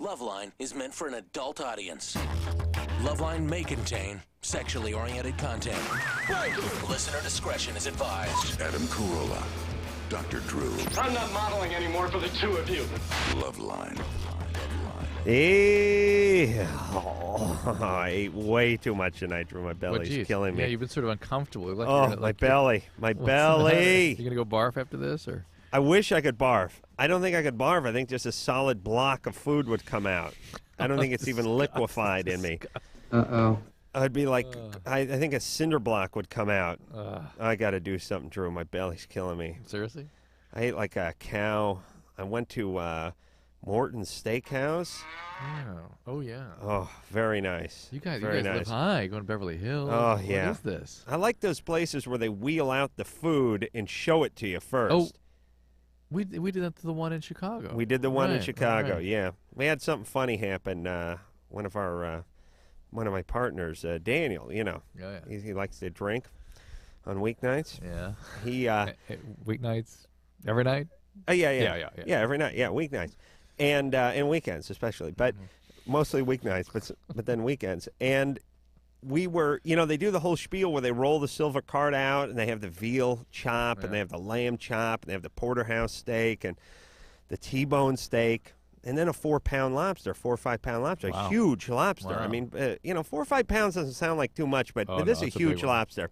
LoveLine is meant for an adult audience. LoveLine may contain sexually oriented content. Listener discretion is advised. Adam Carolla, Dr. Drew. I'm not modeling anymore for the two of you. LoveLine. I ate way too much tonight, Drew. My belly's killing me. Yeah, you've been sort of uncomfortable. Like my belly. My belly. You gonna go barf after this, or? I wish I could barf. I don't think I could barf. I think just a solid block of food would come out. I don't think it's even liquefied in me. Uh-oh. I'd be like, I think a cinder block would come out. I got to do something, Drew. My belly's killing me. Seriously? I ate like a cow. I went to Morton's Steakhouse. Oh, yeah. Oh, very nice. You guys very live high, going to Beverly Hills. Oh, yeah. What is this? I like those places where they wheel out the food and show it to you first. Oh, we did that to the one in Chicago. We did the one in Chicago, right. yeah. We had something funny happen. One of my partners, Daniel, you know, he likes to drink on weeknights. Yeah. He weeknights every night. Yeah, every night. Yeah, weeknights, and weekends especially, but mostly weeknights, but then weekends. And we were, you know, they do the whole spiel where they roll the silver cart out, and they have the veal chop, and they have the lamb chop, and they have the porterhouse steak, and the T-bone steak, and then a 4-pound lobster, 4 or 5 pound lobster, a huge lobster. Wow. I mean, 4 or 5 pounds doesn't sound like too much, but this is a huge lobster.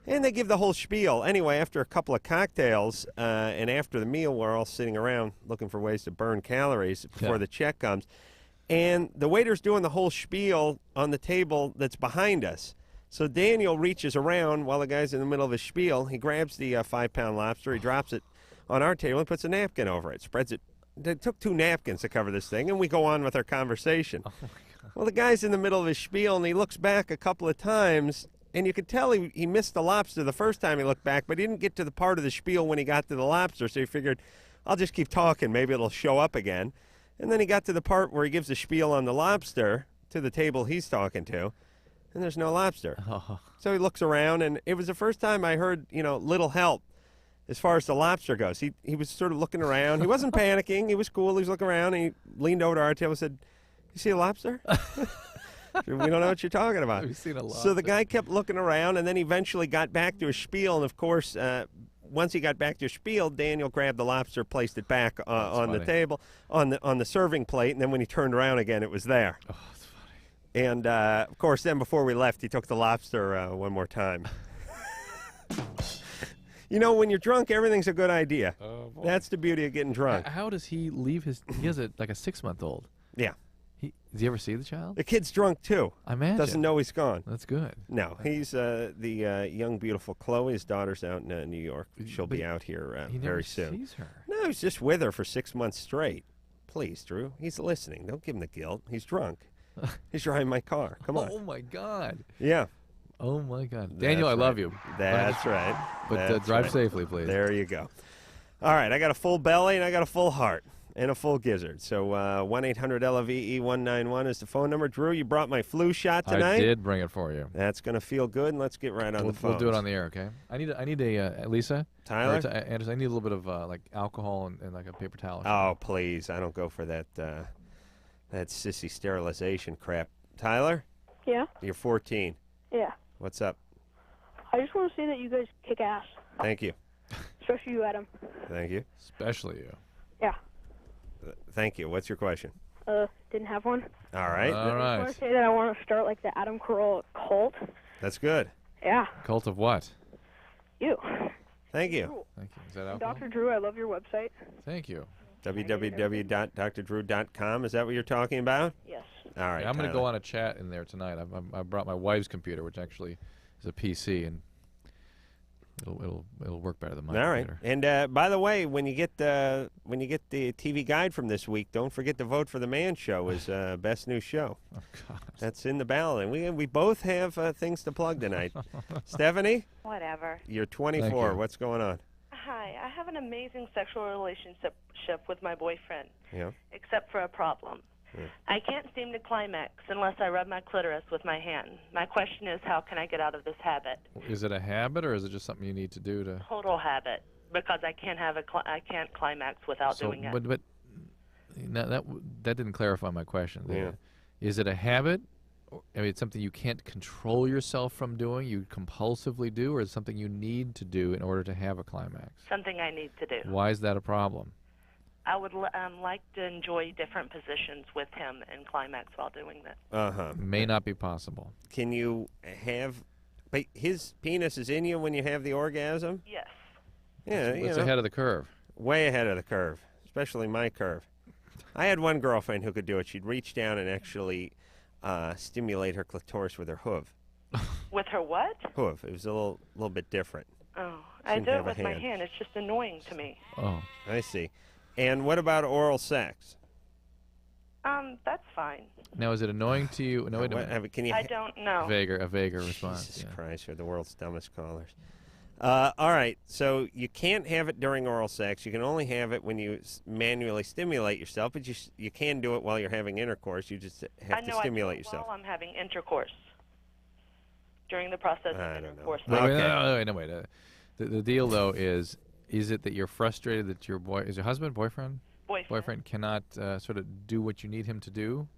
And they give the whole spiel. Anyway, after a couple of cocktails and after the meal, we're all sitting around looking for ways to burn calories before the check comes. And the waiter's doing the whole spiel on the table that's behind us. So Daniel reaches around while the guy's in the middle of his spiel. He grabs the 5-pound lobster. He drops it on our table and puts a napkin over it, spreads it. It took 2 napkins to cover this thing, and we go on with our conversation. Oh, my God. Well, the guy's in the middle of his spiel, and he looks back a couple of times, and you could tell he missed the lobster the first time he looked back, but he didn't get to the part of the spiel when he got to the lobster, so he figured, I'll just keep talking. Maybe it'll show up again. And then he got to the part where he gives a spiel on the lobster to the table he's talking to, and there's no lobster. Oh. So he looks around, and it was the first time I heard, you know, little help as far as the lobster goes. He was sort of looking around. He wasn't panicking. He was cool. He was looking around, and he leaned over to our table and said, "You see a lobster?" We don't know what you're talking about. We've seen a lobster. So the guy kept looking around, and then eventually got back to his spiel, and of course, once he got back to his spiel, Daniel grabbed the lobster, placed it back on the table, on the serving plate, and then when he turned around again, it was there. Oh, that's funny. And, of course, then before we left, he took the lobster one more time. You know, when you're drunk, everything's a good idea. Oh, boy. That's the beauty of getting drunk. How does he leave his... He has like a 6-month-old. Yeah. Does he ever see the child? The kid's drunk, too. I imagine. Doesn't know he's gone. That's good. No, he's the young, beautiful Chloe. His daughter's out in New York. She'll be out here very soon. He never sees her. No, he's just with her for 6 months straight. Please, Drew. He's listening. Don't give him the guilt. He's drunk. He's driving my car. Come on. Oh, my God. Yeah. Oh, my God. Daniel, I love you. That's right. But drive safely, please. There you go. All right, I got a full belly and I got a full heart and a full gizzard. So 1-800-LOVE-191 is the phone number. Drew, you brought my flu shot tonight. I did bring it for you. That's going to feel good, and let's get right on the phone. We'll do it on the air, okay? I need a Lisa? Tyler? Anderson, I need a little bit of like alcohol and like a paper towel. Oh, please. I don't go for that sissy sterilization crap. Tyler? Yeah? You're 14. Yeah. What's up? I just want to say that you guys kick ass. Thank you. Especially you, Adam. Thank you. Especially you. Yeah. Thank you. What's your question? Didn't have one. All right. All right. I want to say that I want to start like the Adam Carolla cult. That's good. Yeah. Cult of what? You. Thank you. Thank you. Is that alcohol? Dr. Drew, I love your website. Thank you. www.drdrew.com. Is that what you're talking about? Yes. All right. Yeah, I'm going to Tyler. go on a chat in there tonight. I brought my wife's computer, which actually is a PC, and it'll work better than mine. All right. And by the way, when you get the TV guide from this week, don't forget to vote for the Man Show as best new show. Oh God. That's in the ballot, and we both have things to plug tonight. Stephanie, Whatever. you're 24. Thank you. What's going on? Hi, I have an amazing sexual relationship with my boyfriend, Yeah. except for a problem. Yeah. I can't seem to climax unless I rub my clitoris with my hand. My question is, how can I get out of this habit? Is it a habit, or is it just something you need to do to? Total habit, because I can't climax without doing it. But No, that didn't clarify my question. Yeah. Is it a habit? I mean, it's something you can't control yourself from doing, you compulsively do, or is it something you need to do in order to have a climax? Something I need to do. Why is that a problem? I would like to enjoy different positions with him and climax while doing that. Uh-huh. May not be possible. Can you have... But his penis is in you when you have the orgasm? Yes. Yeah, It's ahead of the curve. Way ahead of the curve, especially my curve. I had one girlfriend who could do it. She'd reach down and actually stimulate her clitoris with her hoof. With her what? Hoof. It was a little bit different. Oh, I Shouldn't do have it a with my hand. hand. It's just annoying to me. Oh. I see. And what about oral sex? That's fine. Now, is it annoying to you? No, wait a minute. Can you I don't know. A vaguer response. Jesus Yeah. Christ, you're the world's dumbest callers. All right, so you can't have it during oral sex. You can only have it when you manually stimulate yourself, but you can do it while you're having intercourse. You just have to stimulate yourself. While I'm having intercourse. During the process I of don't know. intercourse. Okay. Wait. The deal, though, is it that you're frustrated that your husband, boyfriend cannot sort of do what you need him to do?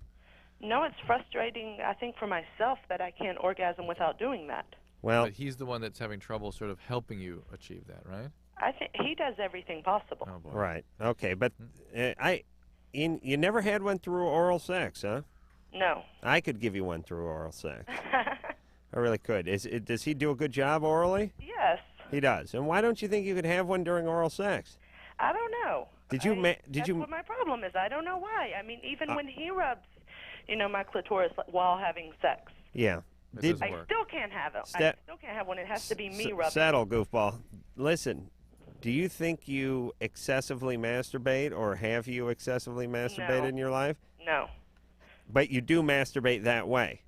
No, it's frustrating, I think, for myself that I can't orgasm without doing that. Well, But he's the one that's having trouble sort of helping you achieve that, right? I think he does everything possible. Oh, boy. right. Okay, but you never had one through oral sex, huh? No. I could give you one through oral sex. I really could. Does he do a good job orally? Yes. He does. And why don't you think you could have one during oral sex? I don't know. Did you? That's what my problem is. I don't know why. I mean, even when he rubs, my clitoris while having sex, Yeah. It doesn't I work. still can't have it. I still can't have one. It has to be me rubbing. Settle, goofball. Listen, do you think you excessively masturbate, or have you excessively masturbated No. in your life? No. But you do masturbate that way.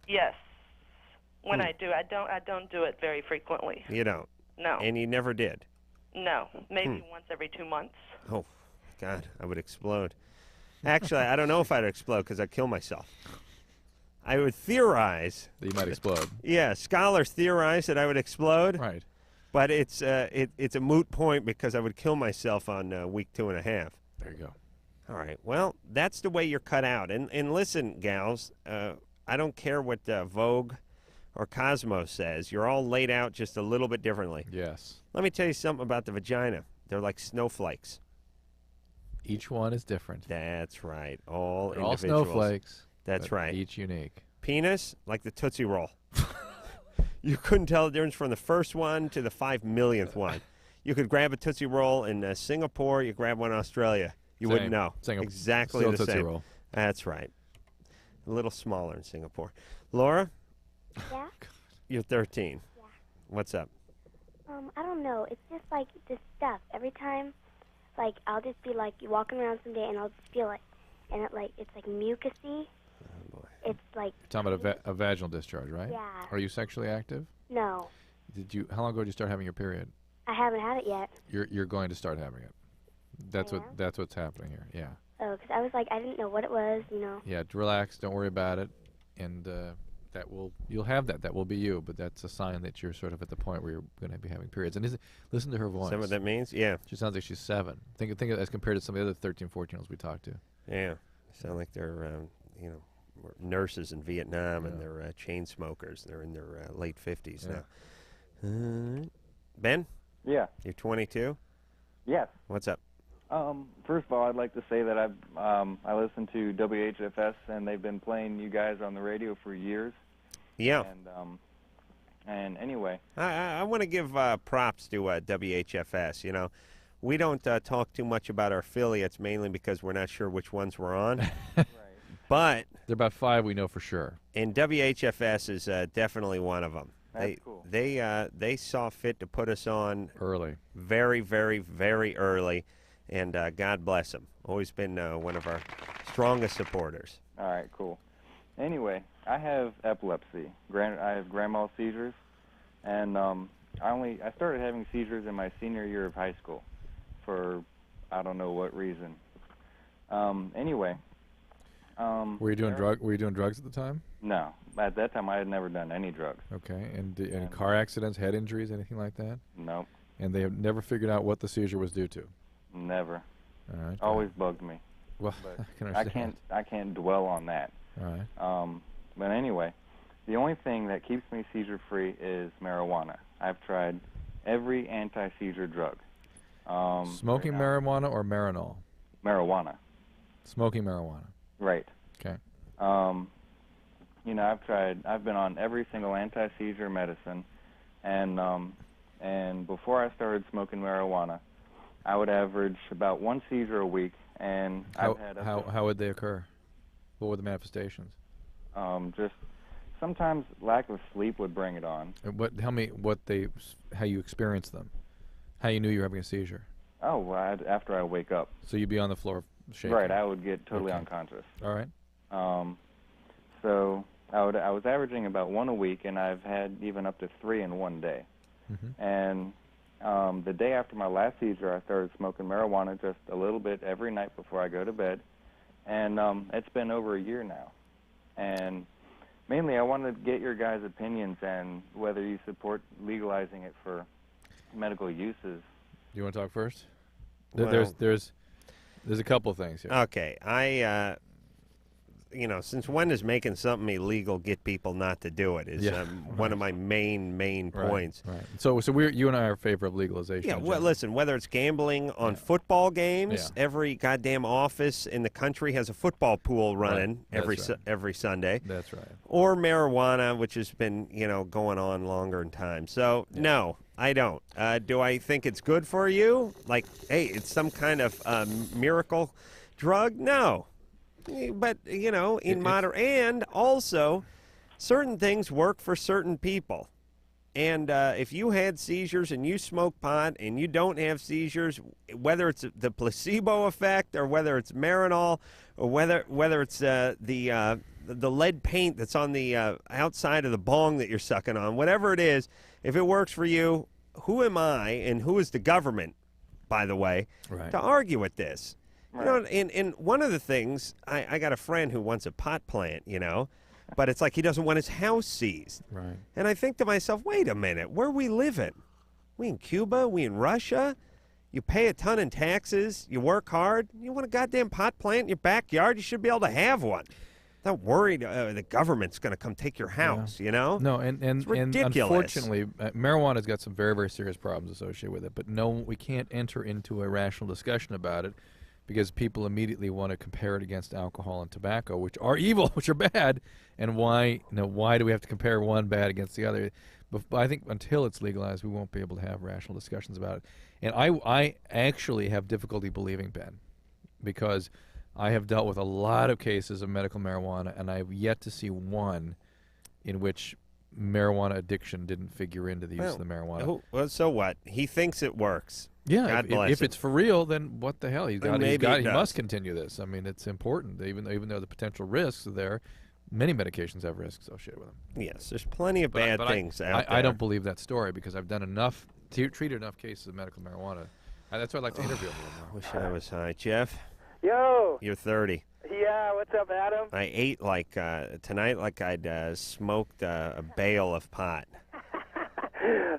Yes. When I do, I don't do it very frequently. You don't. No. And you never did. No. Maybe once every 2 months. Oh, God, I would explode. Actually, I don't know if I'd explode because I'd kill myself. I would theorize. That you might explode. Yeah, scholars theorize that I would explode. Right. But it's a moot point because I would kill myself on week 2.5. There you go. All right. Well, that's the way you're cut out. And listen, gals, I don't care what Vogue or Cosmo says. You're all laid out just a little bit differently. Yes. Let me tell you something about the vagina. They're like snowflakes. Each one is different. That's right. All They're all individuals. snowflakes. That's but right. Each unique. Penis, like the Tootsie Roll. You couldn't tell the difference from the first one to the 5 millionth one. You could grab a Tootsie Roll in Singapore. You grab one in Australia. You wouldn't know. Exactly Still the Tootsie same. Roll. That's right. A little smaller in Singapore. Laura, Yeah? you're 13. Yeah. What's up? I don't know. It's just like this stuff. Every time, like, I'll just be like walking around someday and I'll just feel it. And it's like mucusy. Oh, boy. It's like. You're talking about a vaginal discharge, right? Yeah. Are you sexually active? No. How long ago did you start having your period? I haven't had it yet. You're going to start having it. That's I what am? that's what's happening here. Yeah. Oh, because I was like, I didn't know what it was, Yeah. Relax. Don't worry about it. And you'll have that. That will be you. But that's a sign that you're sort of at the point where you're going to be having periods. And listen to her voice. Is that what that means? Yeah. She sounds like she's 7. Think of as compared to some of the other 13, 14-year-olds we talked to. Yeah. Sound like they're, nurses in Vietnam and they're chain smokers. They're in their late 50s now. Ben? Yeah. You're 22? Yes. What's up? First of all, I'd like to say that I listen to WHFS and they've been playing you guys on the radio for years. Yeah. And anyway, I want to give props to WHFS. We don't talk too much about our affiliates, mainly because we're not sure which ones we're on. right. But there are about 5 we know for sure. And WHFS is definitely one of them. That's cool. They saw fit to put us on early, very, very, very early, and God bless them. Always been one of our strongest supporters. All right, cool. Anyway, I have epilepsy. I have grand mal seizures, and I started having seizures in my senior year of high school, for I don't know what reason. Anyway. Were you doing drugs at the time? No. At that time, I had never done any drugs. Okay. And car accidents, head injuries, anything like that? Nope. And they have never figured out what the seizure was due to? Never. All right. Always bugged me. Well, but I can understand. I can't dwell on that. All right. But anyway, the only thing that keeps me seizure-free is marijuana. I've tried every anti-seizure drug. Smoking marijuana or Marinol? Marijuana. Smoking marijuana. Right. Okay. You know, I've been on every single anti-seizure medicine, and before I started smoking marijuana, I would average about 1 seizure a week, and how would they occur? What were the manifestations? Just sometimes lack of sleep would bring it on. Tell me how you experienced them, how you knew you were having a seizure. Oh, well, after I wake up. So you'd be on the floor shaking. Right, I would get totally unconscious. All right. So I was averaging about 1 a week, and I've had even up to 3 in one day. Mm-hmm. And the day after my last seizure, I started smoking marijuana just a little bit every night before I go to bed. And it's been over a year now. And mainly I wanted to get your guys' opinions and whether you support legalizing it for medical uses. Do you want to talk first? Well, There's a couple of things here. Okay, since when does making something illegal get people not to do it? Is one of my main points. Right. So you and I are in favor of legalization. Yeah. Well, listen, whether it's gambling on football games, every goddamn office in the country has a football pool running every Sunday. That's right. Or marijuana, which has been going on longer in time. So no, I don't. Do I think it's good for you? Like, hey, it's some kind of miracle drug? No. But, in moderate. And also, certain things work for certain people. And if you had seizures and you smoke pot and you don't have seizures, whether it's the placebo effect or whether it's Marinol or whether it's the lead paint that's on the outside of the bong that you're sucking on, whatever it is, if it works for you, who am I and who is the government, by the way, to argue with this? Right. And one of the things, I got a friend who wants a pot plant, but it's like he doesn't want his house seized. Right. And I think to myself, wait a minute, where are we living? We in Cuba? We in Russia? You pay a ton in taxes, you work hard, you want a goddamn pot plant in your backyard, you should be able to have one. Not worried the government's going to come take your house, No, and ridiculous. Unfortunately, marijuana's got some very, very serious problems associated with it. But no, we can't enter into a rational discussion about it because people immediately want to compare it against alcohol and tobacco, which are evil, which are bad. And why do we have to compare one bad against the other? But I think until it's legalized, we won't be able to have rational discussions about it. And I actually have difficulty believing Ben, because I have dealt with a lot of cases of medical marijuana, and I have yet to see one in which marijuana addiction didn't figure into the use of the marijuana. Well, so what? He thinks it works. Yeah, God bless if him. it's for real, then what the hell? He does. must continue this. I mean, it's important. Even though the potential risks are there, many medications have risks associated with them. Yes, there's plenty of bad things out there. I don't believe that story because I've done enough, treated enough cases of medical marijuana. That's why I'd like to interview him a little more. Wish I was high. Jeff? Yo. You're 30. Yeah, what's up, Adam? I ate tonight like I'd smoked a bale of pot.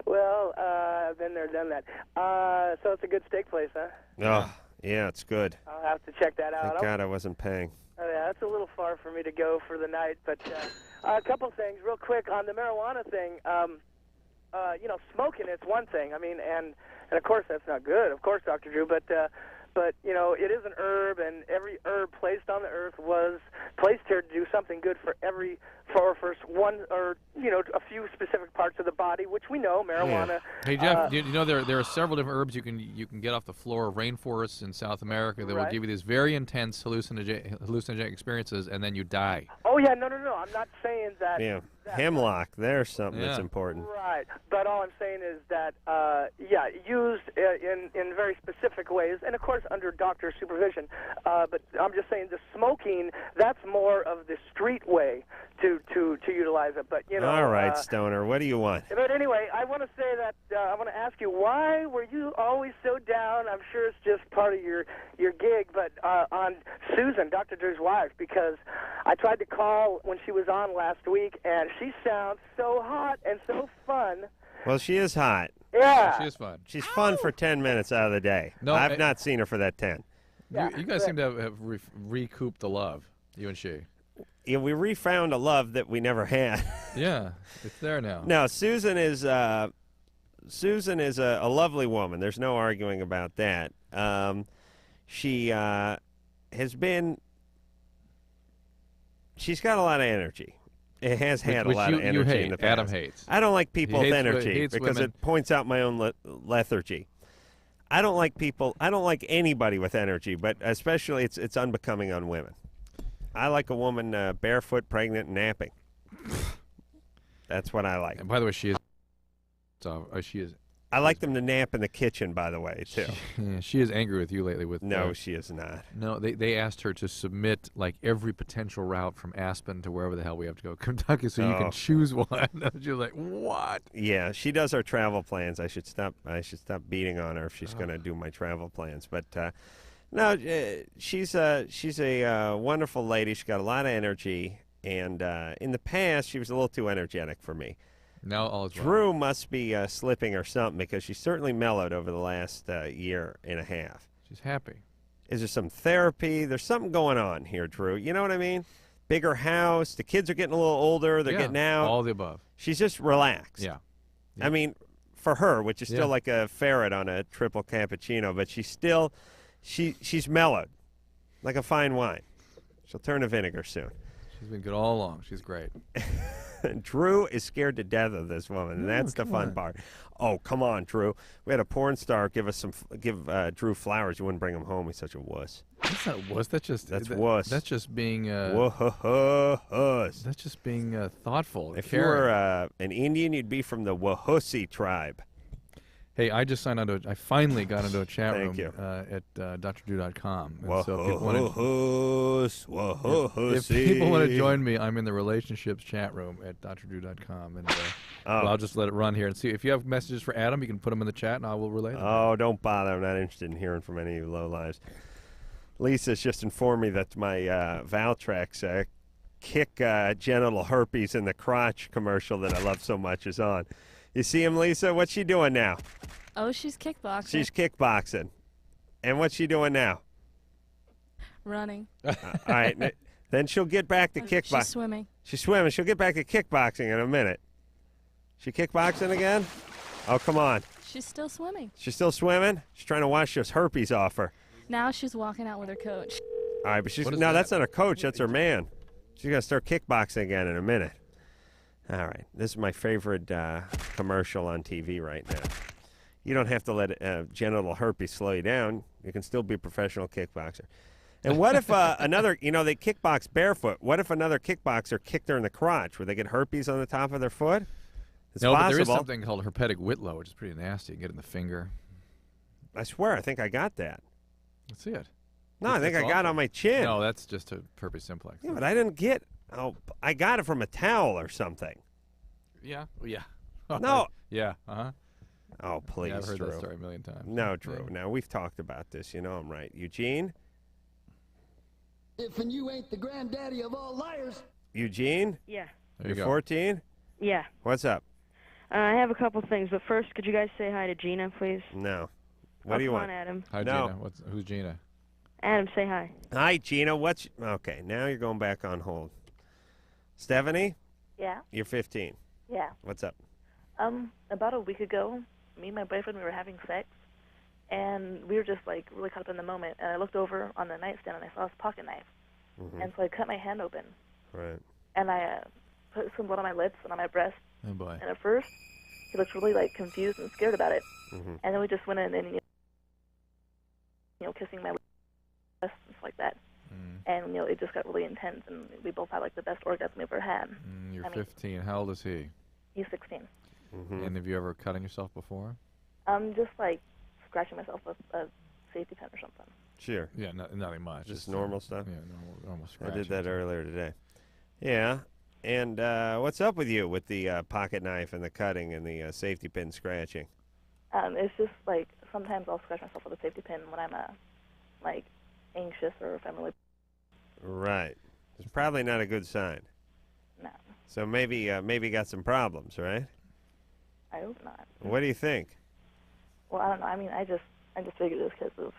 Well, I've been there, done that. So it's a good steak place, huh? Oh, yeah, it's good. I'll have to check that out. Thank God I wasn't paying. Oh, yeah, that's a little far for me to go for the night, but a couple things real quick on the marijuana thing. Smoking, it's one thing. I mean, and of course that's not good, of course, Dr. Drew, but it is an herb, and every herb placed on the earth was placed here to do something good for one or a few specific parts of the body, which we know marijuana. Hey Jeff, there are several different herbs you can get off the floor of rainforests in South America that will give you these very intense hallucinogenic experiences, and then you die. Oh yeah, no. I'm not saying that. Yeah, hemlock. There's something that's important. Right, but all I'm saying is that used in very specific ways, and of course under doctor supervision. But I'm just saying the smoking, that's more of the street way to utilize it. But all right, Stoner, what do you want? But anyway, I want to say that I want to ask you, why were you always so down? I'm sure it's just part of your gig, but on Susan, Dr. Drew's wife, because I tried to call when she was on last week, and she sounds so hot and so fun. Well, she is hot. Yeah. She is fun. She's fun for 10 minutes out of the day. No, I've not seen her for that 10. You guys seem to have recouped the love, you and she. Yeah, we refound a love that we never had. Yeah, it's there now. No, Susan is a lovely woman. There's no arguing about that. She has been. She's got a lot of energy. It has had a lot of energy you hate. in the past. Adam hates. I don't like people with energy because women. it points out my own lethargy. I don't like people. I don't like anybody with energy, but especially it's unbecoming on women. I like a woman barefoot, pregnant, and napping. That's what I like. And by the way, she is. She is. I like them to nap in the kitchen, by the way, too. She is angry with you lately. No, she is not. No, they asked her to submit like every potential route from Aspen to wherever the hell we have to go, Kentucky, so you can choose one. She was like, "What?" Yeah, she does our travel plans. I should stop beating on her if she's going to do my travel plans. But no, she's a wonderful lady. She's got a lot of energy, and in the past, she was a little too energetic for me. Now all is Drew must be slipping or something because she's certainly mellowed over the last year and a half. She's happy. Is there some therapy? There's something going on here, Drew. You know what I mean? Bigger house. The kids are getting a little older. They're getting out. All the above. She's just relaxed. Yeah. I mean, for her, which is still like a ferret on a triple cappuccino, but she's still, she's mellowed, like a fine wine. She'll turn to vinegar soon. She's been good all along. She's great. Drew is scared to death of this woman, and that's the fun part. Oh, come on, Drew. We had a porn star give Drew flowers. You wouldn't bring him home. He's such a wuss. That's not wuss. That's wuss. That's just being wuss. That's just being thoughtful. If you were an Indian, you'd be from the Wahussi tribe. Hey, I just signed on to. I finally got into a chat room at drdrew.com. So if people want to join me, I'm in the relationships chat room at drdrew.com, and well, I'll just let it run here and see if you have messages for Adam. You can put them in the chat, and I will relay them. Oh, don't bother. I'm not interested in hearing from any of you low lives. Lisa's just informed me that my Valtrex kick genital herpes in the crotch commercial that I love so much is on. You see him, Lisa? What's she doing now? Oh, she's kickboxing. She's kickboxing. And what's she doing now? Running. All right. Then she'll get back to kickboxing. She's swimming. She's swimming. She'll get back to kickboxing in a minute. She kickboxing again? Oh, come on. She's still swimming. She's still swimming? She's trying to wash this herpes off her. Now she's walking out with her coach. All right, but that's not her coach. That's her man. She's going to start kickboxing again in a minute. All right. This is my favorite commercial on TV right now. You don't have to let genital herpes slow you down. You can still be a professional kickboxer. And what if another, they kickbox barefoot. What if another kickboxer kicked her in the crotch? Would they get herpes on the top of their foot? It's possible. But there is something called herpetic whitlow, which is pretty nasty. You get it in the finger. I swear, I think I got that. Let's see it. No, I think I got it on my chin. No, that's just a herpes simplex. Yeah, but I didn't get... Oh, I got it from a towel or something. Yeah. Yeah. No. Yeah. Uh-huh. Oh, please, I've heard Drew. that story a million times. No, Drew. Now, we've talked about this. You know I'm right. Eugene? If and you ain't the granddaddy of all liars. Eugene? Yeah. You're 14? Yeah. What's up? I have a couple things, but first, could you guys say hi to Gina, please? No. What do you want? Come on, Adam. Hi, no. Gina. Who's Gina? Adam, say hi. Hi, Gina. Okay, now you're going back on hold. Stephanie? Yeah? You're 15. Yeah. What's up? About a week ago, me and my boyfriend, we were having sex, and we were just, like, really caught up in the moment, and I looked over on the nightstand, and I saw his pocket knife, and so I cut my hand open. Right. And I put some blood on my lips and on my breast. Oh, boy. And at first, he looked really, like, confused and scared about it. Mm-hmm. And then we just went in and, kissing my lips and stuff like that. And, it just got really intense, and we both had, like, the best orgasm we ever had. You're 15. How old is he? He's 16. Mm-hmm. And have you ever cutting yourself before? Just, like, scratching myself with a safety pin or something. Sure. Yeah, nothing much. Just normal stuff? Yeah, normal scratching. I did that earlier today. Yeah. And what's up with you with the pocket knife and the cutting and the safety pin scratching? It's just, like, sometimes I'll scratch myself with a safety pin when I'm, like, anxious or if I'm really... Right. It's probably not a good sign. No. So maybe got some problems, right? I hope not. What do you think? Well, I don't know. I mean, I just figured it was because of,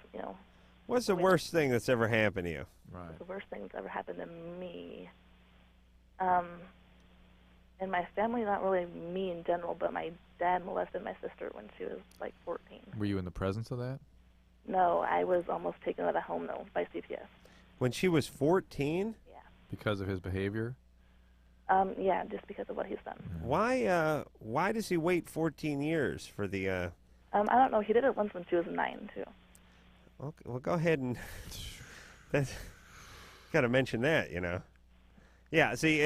What's the worst thing that's ever happened to you? Right. The worst thing that's ever happened to me. In my family, not really me in general, but my dad molested my sister when she was like 14. Were you in the presence of that? No, I was almost taken out of home though by CPS. When she was 14? Yeah. Because of his behavior? Yeah, just because of what he's done. Why does he wait 14 years for the? I don't know. He did it once when she was 9 too. Okay, well, go ahead and. Got to mention that, you know. Yeah. See,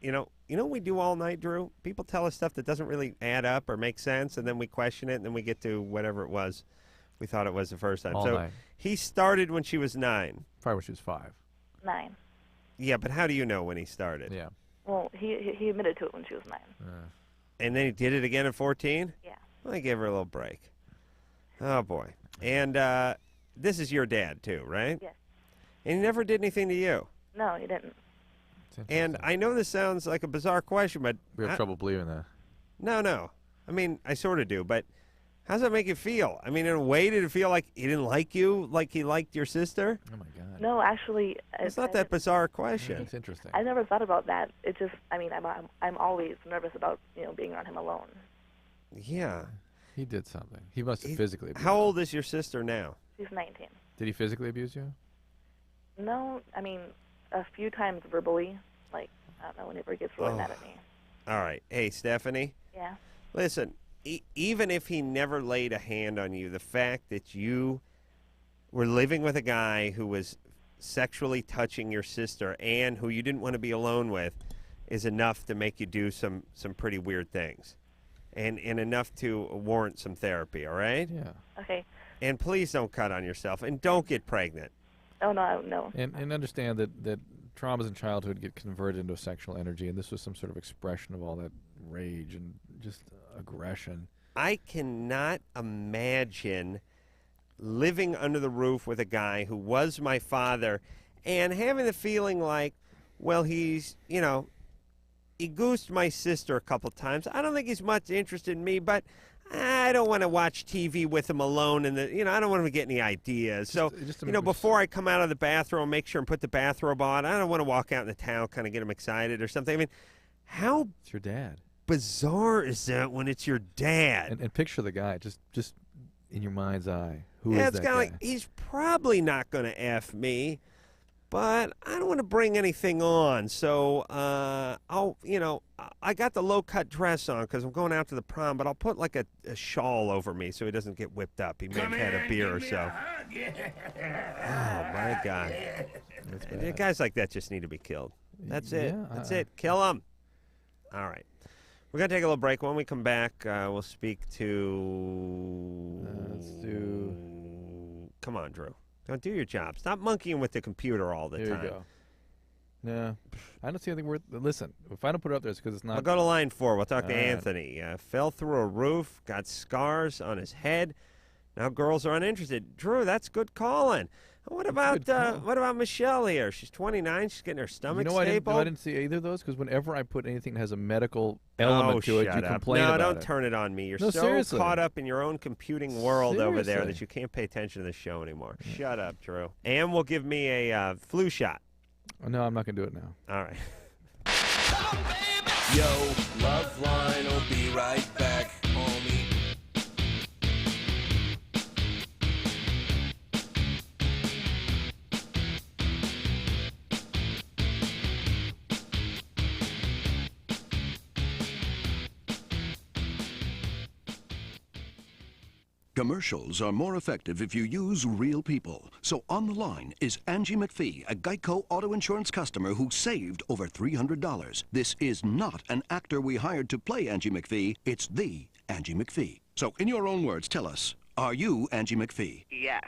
you know what we do all night, Drew? People tell us stuff that doesn't really add up or make sense, and then we question it, and then we get to whatever it was we thought it was the first time. All so night. He started when she was 9. Probably when she was 5. 9. Yeah, but how do you know when he started? Yeah. Well, he admitted to it when she was 9. And then he did it again at 14? Yeah. Well, I gave her a little break. Oh, boy. And this is your dad, too, right? Yes. And he never did anything to you? No, he didn't. And I know this sounds like a bizarre question, but... We have trouble believing that. No. I mean, I sort of do, but how does that make you feel? I mean, in a way, did it feel like he didn't like you, like he liked your sister? Oh, my God. No, actually... It's not that bizarre question. It's interesting. I never thought about that. It just, I mean, I'm always nervous about, being around him alone. Yeah. He did something. He must have physically abused How old is your sister now? She's 19. Did he physically abuse you? No, I mean, a few times verbally. Like, I don't know, whenever he gets really mad at me. All right. Hey, Stephanie. Yeah? Listen, even if he never laid a hand on you, the fact that you were living with a guy who was sexually touching your sister and who you didn't want to be alone with is enough to make you do some pretty weird things. And enough to warrant some therapy, all right? Yeah. Okay. And please don't cut on yourself. And don't get pregnant. Oh, no. And understand that traumas in childhood get converted into a sexual energy, and this was some sort of expression of all that rage and just aggression. I cannot imagine living under the roof with a guy who was my father and having the feeling like, well, he's, he goosed my sister a couple times. I don't think he's much interested in me, but I don't want to watch TV with him alone, and I don't want him to get any ideas. So, before I come out of the bathroom, make sure and put the bathrobe on. I don't want to walk out in the town, kind of get him excited or something. I mean, how it's your dad. Bizarre is that when it's your dad? And picture the guy, just in your mind's eye. Who yeah, is it's that kind guy? of like, he's probably not going to F me, but I don't want to bring anything on. So, I got the low-cut dress on because I'm going out to the prom, but I'll put like a shawl over me so he doesn't get whipped up. He may have had a beer or so. Oh, my God. Guys like that just need to be killed. That's it. Yeah, That's it. Kill them. All right. We're going to take a little break. When we come back, we'll speak to... let's do... Come on, Drew. Don't do your job. Stop monkeying with the computer all the time. There you go. No, I don't see anything worth... Listen, if I don't put it up there, it's because it's not... I'll go to line 4. We'll talk to All right. Anthony. Fell through a roof, got scars on his head. Now girls are uninterested. Drew, that's good calling. What about Michelle here? She's 29. She's getting her stomach stapled. I didn't see either of those because whenever I put anything that has a medical element to it, you complain about it. No, don't turn it on me. You're so seriously. caught up in your own computing world over there Seriously. that you can't pay attention to the show anymore. Shut up, Drew. And will give me a flu shot. Oh, no, I'm not going to do it now. All right. Yo, LoveLine will be right back, homie. Commercials are more effective if you use real people. So on the line is Angie McPhee, a Geico auto insurance customer who saved over $300. This is not an actor we hired to play Angie McPhee. It's the Angie McPhee. So in your own words, tell us, are you Angie McPhee? Yes.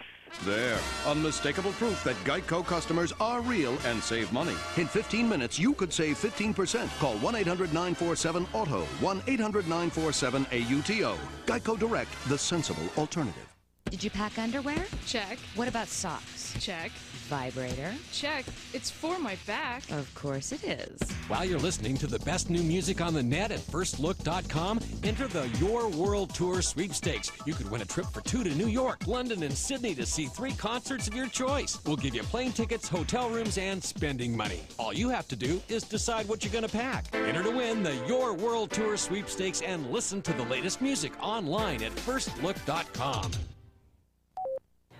There. Unmistakable proof that Geico customers are real and save money. In 15 minutes, you could save 15%. Call 1-800-947-AUTO. 1-800-947-AUTO. Geico Direct, the sensible alternative. Did you pack underwear? Check. What about socks? Check. Vibrator? Check. It's for my back. Of course it is. While you're listening to the best new music on the net at firstlook.com, enter the Your World Tour sweepstakes. You could win a trip for 2 to New York, London, and Sydney to see 3 concerts of your choice. We'll give you plane tickets, hotel rooms, and spending money. All you have to do is decide what you're going to pack. Enter to win the Your World Tour sweepstakes and listen to the latest music online at firstlook.com.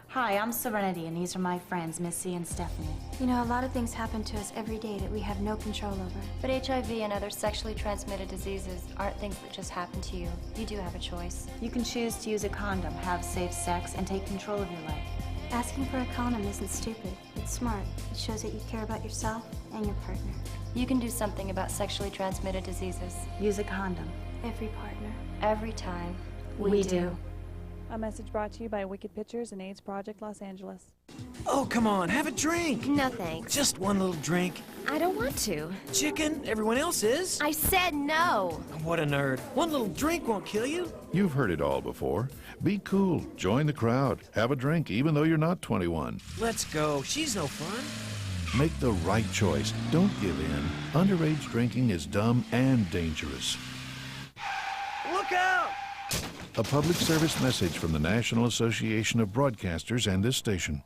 Hi, I'm Serenity, and these are my friends, Missy and Stephanie. You know, a lot of things happen to us every day that we have no control over. But HIV and other sexually transmitted diseases aren't things that just happen to you. You do have a choice. You can choose to use a condom, have safe sex, and take control of your life. Asking for a condom isn't stupid. It's smart. It shows that you care about yourself and your partner. You can do something about sexually transmitted diseases. Use a condom. Every partner. Every time. We do. A message brought to you by Wicked Pictures and AIDS Project Los Angeles. Oh, come on, have a drink. No, thanks. Just one little drink. I don't want to. Chicken, everyone else is. I said no. What a nerd. One little drink won't kill you. You've heard it all before. Be cool, join the crowd, have a drink even though you're not 21. Let's go, she's no fun. Make the right choice. Don't give in. Underage drinking is dumb and dangerous. Look out! A public service message from the National Association of Broadcasters and this station.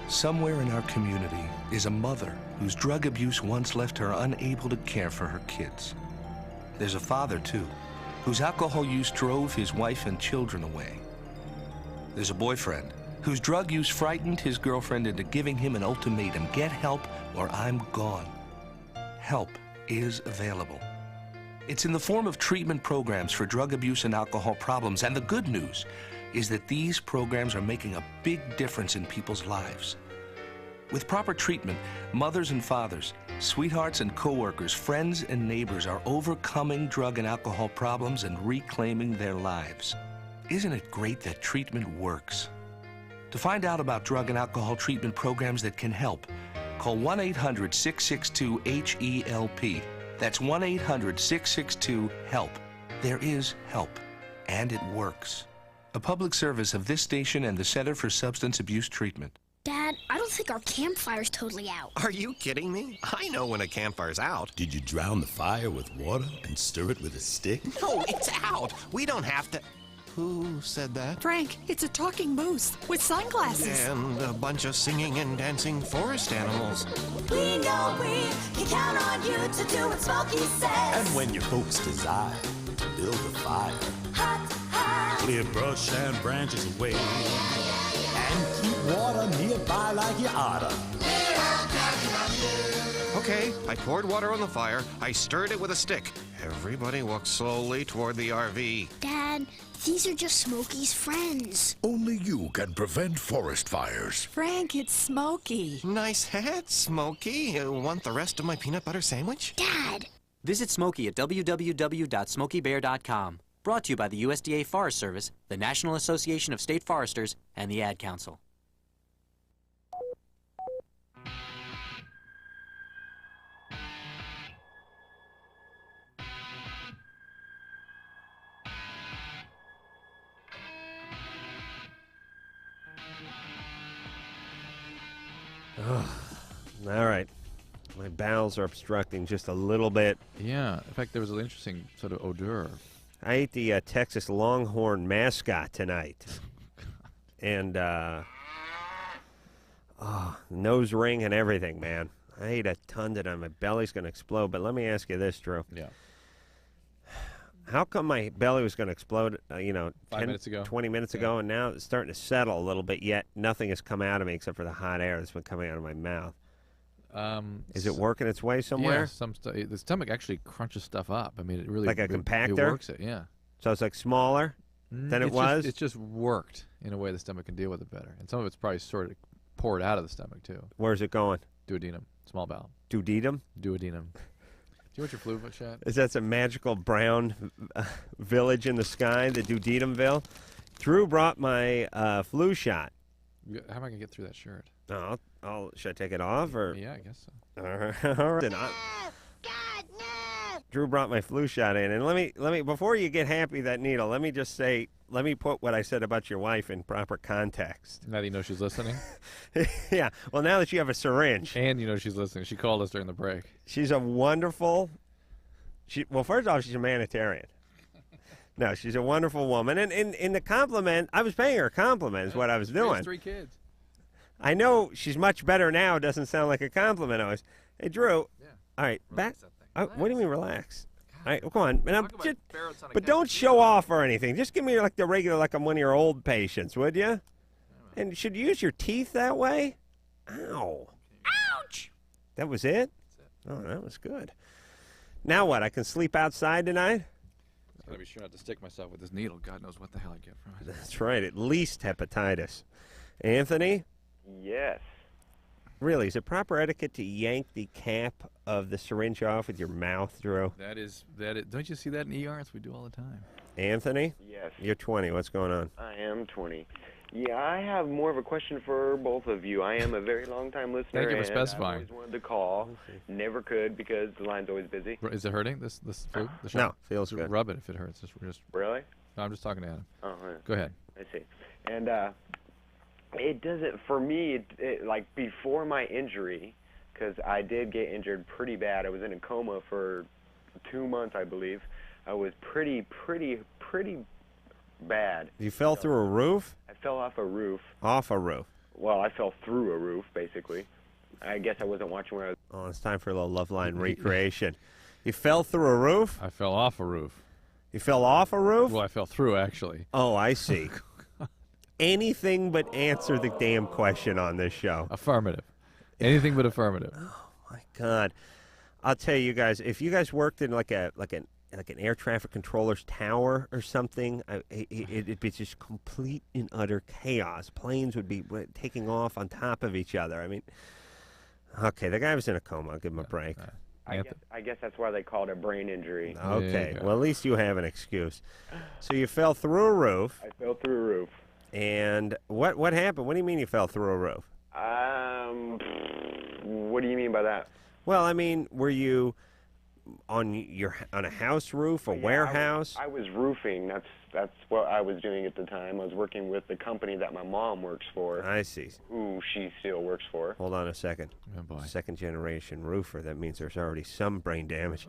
Somewhere in our community is a mother whose drug abuse once left her unable to care for her kids. There's a father, too, whose alcohol use drove his wife and children away. There's a boyfriend whose drug use frightened his girlfriend into giving him an ultimatum: get help or I'm gone. Help is available. It's in the form of treatment programs for drug abuse and alcohol problems, and the good news is that these programs are making a big difference in people's lives. With proper treatment, mothers and fathers, sweethearts and coworkers, friends and neighbors are overcoming drug and alcohol problems and reclaiming their lives. Isn't it great that treatment works? To find out about drug and alcohol treatment programs that can help, call 1-800-662-HELP. That's 1-800-662-HELP. There is help, and it works. A public service of this station and the Center for Substance Abuse Treatment. Dad, I don't think our campfire's totally out. Are you kidding me? I know when a campfire's out. Did you drown the fire with water and stir it with a stick? No, it's out. We don't have to... Who said that? Frank, it's a talking moose with sunglasses. And a bunch of singing and dancing forest animals. We know we can count on you to do what Smokey says. And when your folks desire to build a fire, Hot, hot. clear brush and branches away, and keep water nearby like you oughta. Okay, I poured water on the fire. I stirred it with a stick. Everybody walked slowly toward the RV. Dad, these are just Smokey's friends. Only you can prevent forest fires. Frank, it's Smokey. Nice hat, Smokey. Want the rest of my peanut butter sandwich? Dad! Visit Smokey at www.smokeybear.com. Brought to you by the USDA Forest Service, the National Association of State Foresters, and the Ad Council. All right. My bowels are obstructing just a little bit. Yeah. In fact, there was an interesting sort of odor. I ate the Texas Longhorn mascot tonight. And, nose ring and everything, man. I ate a ton tonight. My belly's going to explode. But let me ask you this, Drew. Yeah. How come my belly was going to explode, 5 minutes ago. 20 minutes ago, and now it's starting to settle a little bit, yet nothing has come out of me except for the hot air that's been coming out of my mouth. Is it working its way somewhere? Yeah, the stomach actually crunches stuff up. I mean, it really... Like a compactor? It works it, yeah. So it's like smaller than it was? It's just worked in a way the stomach can deal with it better. And some of it's probably sort of poured out of the stomach, too. Where's it going? Duodenum, small bowel. Duodenum? Duodenum. Do you want your flu shot? Is that some magical brown village in the sky, the Duodenumville? Drew brought my flu shot. How am I going to get through that shirt? No, should I take it off? Or? Yeah, I guess so. All right. No! God, no! Drew brought my flu shot in, and let me before you get happy with that needle, let me just say, let me put what I said about your wife in proper context. Now that you know she's listening? Yeah. Well, now that you have a syringe. And you know she's listening. She called us during the break. She's a wonderful... Well, first off, she's a humanitarian. No, she's a wonderful woman. And in the compliment, I was paying her a compliment is what I was doing. She has 3 kids. I know she's much better now. Doesn't sound like a compliment always. Hey, Drew. Yeah. All right, back. What do you mean relax? All right, well, come on. But don't show off or anything. Just give me like the regular, like I'm one of your old patients, would you? And should you use your teeth that way? Ow. Ouch. That was it? Oh, that was good. Now what? I can sleep outside tonight? I'm going to be sure not to stick myself with this needle. God knows what the hell I get from it. That's right. At least hepatitis. Anthony? Yes. Really, is it proper etiquette to yank the cap of the syringe off with your mouth, Drew? That is. Don't you see that in ERs? We do all the time. Anthony? Yes. You're 20. What's going on? I am 20. Yeah, I have more of a question for both of you. I am a very long-time listener. Thank you for specifying. I always wanted to call. Never could because the line's always busy. Is it hurting, this food? The shot? No, feels good. Rub it if it hurts. Just Really? No, I'm just talking to Adam. Oh, yeah. Go ahead. I see. And it doesn't, for me, like before my injury, because I did get injured pretty bad. I was in a coma for 2 months, I believe. I was pretty bad. You fell through a roof? I fell off a roof. Off a roof? Well, I fell through a roof, basically. I guess I wasn't watching where I was. Oh, it's time for a little LoveLine recreation. You fell through a roof? I fell off a roof. You fell off a roof? Well, I fell through, actually. Oh, I see. Anything but answer the damn question on this show. Affirmative. Anything but affirmative. Oh, my God. I'll tell you guys, if you guys worked in like an air traffic controller's tower or something, it'd be just complete and utter chaos. Planes would be taking off on top of each other. I mean, okay, the guy was in a coma. I'll give him a break. I guess that's why they called it a brain injury. Okay, well, at least you have an excuse. So you fell through a roof. I fell through a roof. And what happened? What do you mean you fell through a roof? What do you mean by that? Well, I mean, were you on a house roof, a warehouse? I was roofing. That's what I was doing at the time. I was working with the company that my mom works for. I see. Who she still works for. Hold on a second. Oh, boy. Second generation roofer. That means there's already some brain damage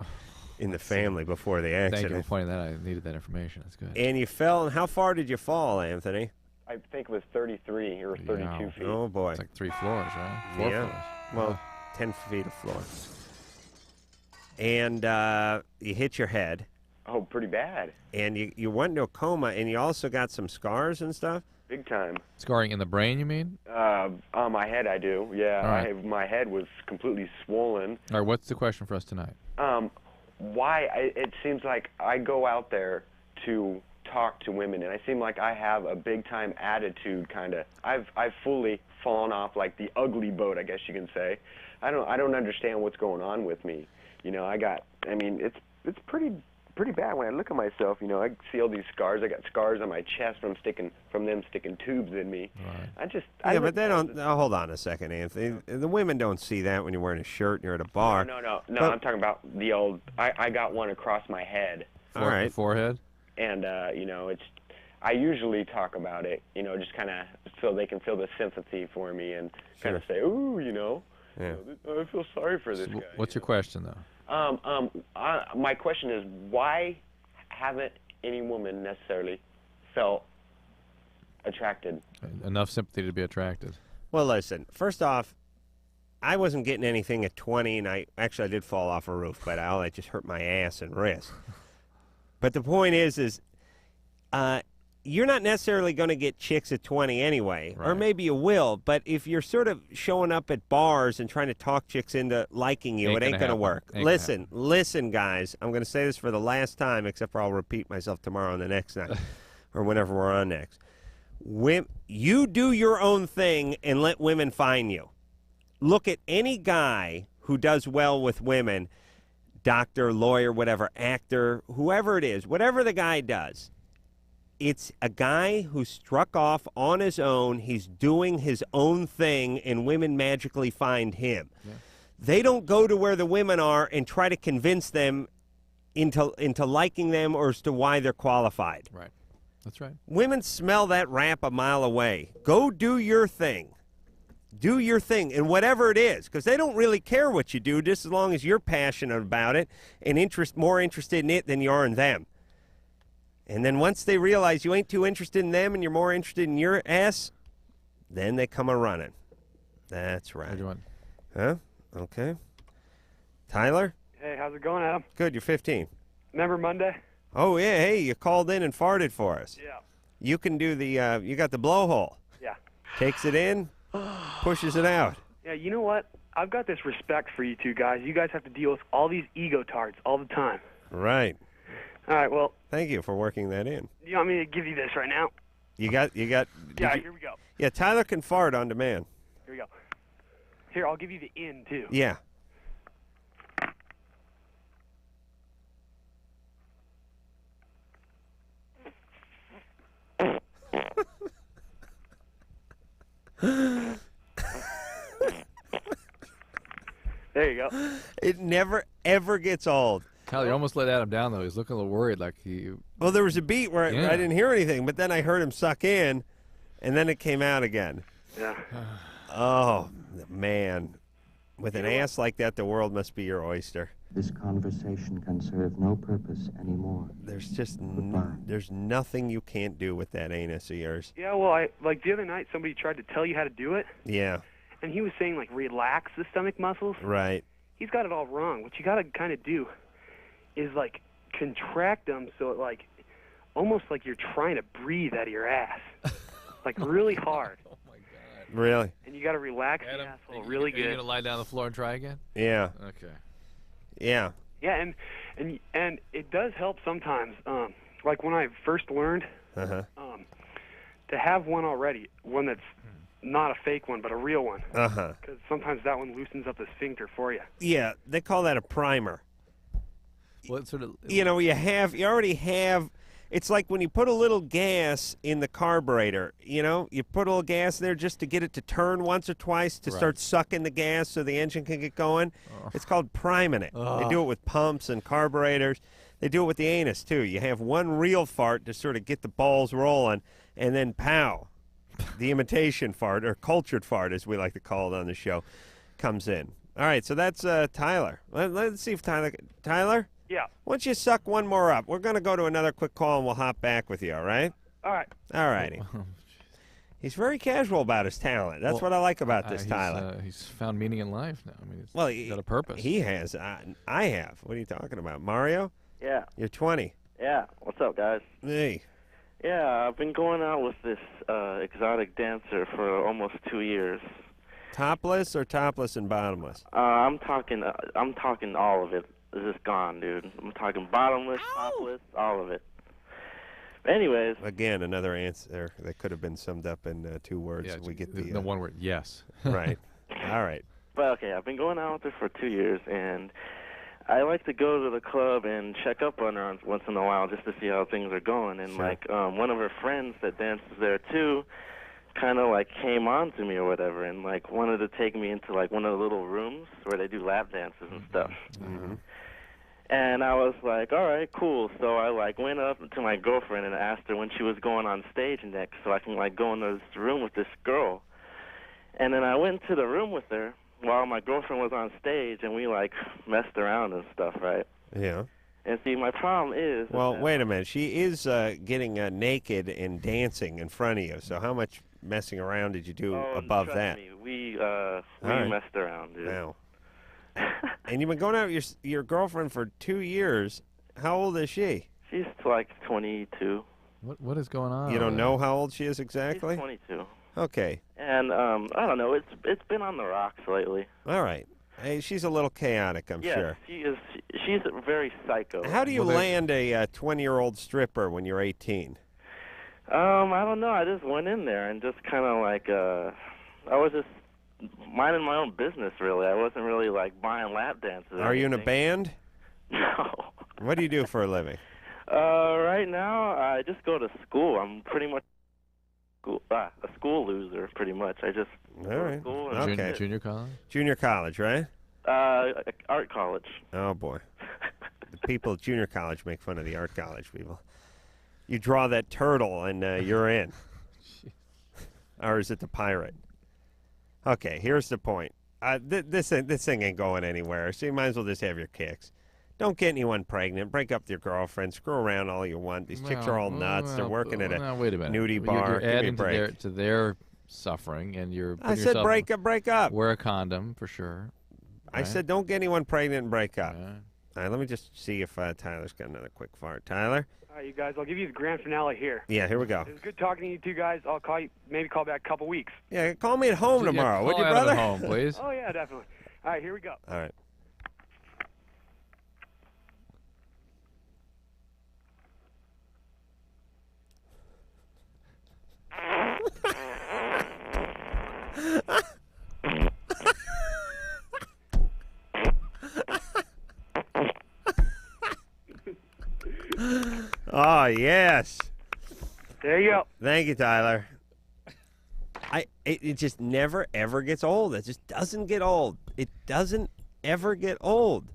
in the family before the accident. Thank you for pointing that out. I needed that information. That's good. And you fell, and how far did you fall, Anthony? I think it was 33 or 32 feet. Oh, boy. It's like 3 floors, right? 4 floors. Well, 10 feet of floor. And you hit your head. Oh, pretty bad. And you went into a coma, and you also got some scars and stuff? Big time. Scarring in the brain, you mean? On my head, I do. Yeah, right. my head was completely swollen. All right, what's the question for us tonight? It seems like I go out there to talk to women, and I seem like I have a big-time attitude, kind of. I've fully fallen off like the ugly boat, I guess you can say. I don't understand what's going on with me. You know, it's pretty bad when I look at myself. You know, I see all these scars. I got scars on my chest from them sticking tubes in me. Right. But they don't. Oh, hold on a second, Anthony. The women don't see that when you're wearing a shirt and you're at a bar. No. I'm talking about the old. I got one across my head. All right. Forehead. And you know, I usually talk about it. You know, just kind of so they can feel the sympathy for me and kind of say, ooh, you know. Yeah. I feel sorry for this guy. What's your question, though? My question is, why haven't any woman necessarily felt attracted? Enough sympathy to be attracted. Well, listen. First off, I wasn't getting anything at 20, and I did fall off a roof, but all that just hurt my ass and wrist. But the point is you're not necessarily going to get chicks at 20 anyway, right. Or maybe you will. But if you're sort of showing up at bars and trying to talk chicks into liking you, it ain't going to work. Listen, guys. I'm going to say this for the last time, except for I'll repeat myself tomorrow on the next night or whenever we're on next. You do your own thing and let women find you. Look at any guy who does well with women, doctor, lawyer, whatever, actor, whoever it is, whatever the guy does. It's a guy who struck off on his own. He's doing his own thing, and women magically find him. Yeah. They don't go to where the women are and try to convince them into liking them or as to why they're qualified. Right. That's right. Women smell that rap a mile away. Go do your thing. Do your thing, and whatever it is, because they don't really care what you do, just as long as you're passionate about it and more interested in it than you are in them. And then once they realize you ain't too interested in them and you're more interested in your ass, then they come a-running. That's right. Good one. Huh? Okay. Tyler? Hey, how's it going, Adam? Good, you're 15. Remember Monday? Oh, yeah, hey, you called in and farted for us. Yeah. You can do the, you got the blowhole. Yeah. Takes it in, pushes it out. Yeah, you know what? I've got this respect for you two guys. You guys have to deal with all these ego tards all the time. Right. All right, well. Thank you for working that in. You want me to give you this right now? You got. Yeah, here we go. Yeah, Tyler can fart on demand. Here we go. Here, I'll give you the in, too. Yeah. There you go. It never, ever gets old. Tyler, you almost let Adam down, though. He's looking a little worried, like he... Well, there was a beat where I didn't hear anything, but then I heard him suck in, and then it came out again. Yeah. Oh, man. With an ass like that, the world must be your oyster. This conversation can serve no purpose anymore. There's just there's nothing you can't do with that anus of yours. Yeah, well, like the other night, somebody tried to tell you how to do it. Yeah. And he was saying, like, relax the stomach muscles. Right. He's got it all wrong. What you got to kind of do is, like, contract them so it, like, almost like you're trying to breathe out of your ass. Like, really hard. Oh, my God. Really? And you got to relax Adam, the asshole really good. Are you going to lie down on the floor and try again? Yeah. Okay. Yeah. Yeah, and it does help sometimes. Like, when I first learned to have one already, one that's not a fake one, but a real one. Because sometimes that one loosens up the sphincter for you. Yeah, they call that a primer. Well, it's sort of... You know, you already have... It's like when you put a little gas in the carburetor, you know? You put a little gas in there just to get it to turn once or twice to start sucking the gas so the engine can get going. It's called priming it. They do it with pumps and carburetors. They do it with the anus, too. You have one real fart to sort of get the balls rolling, and then pow, the imitation fart, or cultured fart, as we like to call it on the show, comes in. All right, so that's Tyler. Let's see if Tyler? Yeah. Why don't you suck one more up? We're going to go to another quick call, and we'll hop back with you, all right? All right. All righty. He's very casual about his talent. That's what I like about this Tyler. He's found meaning in life now. I mean, he's got a purpose. He has. I have. What are you talking about? Mario? Yeah. You're 20. Yeah. What's up, guys? Hey. Yeah, I've been going out with this exotic dancer for almost 2 years. Topless or topless and bottomless? I'm talking all of it. It's just gone, dude. I'm talking bottomless, topless, all of it. Anyways. Again, another answer that could have been summed up in 2 words. Yeah, we get the no one word. Yes. Right. All right. But okay, I've been going out with her for 2 years, and I like to go to the club and check up on her once in a while just to see how things are going. And like one of her friends that dances there too, kind of like came on to me or whatever, and like wanted to take me into like one of the little rooms where they do lap dances and stuff. And I was like, all right, cool. So I like went up to my girlfriend and asked her when she was going on stage next, so I can like go in this room with this girl. And then I went to the room with her while my girlfriend was on stage, and we like messed around and stuff, right? Yeah. And see, my problem is... Well, wait a minute. She is getting naked and dancing in front of you, so how much messing around did you do above trust that? me, we right. messed around, dude. Wow. And you've been going out with your girlfriend for 2 years. How old is she? She's like 22. What is going on? You don't know how old she is exactly? She's 22. Okay. And I don't know. It's been on the rocks lately. All right. Hey, she's a little chaotic, I'm sure. She is. She's very psycho. How do you land a 20-year-old stripper when you're 18? I don't know. I just went in there and just kind of like I was just minding my own business, really. I wasn't really like buying lap dances. Are you in a band? No. What do you do for a living? Right now, I just go to school. I'm pretty much a school loser, pretty much. I just go to school. And Junior college? Junior college, right? Art college. Oh, boy. The people at junior college make fun of the art college people. You draw that turtle and you're in. Or is it the pirate? Okay, here's the point. This thing ain't going anywhere, so you might as well just have your kicks. Don't get anyone pregnant. Break up with your girlfriend. Screw around all you want. These chicks are all nuts. They're working at a nudie bar. You're adding Give me a break. to their suffering, and you're. I said break up. Wear a condom for sure. I said don't get anyone pregnant and break up. All right, let me just see if Tyler's got another quick fart. Tyler? All right, you guys, I'll give you the grand finale here. Yeah, here we go. It was good talking to you two guys. I'll call you, maybe call back a couple weeks. Yeah, call me at home tomorrow, would you, brother? At home, please. Oh, yeah, definitely. All right, here we go. All right. Oh, yes. There you go. Thank you, Tyler. It just never, ever gets old. It just doesn't get old. It doesn't ever get old.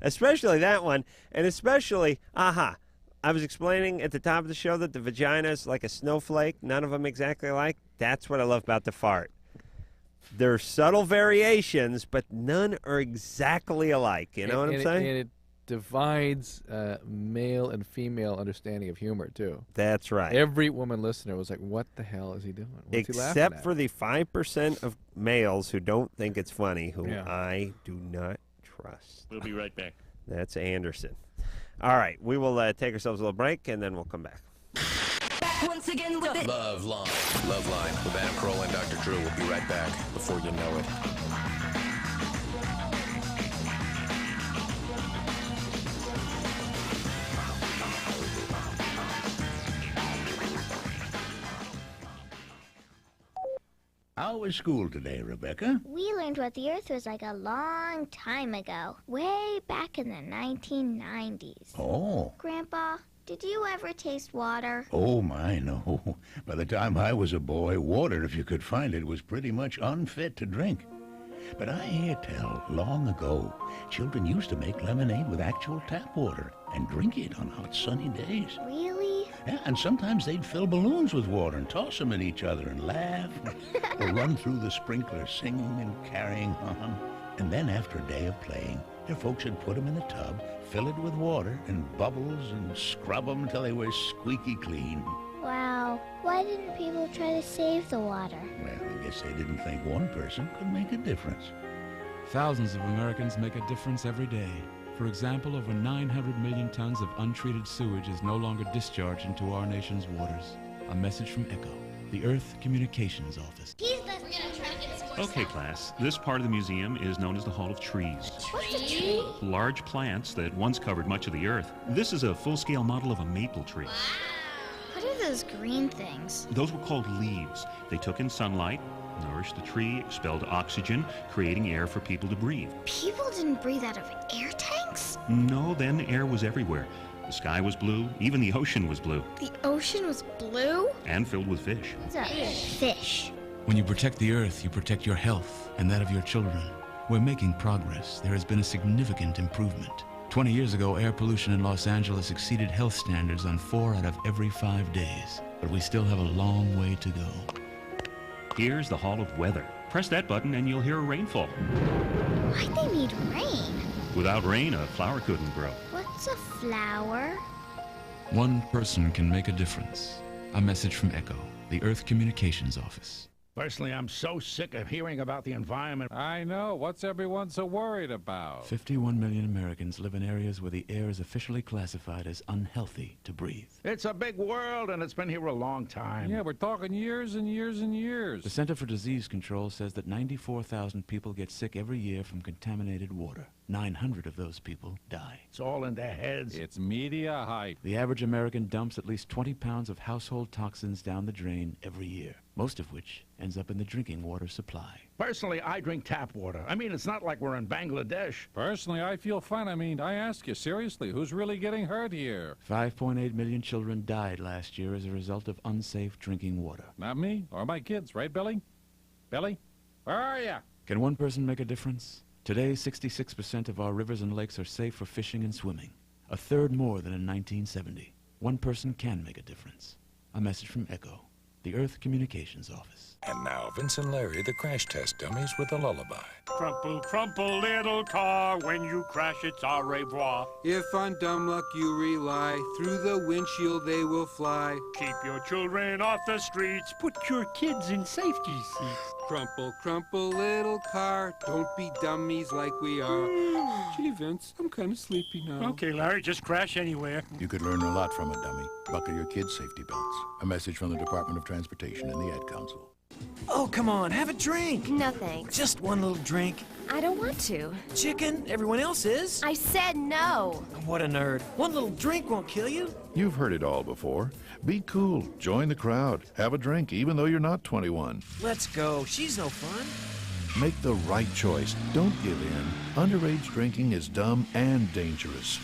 Especially that one. And especially, I was explaining at the top of the show that the vagina is like a snowflake. None of them exactly alike. That's what I love about the fart. There are subtle variations, but none are exactly alike. You know what I'm saying? And it divides male and female understanding of humor, too. That's right. Every woman listener was like, what the hell is he doing? What's he laughing Except at? for the 5% of males who don't think it's funny, who I do not trust. We'll be right back. That's Anderson. All right, we will take ourselves a little break, and then we'll come back. Once again with it. LoveLine. LoveLine with Adam Carolla and Dr. Drew will be right back before you know it. How was school today, Rebecca? We learned what the Earth was like a long time ago, way back in the 1990s. Oh. Grandpa, did you ever taste water? Oh, my, no. By the time I was a boy, water, if you could find it, was pretty much unfit to drink. But I hear tell, long ago, children used to make lemonade with actual tap water and drink it on hot, sunny days. Really? Yeah, and sometimes they'd fill balloons with water and toss them at each other and laugh, or run through the sprinkler singing and carrying on. And then after a day of playing, their folks would put them in the tub, fill it with water and bubbles, and scrub them until they were squeaky clean. Wow. Why didn't people try to save the water? Well, I guess they didn't think one person could make a difference. Thousands of Americans make a difference every day. For example, over 900 million tons of untreated sewage is no longer discharged into our nation's waters. A message from ECHO, the Earth Communications Office. Okay, class. This part of the museum is known as the Hall of Trees. What's a tree? Large plants that once covered much of the Earth. This is a full-scale model of a maple tree. What are those green things? Those were called leaves. They took in sunlight, nourished the tree, expelled oxygen, creating air for people to breathe. People didn't breathe out of air tanks? No, then air was everywhere. The sky was blue, even the ocean was blue. The ocean was blue? And filled with fish. What's a fish? When you protect the Earth, you protect your health and that of your children. We're making progress. There has been a significant improvement. 20 years ago, air pollution in Los Angeles exceeded health standards on 4 out of every 5 days. But we still have a long way to go. Here's the Hall of Weather. Press that button and you'll hear a rainfall. Why'd they need rain? Without rain, a flower couldn't grow. What's a flower? One person can make a difference. A message from ECHO, the Earth Communications Office. Personally, I'm so sick of hearing about the environment. I know. What's everyone so worried about? 51 million Americans live in areas where the air is officially classified as unhealthy to breathe. It's a big world, and it's been here a long time. Yeah, we're talking years and years and years. The Center for Disease Control says that 94,000 people get sick every year from contaminated water. 900 of those people die. It's all in their heads. It's media hype. The average American dumps at least 20 pounds of household toxins down the drain every year, most of which ends up in the drinking water supply. Personally, I drink tap water. I mean, it's not like we're in Bangladesh. Personally, I feel fine. I mean, I ask you, seriously, who's really getting hurt here? 5.8 million children died last year as a result of unsafe drinking water. Not me or my kids, right, Billy? Billy? Where are you? Can one person make a difference? Today, 66% of our rivers and lakes are safe for fishing and swimming. a third more than in 1970. One person can make a difference. A message from ECHO, the Earth Communications Office. And now, Vince and Larry, the crash test dummies, with a lullaby. Crumple, crumple, little car, when you crash it's au revoir. If on dumb luck you rely, through the windshield they will fly. Keep your children off the streets, put your kids in safety seats. Crumple, crumple, little car, don't be dummies like we are. Gee, Vince, I'm kind of sleepy now. Okay, Larry, just crash anywhere. You could learn a lot from a dummy. Buckle your kids' safety belts. A message from the Department of Transportation and the Ad Council. Oh, come on, have a drink. No, thanks. Just one little drink. I don't want to. Chicken, everyone else is. I said no. What a nerd. One little drink won't kill you. You've heard it all before. Be cool. Join the crowd. Have a drink, even though you're not 21. Let's go. She's no fun. Make the right choice. Don't give in. Underage drinking is dumb and dangerous.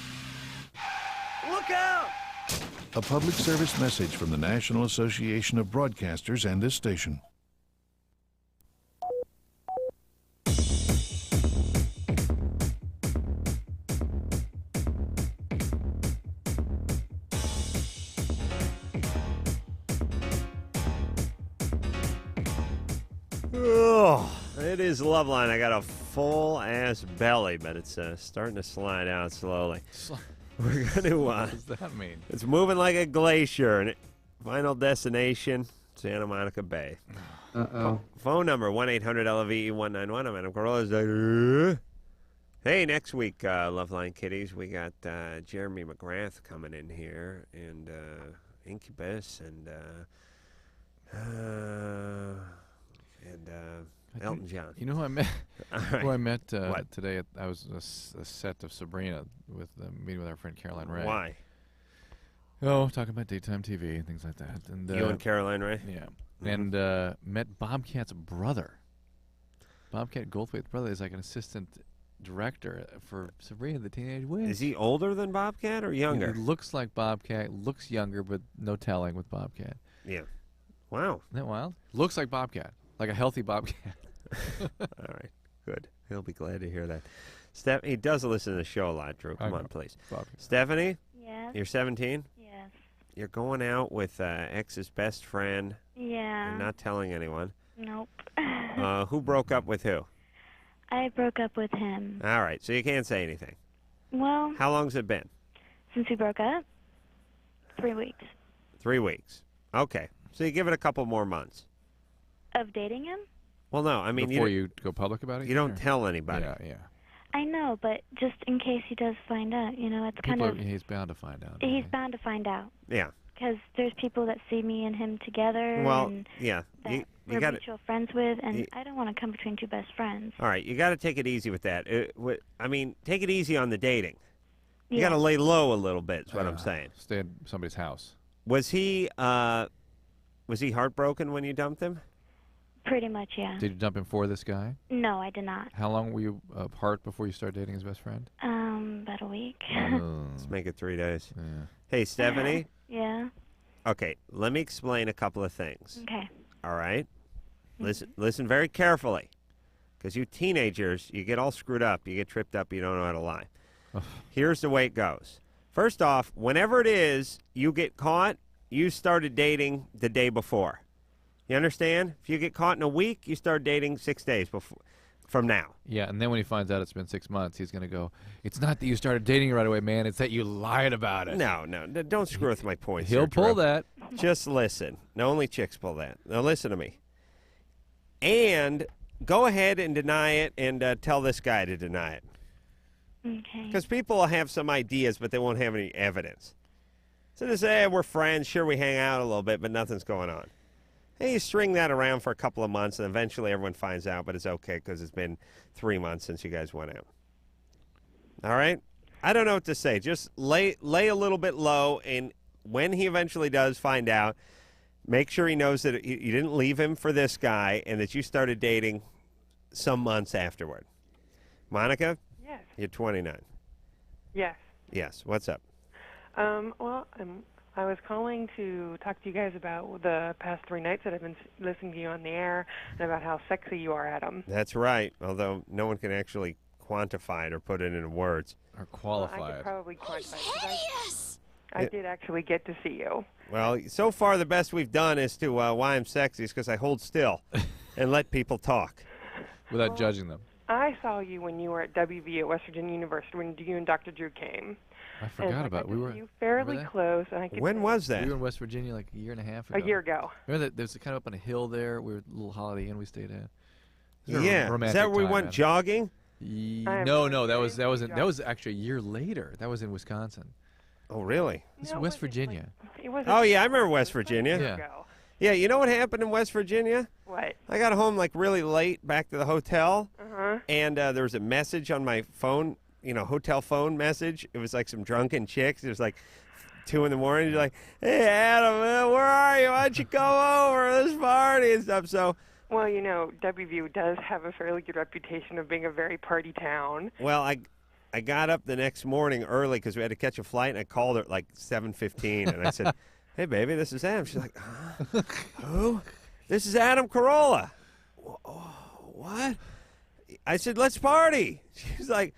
Look out! A public service message from the National Association of Broadcasters and this station. Oh, it is LoveLine. I got a full-ass belly, but it's starting to slide out slowly. We're going to... What does that mean? It's moving like a glacier. And final destination, Santa Monica Bay. Uh-oh. Phone number, 1-800-LOVE-191. I'm Adam Carolla. Hey, next week, LoveLine Kitties, we got Jeremy McGrath coming in here, and Incubus, and Elton John. You know who I met? Right. Who I met today? I was a set of Sabrina with meeting with our friend Caroline Ray. Why? Oh, talking about daytime TV and things like that. And you and Caroline Ray? Yeah. Mm-hmm. And met Bobcat's brother. Bobcat Goldthwait's brother is like an assistant director for Sabrina the Teenage Witch. Is he older than Bobcat or younger? He looks like Bobcat, looks younger, but no telling with Bobcat. Yeah. Wow. Isn't that wild? Looks like Bobcat, like a healthy Bobcat. All right. Good. He'll be glad to hear that. He does listen to the show a lot, Drew. Come on, please. Bobcat. Stephanie? Yes. You're 17? Yes. You're going out with ex's best friend. Yeah. And not telling anyone. Nope. Who broke up with who? I broke up with him. All right. So you can't say anything. Well, How long's it been? since we broke up, 3 weeks. 3 weeks. Okay. So you give it a couple more months. Of dating him? Well, no. I mean, Before you go public about it? you don't tell anybody. Yeah, yeah. I know, but just in case he does find out, you know, it's kind of... He's bound to find out. He's bound to find out. Yeah. Because there's people that see me and him together Well, and yeah. that You we're got mutual friends with, and you- I don't want to come between two best friends. All right. You got to take it easy with that. I mean, take it easy on the dating. You Yeah. got to lay low a little bit. Is what I'm saying. Stay at somebody's house. Was he heartbroken when you dumped him? Pretty much, yeah. Did you dump him for this guy? No, I did not. How long were you apart before you started dating his best friend? About a week. Let's make it 3 days. Hey, Stephanie. Yeah. Okay, let me explain a couple of things. Okay. All right? Listen very carefully. Because you teenagers, you get all screwed up. You get tripped up. You don't know how to lie. Here's the way it goes. First off, whenever it is you get caught, you started dating the day before. You understand? If you get caught in a week, you start dating 6 days from now. Yeah, and then when he finds out it's been 6 months, he's going to go, it's not that you started dating right away, man. It's that you lied about it. No, don't screw with my points. He'll here, pull Drew. that. Just listen. No, only chicks pull that. Now listen to me. And go ahead and deny it and tell this guy to deny it. Okay. Because people will have some ideas, but they won't have any evidence. So they say, hey, we're friends. Sure, we hang out a little bit, but nothing's going on. Hey, you string that around for a couple of months, and eventually everyone finds out, but it's okay because it's been 3 months since you guys went out. All right? I don't know what to say. Just lay a little bit low, and when he eventually does find out, make sure he knows that you didn't leave him for this guy and that you started dating some months afterward. Monica? Yes. You're 29. Yes. Yes. What's up? Well, I was calling to talk to you guys about the past 3 nights that I've been listening to you on the air and about how sexy you are, Adam. That's right, although no one can actually quantify it or put it into words. Or qualify I could it. probably quantify it. I did actually get to see you. Well, so far the best we've done is to why I'm sexy is because I hold still and let people talk. Without judging them. I saw you when you were at WV at West Virginia University when you and Dr. Drew came. I forgot about it. We were you fairly close. And I could when was that? We were in West Virginia like a year and a half ago. A year ago. Remember that? There was kind of up on a hill there. We were a little Holiday Inn we stayed at. Yeah. Is that where we went jogging? No, that was actually a year later. That was in Wisconsin. Oh, really? It's West Virginia. Oh, yeah, I remember West Virginia. Yeah. Yeah, you know what happened in West Virginia? What? I got home like really late back to the hotel, Uh-huh. and there was a message on my phone, hotel phone message. It was like some drunken chicks. It was like 2 in the morning. You're like, hey, Adam, where are you? Why don't you go over to this party and stuff? So, well, WVU does have a fairly good reputation of being a very party town. well, I got up the next morning early because we had to catch a flight, and I called her at like 7:15, and I said, hey, baby, this is Adam. She's like, who? This is Adam Carolla. What? I said, let's party. She's like,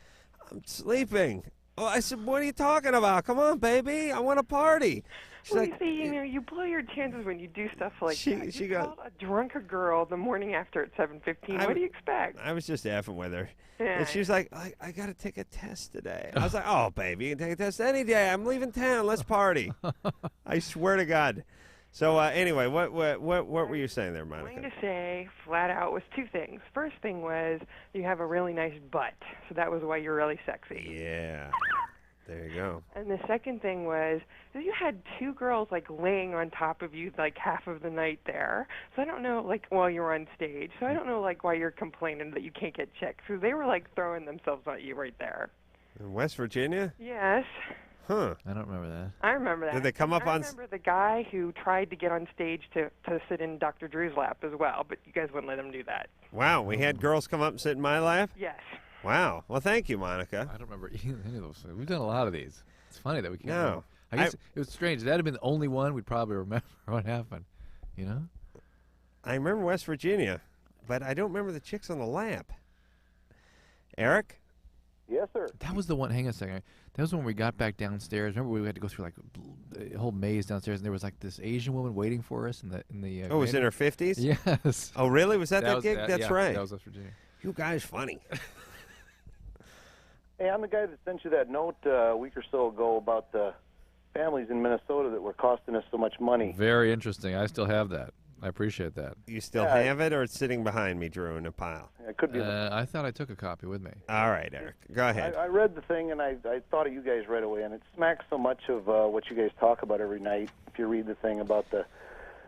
I'm sleeping. Oh, I said, what are you talking about? Come on, baby. I want to party. She's Well, like, you see, you blow your chances when you do stuff like that. she You got- called a drunker girl the morning after at 7:15. What do you expect? I was just effing with her. Yeah. And she was like, I got to take a test today. I was like, oh, baby, you can take a test any day. I'm leaving town. Let's party. I swear to God. So anyway, what were you saying there, Monica? I'm going to say flat out was 2 things. First thing was you have a really nice butt, so that was why you're really sexy. Yeah. There you go. And the second thing was that you had 2 girls like laying on top of you like half of the night there. So I don't know, like while you were on stage. So I don't know like why you're complaining that you can't get chicks. So they were like throwing themselves at you right there. In West Virginia? Yes. Huh. I don't remember that. I remember that. Did they come up I on? remember the guy who tried to get on stage to sit in Dr. Drew's lap as well, but you guys wouldn't let him do that. Wow, we had girls come up and sit in my lap? Yes. Wow. Well, thank you, Monica. I don't remember any of those. We've done a lot of these. It's funny that we can't. No. remember. I guess it was strange. If that had been the only one, we'd probably remember what happened. I remember West Virginia, but I don't remember the chicks on the lap. Eric? Yes, sir. That was the one. Hang on a second. That was when we got back downstairs. Remember we had to go through like a whole maze downstairs, and there was like this Asian woman waiting for us in the. Oh, it was in her 50s? Yes. Oh, really? Was that was gig? That's yeah, right. That was West Virginia. You guys funny. Hey, I'm the guy that sent you that note a week or so ago about the families in Minnesota that were costing us so much money. Very interesting. I still have that. I appreciate that. You still have it, or it's sitting behind me, Drew, in a pile? It could be. I thought I took a copy with me. All right, Eric. Go ahead. I read the thing, and I thought of you guys right away, and it smacks so much of what you guys talk about every night. If you read the thing about the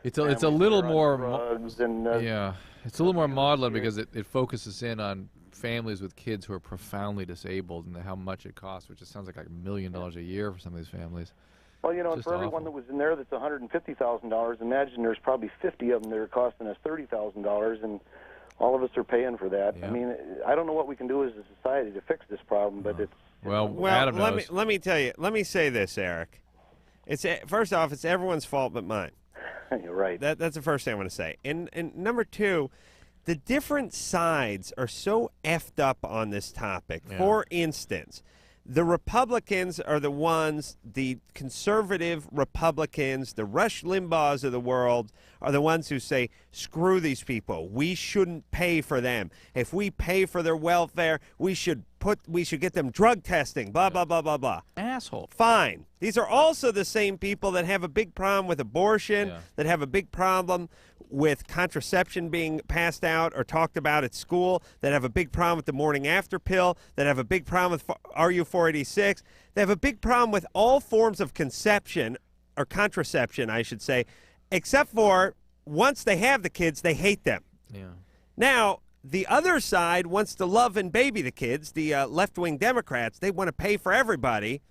It's a little more drugs and yeah, it's a little more maudlin because it focuses in on families with kids who are profoundly disabled and how much it costs, which it sounds like $1 million a year for some of these families. Well, and Just for everyone that was in there that's $150,000, imagine there's probably 50 of them that are costing us $30,000, and all of us are paying for that. Yeah. I mean, I don't know what we can do as a society to fix this problem, but it's... Well, Adam knows. let me tell you. Let me say this, Eric. First off, it's everyone's fault but mine. You're right. That's the first thing I want to say. And number two, the different sides are so effed up on this topic. Yeah. For instance, the Republicans are the ones, the conservative Republicans, the Rush Limbaughs of the world are the ones who say, screw these people. We shouldn't pay for them. If we pay for their welfare, we should get them drug testing, blah, blah, blah, blah, blah. Asshole. Fine. These are also the same people that have a big problem with abortion, that have a big problem with contraception being passed out or talked about at school, that have a big problem with the morning after pill, that have a big problem with RU486. They have a big problem with all forms of conception, or contraception, I should say, except for once they have the kids, they hate them. Yeah. Now, the other side wants to love and baby the kids, the left-wing Democrats. They want to pay for everybody.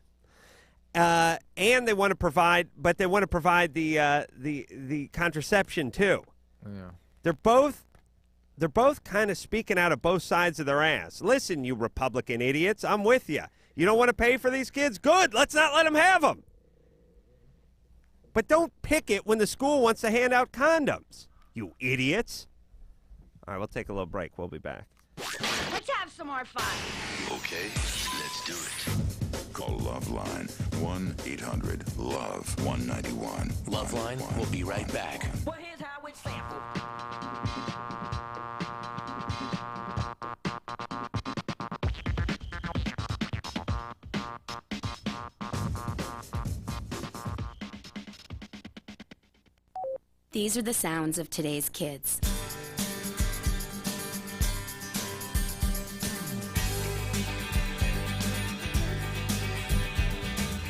And they want to provide, but they want to provide the contraception too. Yeah. They're both kind of speaking out of both sides of their ass. Listen, you Republican idiots, I'm with you. You don't want to pay for these kids? Good. Let's not let them have them. But don't pick it when the school wants to hand out condoms. You idiots. All right, we'll take a little break. We'll be back. Let's have some more fun. Okay, let's do it. Call LoveLine. 1-800-LOVE-191. LoveLine will be right back. Well, here's how it's sampled. These are the sounds of today's kids.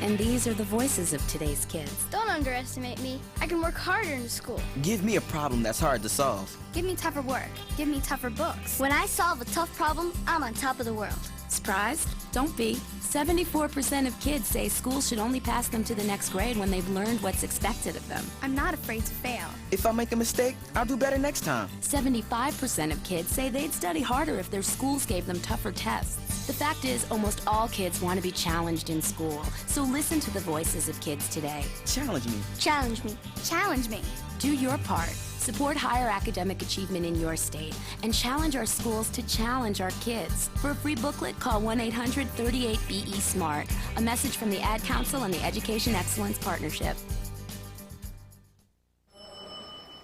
And these are the voices of today's kids. Don't underestimate me. I can work harder in school. Give me a problem that's hard to solve. Give me tougher work. Give me tougher books. When I solve a tough problem, I'm on top of the world. Surprised? Don't be. 74% of kids say school should only pass them to the next grade when they've learned what's expected of them. I'm not afraid to fail. If I make a mistake, I'll do better next time. 75% of kids say they'd study harder if their schools gave them tougher tests. The fact is, almost all kids want to be challenged in school. So listen to the voices of kids today. Challenge me. Challenge me. Challenge me. Do your part. Support higher academic achievement in your state and challenge our schools to challenge our kids. For a free booklet, call 1-800-38-BE-SMART. A message from the Ad Council and the Education Excellence Partnership.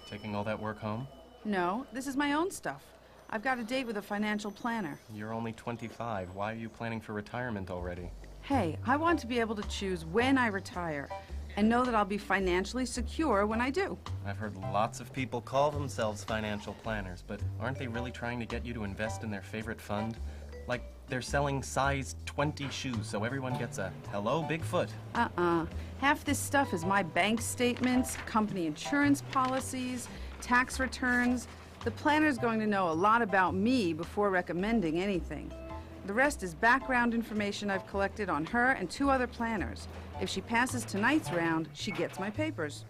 Taking all that work home? No, this is my own stuff. I've got a date with a financial planner. You're only 25. Why are you planning for retirement already? Hey, I want to be able to choose when I retire and know that I'll be financially secure when I do. I've heard lots of people call themselves financial planners, but aren't they really trying to get you to invest in their favorite fund? Like they're selling size 20 shoes so everyone gets a hello Bigfoot. Half this stuff is my bank statements, company insurance policies, tax returns. The planner's going to know a lot about me before recommending anything. The rest is background information I've collected on her and 2 other planners. If she passes tonight's round, she gets my papers.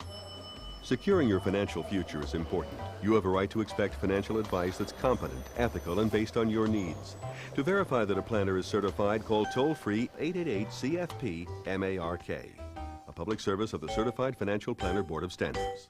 Securing your financial future is important. You have a right to expect financial advice that's competent, ethical, and based on your needs. To verify that a planner is certified, call toll-free 888-CFP-MARK. A public service of the Certified Financial Planner Board of Standards.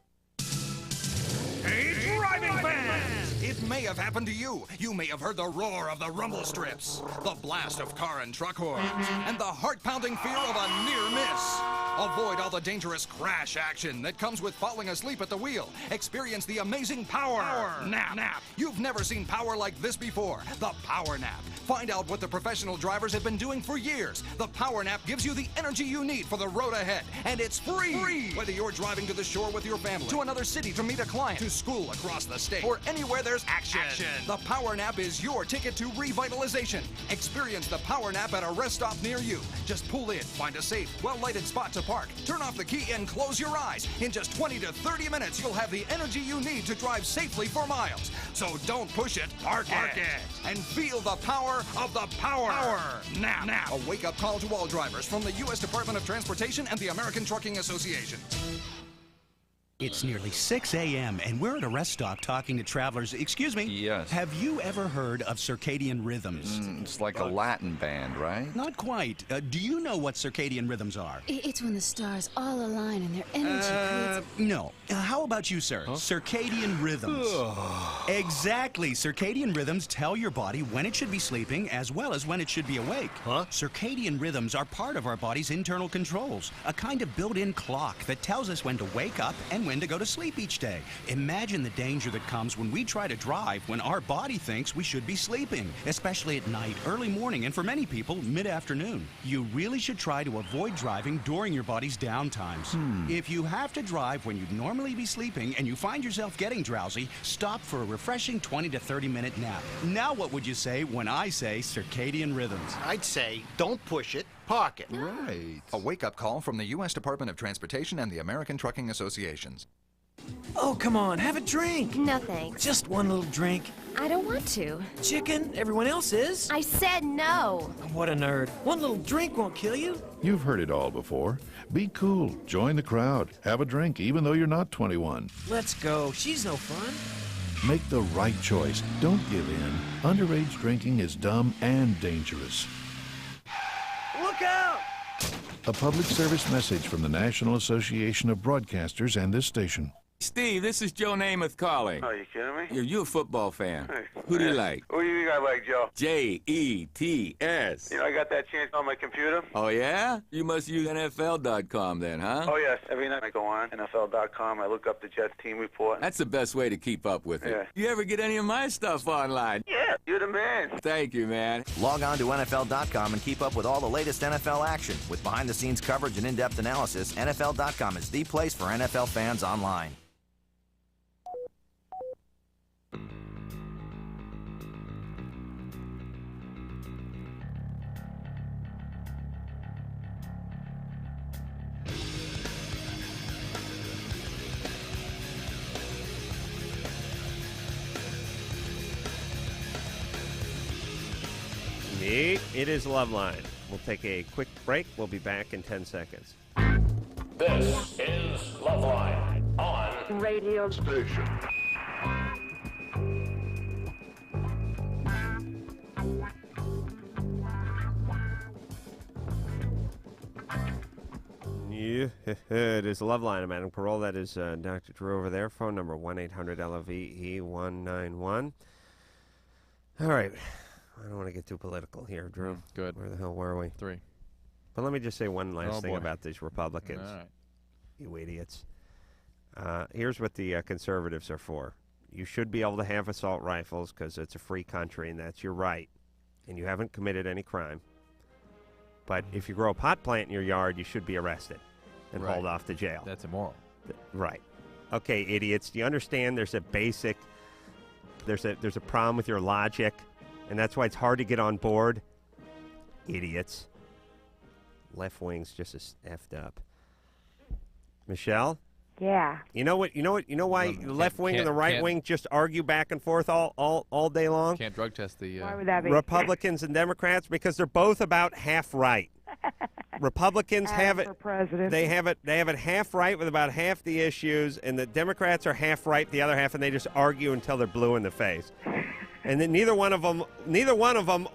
Hey, driving fans! It may have happened to you. You may have heard the roar of the rumble strips, the blast of car and truck horns, and the heart-pounding fear of a near miss. Avoid all the dangerous crash action that comes with falling asleep at the wheel. Experience the amazing power nap. You've never seen power like this before. The Power Nap. Find out what the professional drivers have been doing for years. The Power Nap gives you the energy you need for the road ahead, and it's free. Whether you're driving to the shore with your family, to another city to meet a client, to school across the state, or anywhere there's action. The Power Nap is your ticket to revitalization. Experience the Power Nap at a rest stop near you. Just pull in, find a safe, well-lighted spot to park, turn off the key, and close your eyes. In just 20 to 30 minutes, you'll have the energy you need to drive safely for miles. So don't push it, park it, and feel the power of the Power Nap. A wake-up call to all drivers from the U.S. Department of Transportation and the American Trucking Association. It's nearly 6 a.m. and we're at a rest stop talking to travelers. Excuse me? Yes. Have you ever heard of circadian rhythms? It's like a Latin band, right? Not quite. Do you know what circadian rhythms are? It's when the stars all align and their energy creates... No. How about you, sir? Circadian rhythms. Exactly. Circadian rhythms tell your body when it should be sleeping as well as when it should be awake. Circadian rhythms are part of our body's internal controls, a kind of built-in clock that tells us when to wake up and when to go to sleep each day. Imagine the danger that comes when we try to drive when our body thinks we should be sleeping, especially at night, early morning, and for many people, mid-afternoon. You really should try to avoid driving during your body's downtimes. If you have to drive when you'd normally be sleeping and you find yourself getting drowsy, stop for a refreshing 20 to 30-minute nap. Now what would you say when I say circadian rhythms? I'd say, don't push it, park it. Right. A wake-up call from the U.S. Department of Transportation and the American Trucking Associations. Oh, come on, have a drink. No thanks. Just one little drink. I don't want to. Chicken, everyone else is. I said no. What a nerd. One little drink won't kill you. You've heard it all before. Be cool. Join the crowd. Have a drink, even though you're not 21. Let's go. She's no fun. Make the right choice. Don't give in. Underage drinking is dumb and dangerous. Look out! A public service message from the National Association of Broadcasters and this station. Steve, this is Joe Namath calling. Oh, you kidding me? You a football fan. Hey. Who do you like? Who do you think I like, Joe? Jets. You know, I got that chance on my computer. Oh, yeah? You must use NFL.com then, huh? Oh, yes. Every night I go on NFL.com. I look up the Jets team report. That's the best way to keep up with it. Yeah. You ever get any of my stuff online? Yeah, you're the man. Thank you, man. Log on to NFL.com and keep up with all the latest NFL action. With behind-the-scenes coverage and in-depth analysis, NFL.com is the place for NFL fans online. It is LoveLine. We'll take a quick break. We'll be back in 10 seconds. This is LoveLine on radio station. Yeah, it is LoveLine. I'm Adam Parole. That is Dr. Drew over there. Phone number 1-800-LOVE-191. All right. I don't want to get too political here, Drew. Good. Where the hell were we? 3. But let me just say one last thing boy. about these Republicans. All right. You idiots. Here's what the conservatives are for. You should be able to have assault rifles because it's a free country, and that's your right. And you haven't committed any crime. But if you grow a pot plant in your yard, you should be arrested and Right. hauled off to jail. That's immoral. Right. Okay, idiots. Do you understand there's a basic, there's a problem with your logic, and that's why it's hard to get on board? Idiots. Left wing's just as effed up. Michelle? Yeah. You know why the left wing and the right wing just argue back and forth all day long? Can't drug test the Why would that be? Republicans and Democrats, because they're both about half right. Republicans have it. For president. They have it half right with about half the issues, and the Democrats are half right the other half, and they just argue until they're blue in the face. And then neither one of them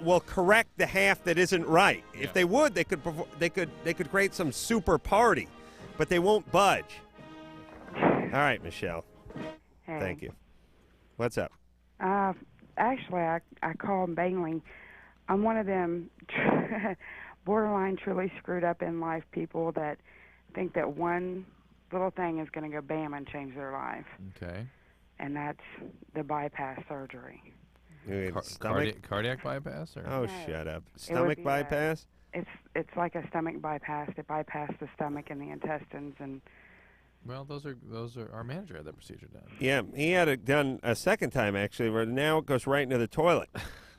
will correct the half that isn't right. Yeah. If they would, they could create some super party, but they won't budge. All right, Michelle. Hey. Thank you. What's up? Actually, I called Bailey. I'm one of them borderline truly screwed up in life people that think that one little thing is going to go bam and change their life. Okay. And that's the bypass surgery. Cardiac bypass? Or? Oh, No. shut up. It would Stomach be bypass? It's like a stomach bypass. It bypassed the stomach and the intestines and. Well, those are our manager had that procedure done. Yeah, he had it done a second time actually, where now it goes right into the toilet.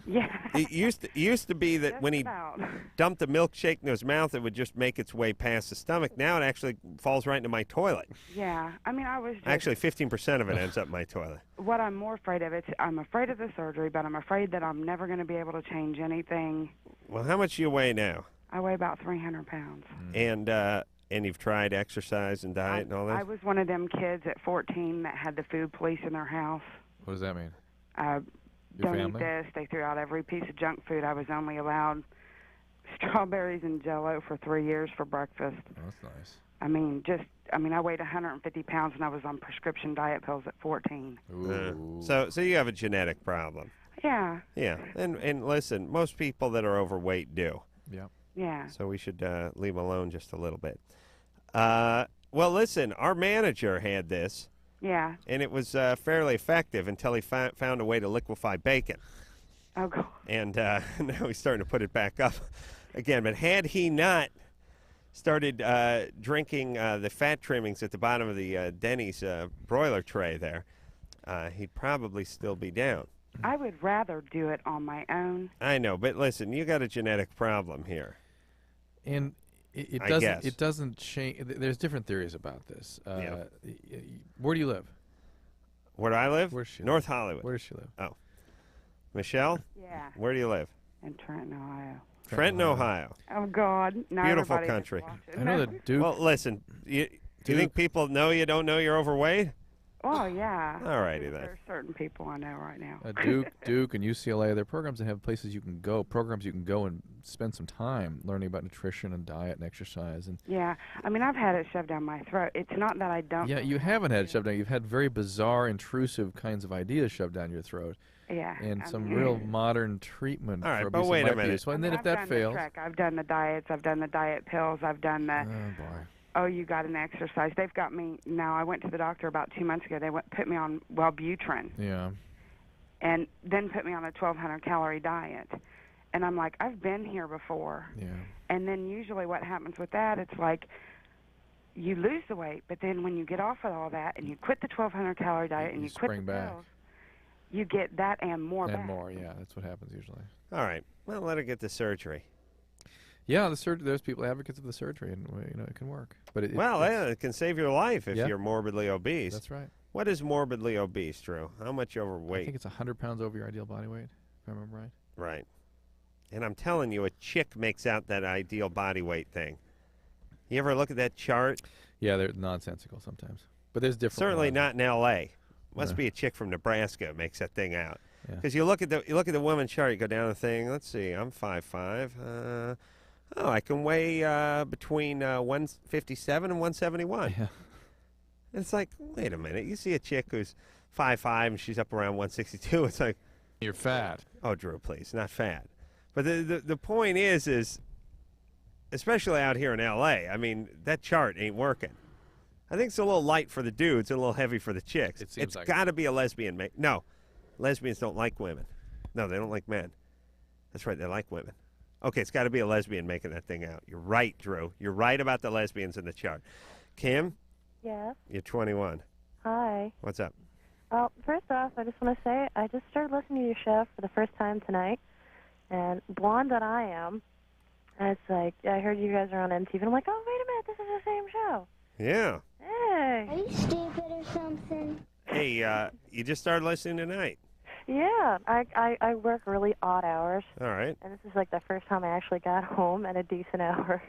Yeah. It used to be that Just when he about. dumped a milkshake into his mouth, it would just make its way past the stomach. Now it actually falls right into my toilet. Yeah, I mean, I was just, Actually, 15% of it ends up in my toilet. what I'm more afraid of, I'm afraid of the surgery, but I'm afraid that I'm never going to be able to change anything. Well, how much do you weigh now? I weigh about 300 pounds. And you've tried exercise and diet and all that? I was one of them kids at 14 that had the food police in their house. What does that mean? Your don't family? eat this. They threw out every piece of junk food. I was only allowed strawberries and Jell-O for 3 years for breakfast. Oh, that's nice. I weighed 150 pounds and I was on prescription diet pills at 14. So you have a genetic problem. Yeah. Yeah, and listen, most people that are overweight do. Yeah. Yeah. So we should leave them alone just a little bit. Well, listen, our manager had this. Yeah. And it was fairly effective until he found a way to liquefy bacon. Oh, God. And now he's starting to put it back up again. But had he not started drinking the fat trimmings at the bottom of the Denny's broiler tray there, he'd probably still be down. I would rather do it on my own. I know, but listen, you got a genetic problem here. And it doesn't change. There's different theories about this. Where do you live? Where do I live? Where's she North live? Hollywood. Where does she live? Oh. Michelle? Yeah. Where do you live? In Trenton, Ohio. Trenton, Ohio. Oh, God. Not Beautiful everybody country. gets to watch it. I know that Duke. Well, listen, do you think people know you don't know you're overweight? Oh, yeah. All righty then. There are certain people I know right now. Duke and UCLA, there are programs that have places you can go, programs you can go and spend some time learning about nutrition and diet and exercise. And Yeah, I mean, I've had it shoved down my throat. It's not that I don't. yeah, you haven't had it shoved down. You've had very bizarre, intrusive kinds of ideas shoved down your throat. Yeah. And some real modern treatment. All right, for but abuse wait that a might be minute. useful. And then if I've that done fails, the trek. I've done the diets. I've done the diet pills. I've done the. Oh boy. Oh, you got an exercise. They've got me now. I went to the doctor about 2 months ago. They put me on Wellbutrin. Yeah. And then put me on a 1,200 calorie diet. And I'm like, I've been here before. Yeah. And then usually what happens with that, it's like you lose the weight, but then when you get off of all that and you quit the 1,200 calorie diet and you quit the spring back. pills, you get that and more And back. more, yeah. That's what happens usually. All right. Well, let her get the surgery. Yeah, there's people, advocates of the surgery, and it can work. But it can save your life if Yeah. you're morbidly obese. That's right. What is morbidly obese, Drew? How much I overweight? think it's 100 pounds over your ideal body weight, if I remember right. Right. And I'm telling you, a chick makes out that ideal body weight thing. You ever look at that chart? Yeah, they're nonsensical sometimes. But there's different Certainly ones. not in L.A. Must Yeah. be a chick from Nebraska makes that thing out. Yeah. Because you look at the woman chart, you go down the thing. Let's see, I'm 5'5". I can weigh between 157 and 171. Yeah. And it's like, wait a minute. You see a chick who's 5'5" and she's up around 162. It's like, you're fat. Oh, Drew, please, not fat. But the point is, especially out here in L.A., I mean, that chart ain't working. I think it's a little light for the dudes and a little heavy for the chicks. It's like got to be a lesbian. No, lesbians don't like women. No, they don't like men. That's right, they like women. Okay, it's got to be a lesbian making that thing out. You're right, Drew. You're right about the lesbians in the chart. Kim? Yeah. You're 21. Hi. What's up? Well, first off, I just want to say I just started listening to your show for the first time tonight, and blonde that I am, and it's like, I heard you guys are on MTV, and I'm like, oh, wait a minute, this is the same show. Yeah. Hey. Are you stupid or something? Hey, you just started listening tonight. Yeah, I work really odd hours. All right. And this is like the first time I actually got home at a decent hour.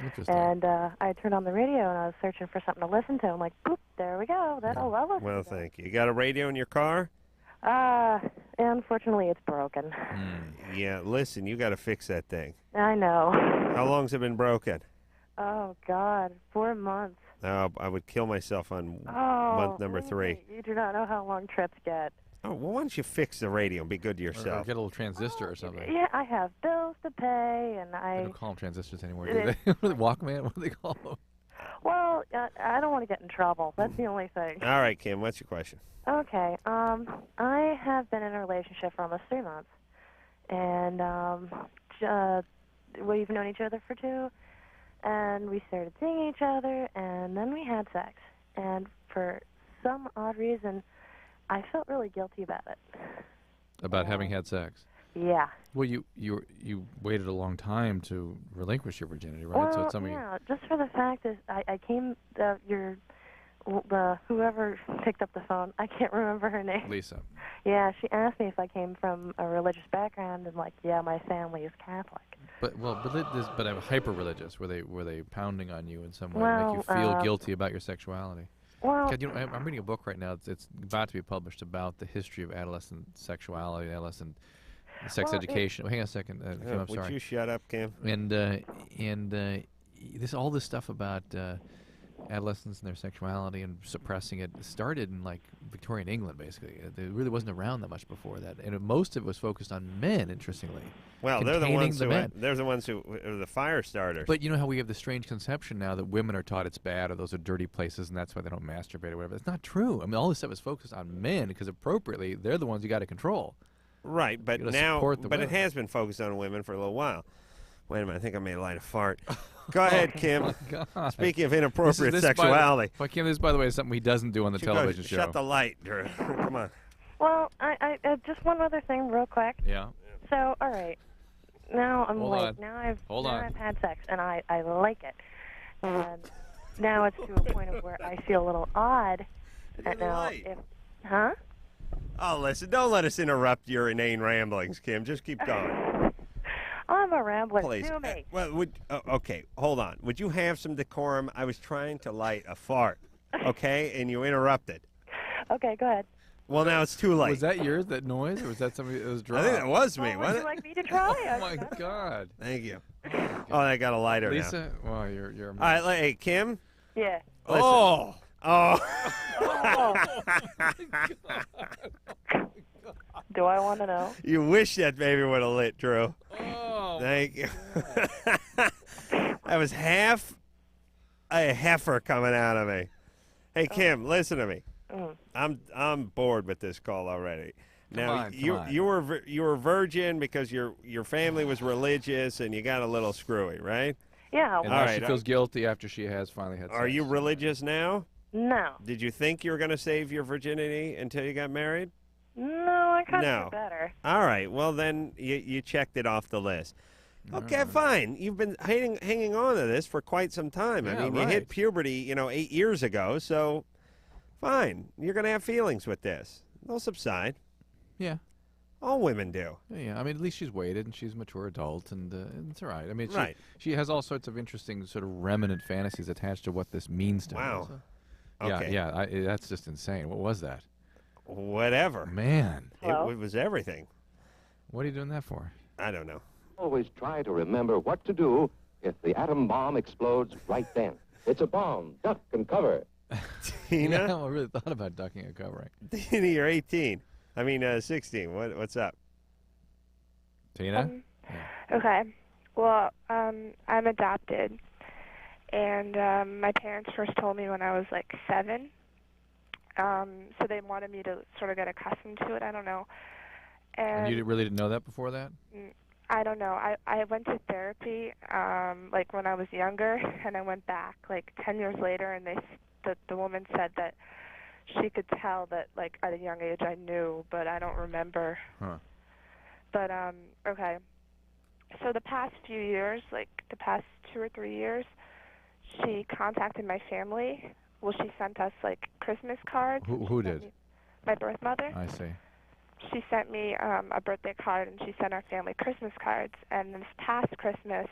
Interesting. And I turned on the radio and I was searching for something to listen to. I'm like, boop, there we go. That'll love us. Well, thank you. You got a radio in your car? Unfortunately, it's broken. Yeah, listen, you got to fix that thing. I know. How long's it been broken? Oh, God, 4 months. Oh, I would kill myself on Oh, month number 3. You do not know how long trips get. Oh, well, why don't you fix the radio and be good to Or yourself? get a little transistor or something. Yeah, I have bills to pay, and They I... don't call them transistors anymore, do they? What are they, Walkman? What do they call them? Well, I don't want to get in trouble. That's the only thing. All right, Kim, what's your question? Okay, I have been in a relationship for almost 3 months, and we've known each other for 2, and we started seeing each other, and then we had sex, and for some odd reason, I felt really guilty about it. About having had sex. Yeah. Well, you waited a long time to relinquish your virginity, right? Well, So it's something. yeah, just for the fact is, I came, whoever picked up the phone, I can't remember her name. Lisa. Yeah, she asked me if I came from a religious background, and like, yeah, my family is Catholic. But I'm hyper religious. Were they pounding on you in some way to Well, make you feel guilty about your sexuality? Well, God, I'm reading a book right now. It's about to be published about the history of adolescent sexuality, adolescent sex education. Hang on a second, Kim, I'm sorry. Would you shut up, Kim? And all this stuff about adolescents and their sexuality and suppressing it started in like Victorian England, basically. It really wasn't around that much before that, and most of it was focused on men. Interestingly, well, they're the ones men. They're the ones who are the fire starters. But you know how we have the strange conception now that women are taught it's bad or those are dirty places and that's why they don't masturbate or whatever. It's not true. I mean, all this stuff is focused on men because appropriately they're the ones you got to control. Right, but You gotta now, support the but it women. has been focused on women for a little while. Wait a minute, I think I made a light of fart. Go ahead, Kim. Oh my God. Speaking of inappropriate This, sexuality. Kim, this, by the way, is something he doesn't do on the television show. Shut the light, Drew. Come on. well, I just one other thing, real quick. Yeah. So, all right, now I'm Hold like, on. now I've Hold now on. I've had sex, and I like it, and now it's to a point of where I feel a little odd. And now, huh? Oh, listen, don't let us interrupt your inane ramblings, Kim. Just keep going. I'm a rambler. Please. Sue me. Okay, hold on. Would you have some decorum? I was trying to light a fart, okay, and you interrupted. Okay, go ahead. Well, now it's too late. Was that yours, that noise, or was that somebody that was I drunk? think that was me. Would wasn't you it? like me to try? Oh, my God. Thank you. Oh, I got a lighter now. Lisa? Well, you're All right, hey, Kim. Yeah. Listen. Oh. Do I want to know? You wish that baby would have lit, Drew. Oh. Thank you. That was half a heifer coming out of me. Hey, Kim, listen to me. I'm bored with this call already. Now you were virgin because your family was religious and you got a little screwy, right? Yeah. And now she feels guilty after she has finally had sex. Are you religious now? No. Did you think you were going to save your virginity until you got married? No, I kind of No. feel better. All right. Well, then you checked it off the list. Okay, fine. You've been hanging on to this for quite some time. I Yeah, mean, you hit puberty, 8 years ago, so fine. You're going to have feelings with this. They'll subside. Yeah. All women do. Yeah, I mean, at least she's waited, and she's a mature adult, and it's all right. I mean, Right. she has all sorts of interesting sort of remnant fantasies attached to what this means to her. Wow. So. Okay. Yeah, that's just insane. What was that? Whatever. Man. It was everything. What are you doing that for? I don't know. Always try to remember what to do if the atom bomb explodes right then. It's a bomb. Duck and cover. Tina? Yeah, I really thought about ducking and covering. Tina, you're 18. 16. What's up? Tina? Okay. Well, I'm adopted, and my parents first told me when I was like 7. So they wanted me to sort of get accustomed to it. I don't know. And you really didn't know that before that? I don't know. I went to therapy like when I was younger, and I went back like 10 years later, and the woman said that she could tell that like at a young age I knew, but I don't remember. Huh. But okay. So the past few years, like the past 2 or 3 years, she contacted my family. Well, she sent us like Christmas cards. Who did? My birth mother. I see. She sent me a birthday card, and she sent our family Christmas cards. And this past Christmas,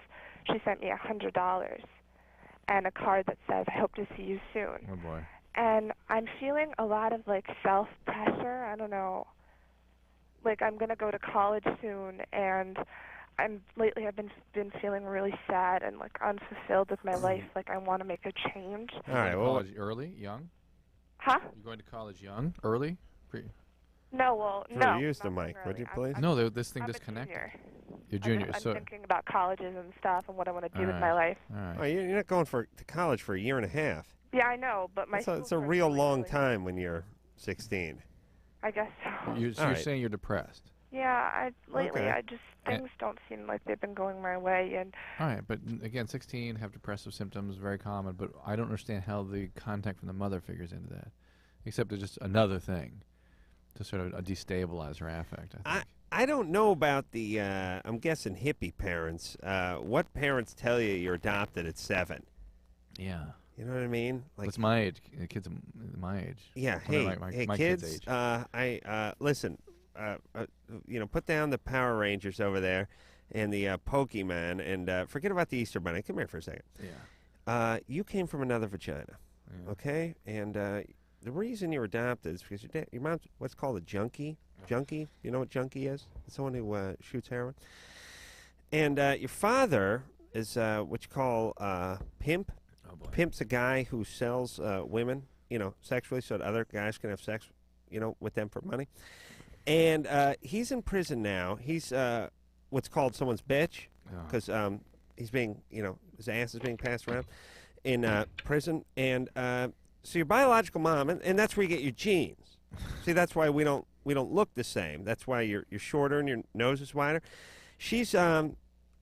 she sent me $100 and a card that says, "I hope to see you soon." Oh boy. And I'm feeling a lot of like self-pressure. I don't know. Like I'm gonna go to college soon, and lately I've been feeling really sad and like unfulfilled with my life. Like I want to make a change. All right. Well, college early, young. Huh? You going to college young, early, No, well, Drew, no. use the mic, would you please? No, this thing I'm disconnected. A junior. You're junior. I'm thinking about colleges and stuff and what I want to do with my life. All right. Oh, you're not going to college for a year and a half. Yeah, I know, but my It's a real long time when you're 16. I guess so. You're saying you're depressed. Yeah, lately Okay. things don't seem like they've been going my way, and All right, but again, 16, have depressive symptoms, very common, but I don't understand how the contact from the mother figures into that, except it's just another thing to sort of destabilize her affect, I think. I don't know about the, I'm guessing hippie parents. What parents tell you you're adopted at 7? Yeah. You know what I mean? Like, it's my age. Kids my age. Yeah. My kids. kid's age. Listen. Put down the Power Rangers over there, and the Pokemon, and forget about the Easter Bunny. Come here for a second. Yeah. You came from another vagina, okay? And the reason you're adopted is because your mom's what's called a junkie. Junkie. You know what junkie is? It's someone who shoots heroin. And your father is what you call pimp. Oh boy. Pimp's a guy who sells women, sexually, so that other guys can have sex, with them for money. And he's in prison now. He's what's called someone's bitch because he's being, his ass is being passed around in prison. And so your biological mom, and that's where you get your genes. See, that's why we don't look the same. That's why you're shorter and your nose is wider. She's on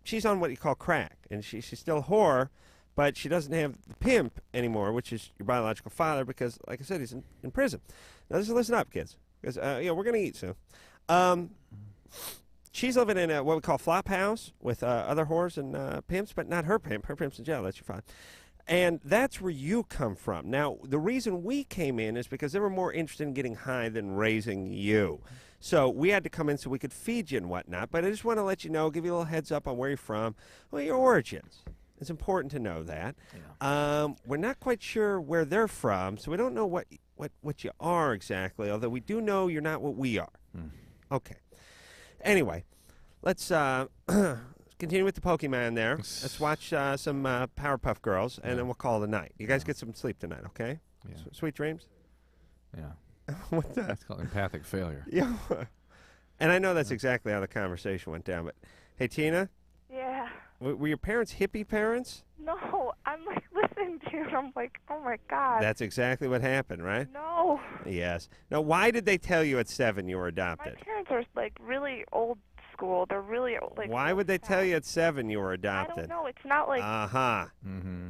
what you call crack, and she's still a whore, but she doesn't have the pimp anymore, which is your biological father, because, like I said, he's in prison. Now, listen up, kids. Because we're gonna eat soon. She's living in what we call flop house with other whores and pimps, but not her pimp. Her pimp's in jail. That's your father. And that's where you come from. Now, the reason we came in is because they were more interested in getting high than raising you. So we had to come in so we could feed you and whatnot. But I just want to let you know, give you a little heads up on where you're from, your origins. It's important to know that. Yeah. We're not quite sure where they're from, so we don't know what what you are exactly, although we do know you're not what we are. Okay. Anyway, let's continue with the Pokemon there. Let's watch some Powerpuff Girls, and then we'll call it a night. You guys get some sleep tonight, okay? Yeah. Sweet dreams? Yeah. What's that? It's called empathic failure. Yeah. And I know that's exactly how the conversation went down, but hey, Tina? Yeah. Were your parents hippie parents? No, I'm like listening to you and I'm like, oh my God. That's exactly what happened, right? No. Yes. Now, why did they tell you at 7 you were My adopted? parents are like really old school. They're really like. Why would they tell you at 7 you were I adopted? don't know. It's not like. Uh-huh. Mm-hmm.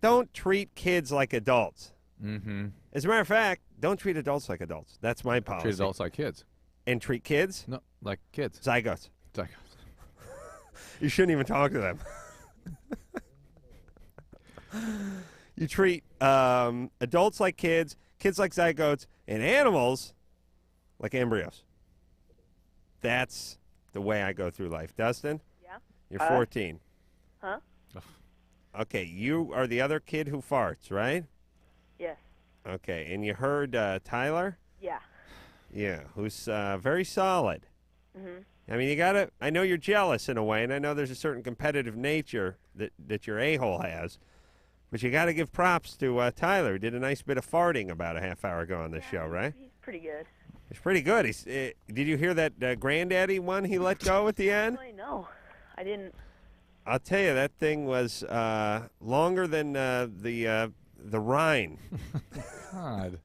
Don't treat kids like adults. Mm-hmm. As a matter of fact, don't treat adults like adults. That's my policy. Treat adults like kids. And treat kids? No, like kids. Zygotes. Zygotes. You shouldn't even talk to them. You treat adults like kids like zygotes, and animals like embryos. That's the way I go through life. Dustin? Yeah? You're 14. Huh? Okay, you are the other kid who farts, right? Yes. Okay, and you heard Tyler? Yeah. Yeah, who's very solid. Mhm. I mean, you gotta. I know you're jealous in a way, and I know there's a certain competitive nature that your a-hole has, but you got to give props to Tyler. He did a nice bit of farting about a half hour ago on this show, right? He's pretty good. He's pretty good. Did you hear that granddaddy one he let go at the end? Actually, no, I didn't. I'll tell you, that thing was longer than the Rhine. God.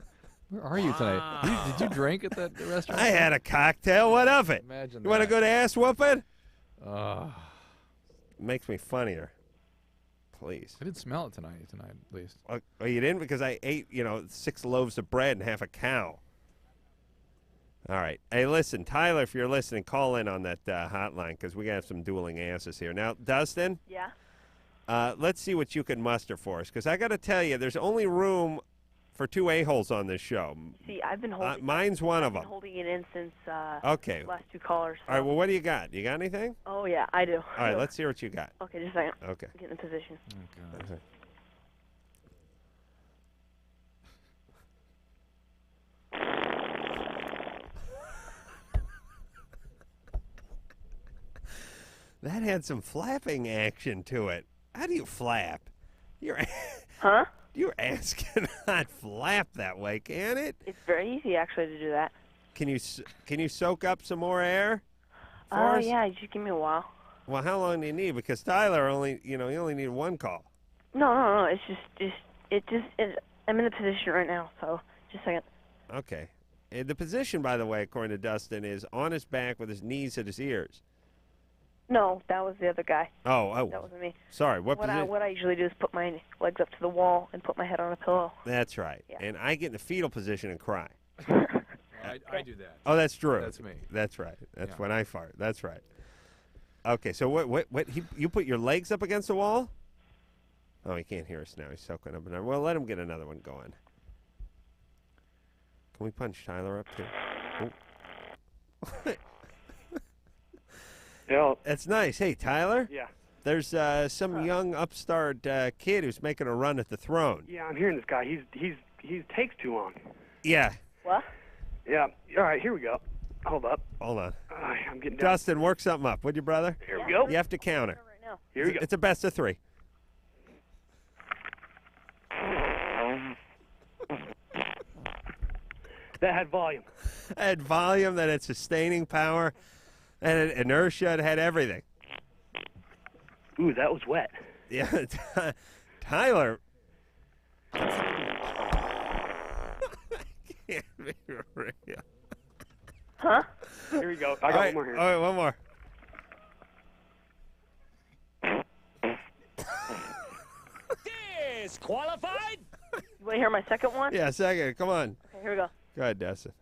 Where are you tonight? Did you drink at that restaurant? I had a cocktail. What of it? Imagine you want to that. go to ass whooping? Makes me funnier. Please. I didn't smell it tonight, at least. Oh, you didn't? Because I ate, 6 loaves of bread and half a cow. All right. Hey, listen, Tyler, if you're listening, call in on that hotline because we got some dueling asses here. Now, Dustin? Yeah? Let's see what you can muster for us because I got to tell you, there's only room for 2 a-holes on this show. See, I've been holding. Mine's one of I've been them. holding it in since Okay. the last 2 callers. All right, well, what do you got? You got anything? Oh, yeah, I do. All right, let's hear what you got. Okay, just a second. Okay. Get in position. Oh, God. That had some flapping action to it. How do you flap? Huh? Your ass cannot flap that way, can it? It's very easy, actually, to do that. Can you soak up some more air? Oh, yeah, just give me a while. Well, how long do you need? Because Tyler only, he only needed 1 call. No, it's I'm in the position right now, so just a second. Okay. The position, by the way, according to Dustin, is on his back with his knees at his ears. No, that was the other guy. Oh. That wasn't me. Sorry, What I usually do is put my legs up to the wall and put my head on a pillow. That's right. Yeah. And I get in the fetal position and cry. I do that. Oh, that's true. That's me. That's right. That's Yeah. when I fart. That's right. Okay, so what you put your legs up against the wall? Oh, he can't hear us now. He's soaking up another. Well, let him get another one going. Can we punch Tyler up too? Oh. Yeah. That's nice. Hey, Tyler? Yeah. There's some young upstart kid who's making a run at the throne. Yeah, I'm hearing this guy. He takes too long. Yeah. What? Yeah. All right, here we go. Hold up. Hold on. I'm getting down. Dustin, work something up, would you, brother? Here we go. You have to counter. Here we go. It's a best of 3. That had volume. It had volume, that had sustaining power, and it had inertia, it had everything. Ooh, that was wet. Yeah, Tyler. Can't be real. Huh? Here we go. I got one more here. All right, one more. Disqualified? You want to hear my second one? Yeah, second. Come on. Okay, here we go. Go ahead, Dustin.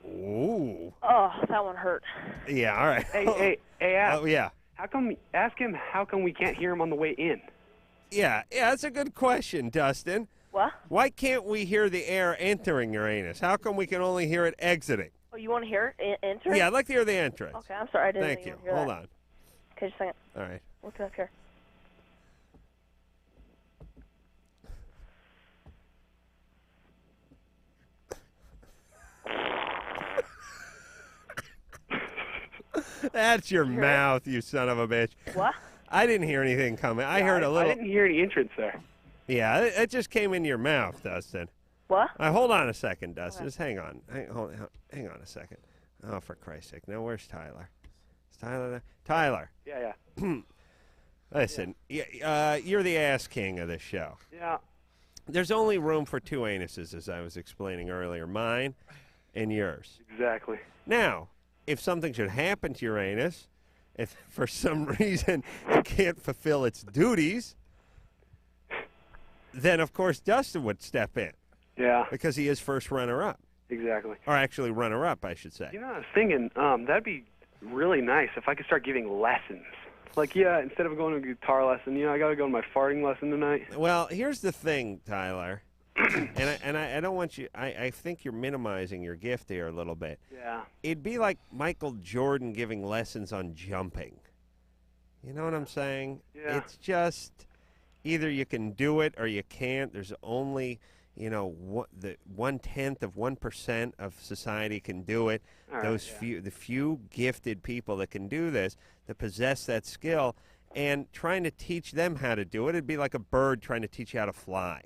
Ooh. Oh, that one hurt. Yeah, all right. Hey, Al. Oh, yeah. Ask him how come we can't hear him on the way in? Yeah, that's a good question, Dustin. What? Why can't we hear the air entering your anus? How come we can only hear it exiting? Oh, you want to hear it enter? Yeah, I'd like to hear the entrance. Okay, I'm sorry. I didn't Thank think you. would hear Hold that. on. Okay, just a second. All right. Look up here. That's your mouth, you son of a bitch. What? I didn't hear anything coming. I heard a little. I didn't hear any entrance there. Yeah, it just came in your mouth, Dustin. What? Hold on a second, Dustin. Just hang on. Hang on a second. Oh, for Christ's sake. Now, where's Tyler? Is Tyler there? Tyler. Yeah. Listen, you're the ass king of this show. Yeah. There's only room for two anuses, as I was explaining earlier, mine and yours. Exactly. Now, if something should happen to your anus, if for some reason it can't fulfill its duties, then, of course, Dustin would step in. Yeah. Because he is first runner-up. Exactly. Or actually runner-up, I should say. You know, I was thinking that'd be really nice if I could start giving lessons. Like, instead of going to a guitar lesson, I got to go to my farting lesson tonight. Well, here's the thing, Tyler. and I don't want you. I think you're minimizing your gift here a little bit. Yeah. It'd be like Michael Jordan giving lessons on jumping. You know what I'm saying? Yeah. It's just either you can do it or you can't. There's only, the 1/10 of 1% of society can do it. All right, Those the few gifted people that can do this, that possess that skill, and trying to teach them how to do it, it'd be like a bird trying to teach you how to fly.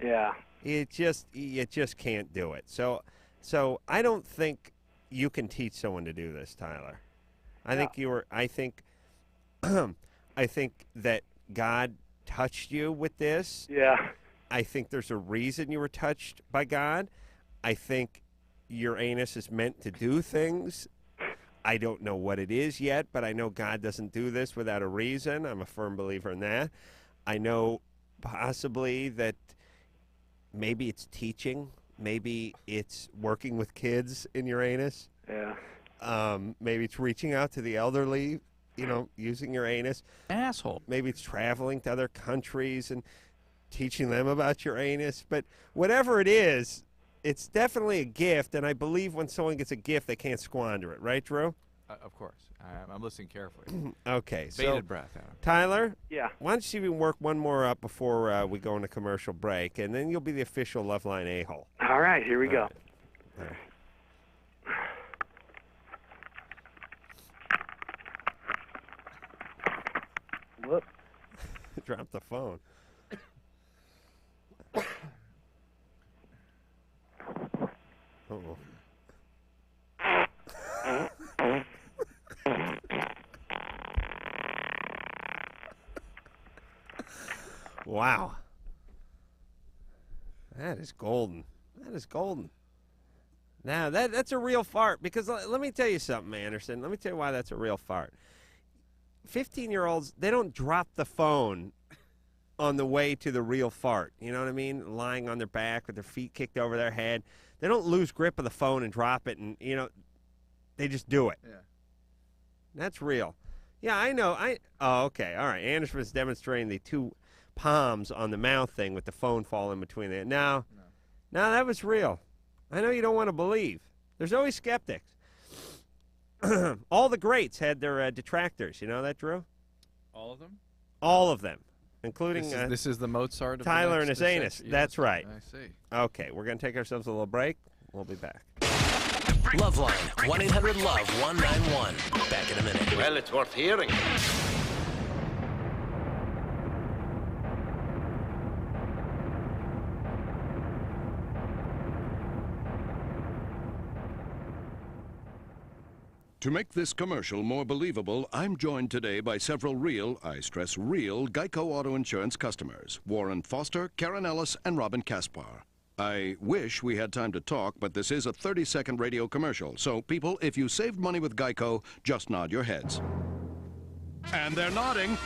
Yeah. You just can't do it. So I don't think you can teach someone to do this, Tyler. I think I think that God touched you with this. Yeah. I think there's a reason you were touched by God. I think your anus is meant to do things. I don't know what it is yet, but I know God doesn't do this without a reason. I'm a firm believer in that. I know possibly that maybe it's teaching. Maybe it's working with kids in your anus. Yeah. Maybe it's reaching out to the elderly, using your anus. Asshole. Maybe it's traveling to other countries and teaching them about your anus. But whatever it is, it's definitely a gift, and I believe when someone gets a gift, they can't squander it. Right, Drew? Of course. I'm listening carefully. Okay. Bated breath, Adam. Tyler? Yeah. Why don't you see if we can work one more up before we go into commercial break, and then you'll be the official LoveLine a-hole. All right, here we go. All right. Whoop. Drop the phone. Uh-oh. Wow. That is golden. That is golden. Now, that's a real fart, because let me tell you something, Anderson. Let me tell you why that's a real fart. 15-year-olds, they don't drop the phone on the way to the real fart. You know what I mean? Lying on their back with their feet kicked over their head. They don't lose grip of the phone and drop it, and, they just do it. Yeah. That's real. Yeah, I know. Oh, okay. All right. Anderson was demonstrating the two palms on the mouth thing with the phone falling between there. No, that was real. I know you don't want to believe. There's always skeptics. All the greats had their detractors. You know that, Drew? All of them? All of them, including this is the Mozart of Tyler the and his anus. Yes, That's right. I see. Okay, we're going to take ourselves a little break. We'll be back. LoveLine, 1-800-LOVE-191. Back in a minute. Well, it's worth hearing. To make this commercial more believable, I'm joined today by several real, I stress real, Geico Auto Insurance customers. Warren Foster, Karen Ellis, and Robin Kaspar. I wish we had time to talk, but this is a 30-second radio commercial. So, people, if you saved money with Geico, just nod your heads. And they're nodding.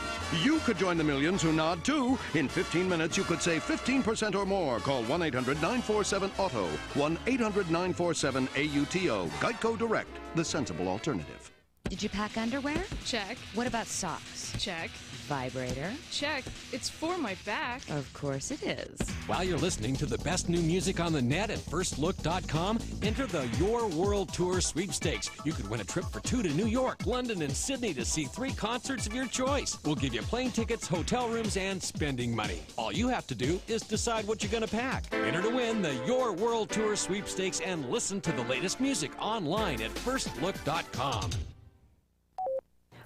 You could join the millions who nod, too. In 15 minutes, you could save 15% or more. Call 1-800-947-AUTO. 1-800-947-AUTO. Geico Direct, the sensible alternative. Did you pack underwear? Check. What about socks? Check. Vibrator? Check. It's for my back. Of course it is. While you're listening to the best new music on the net at firstlook.com, enter the Your World Tour sweepstakes. You could win a trip for 2 to New York, London, and Sydney to see 3 concerts of your choice. We'll give you plane tickets, hotel rooms, and spending money. All you have to do is decide what you're going to pack. Enter to win the Your World Tour sweepstakes and listen to the latest music online at firstlook.com.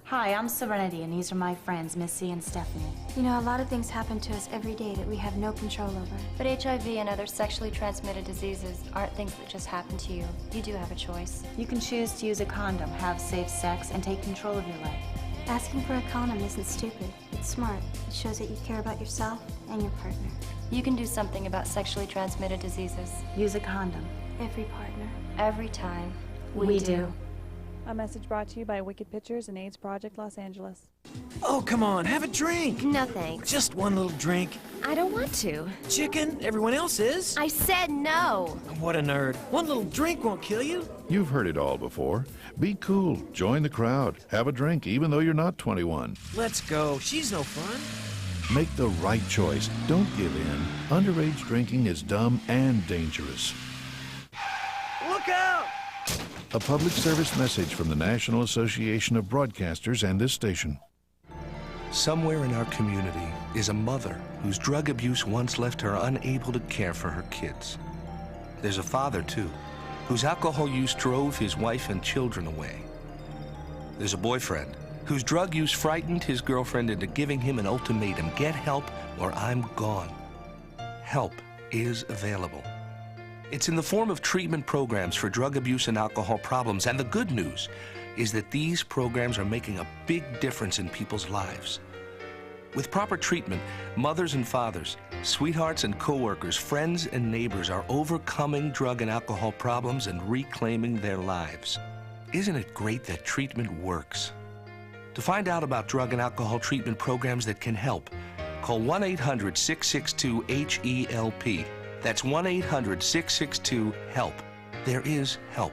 Hi, I'm Serenity, and these are my friends, Missy and Stephanie. You know, a lot of things happen to us every day that we have no control over. But HIV and other sexually transmitted diseases aren't things that just happen to you. You do have a choice. You can choose to use a condom, have safe sex, and take control of your life. Asking for a condom isn't stupid. It's smart. It shows that you care about yourself and your partner. You can do something about sexually transmitted diseases. Use a condom. Every partner. Every time. We do. A message brought to you by Wicked Pictures and AIDS Project Los Angeles. Oh, come on, have a drink. No thanks. Just one little drink. I don't want to. Chicken, everyone else is. I said no. What a nerd. One little drink won't kill you. You've heard it all before. Be cool. Join the crowd. Have a drink even though you're not 21. Let's go. She's no fun. Make the right choice. Don't give in. Underage drinking is dumb and dangerous. Look out! A public service message from the National Association of Broadcasters and this station. Somewhere in our community is a mother whose drug abuse once left her unable to care for her kids. There's a father, too, whose alcohol use drove his wife and children away. There's a boyfriend whose drug use frightened his girlfriend into giving him an ultimatum: get help or I'm gone. Help is available. It's in the form of treatment programs for drug abuse and alcohol problems, and the good news is that these programs are making a big difference in people's lives. With proper treatment, mothers and fathers, sweethearts and coworkers, friends and neighbors are overcoming drug and alcohol problems and reclaiming their lives. Isn't it great that treatment works? To find out about drug and alcohol treatment programs that can help, call 1-800-662-HELP. That's 1-800-662-HELP. There is help,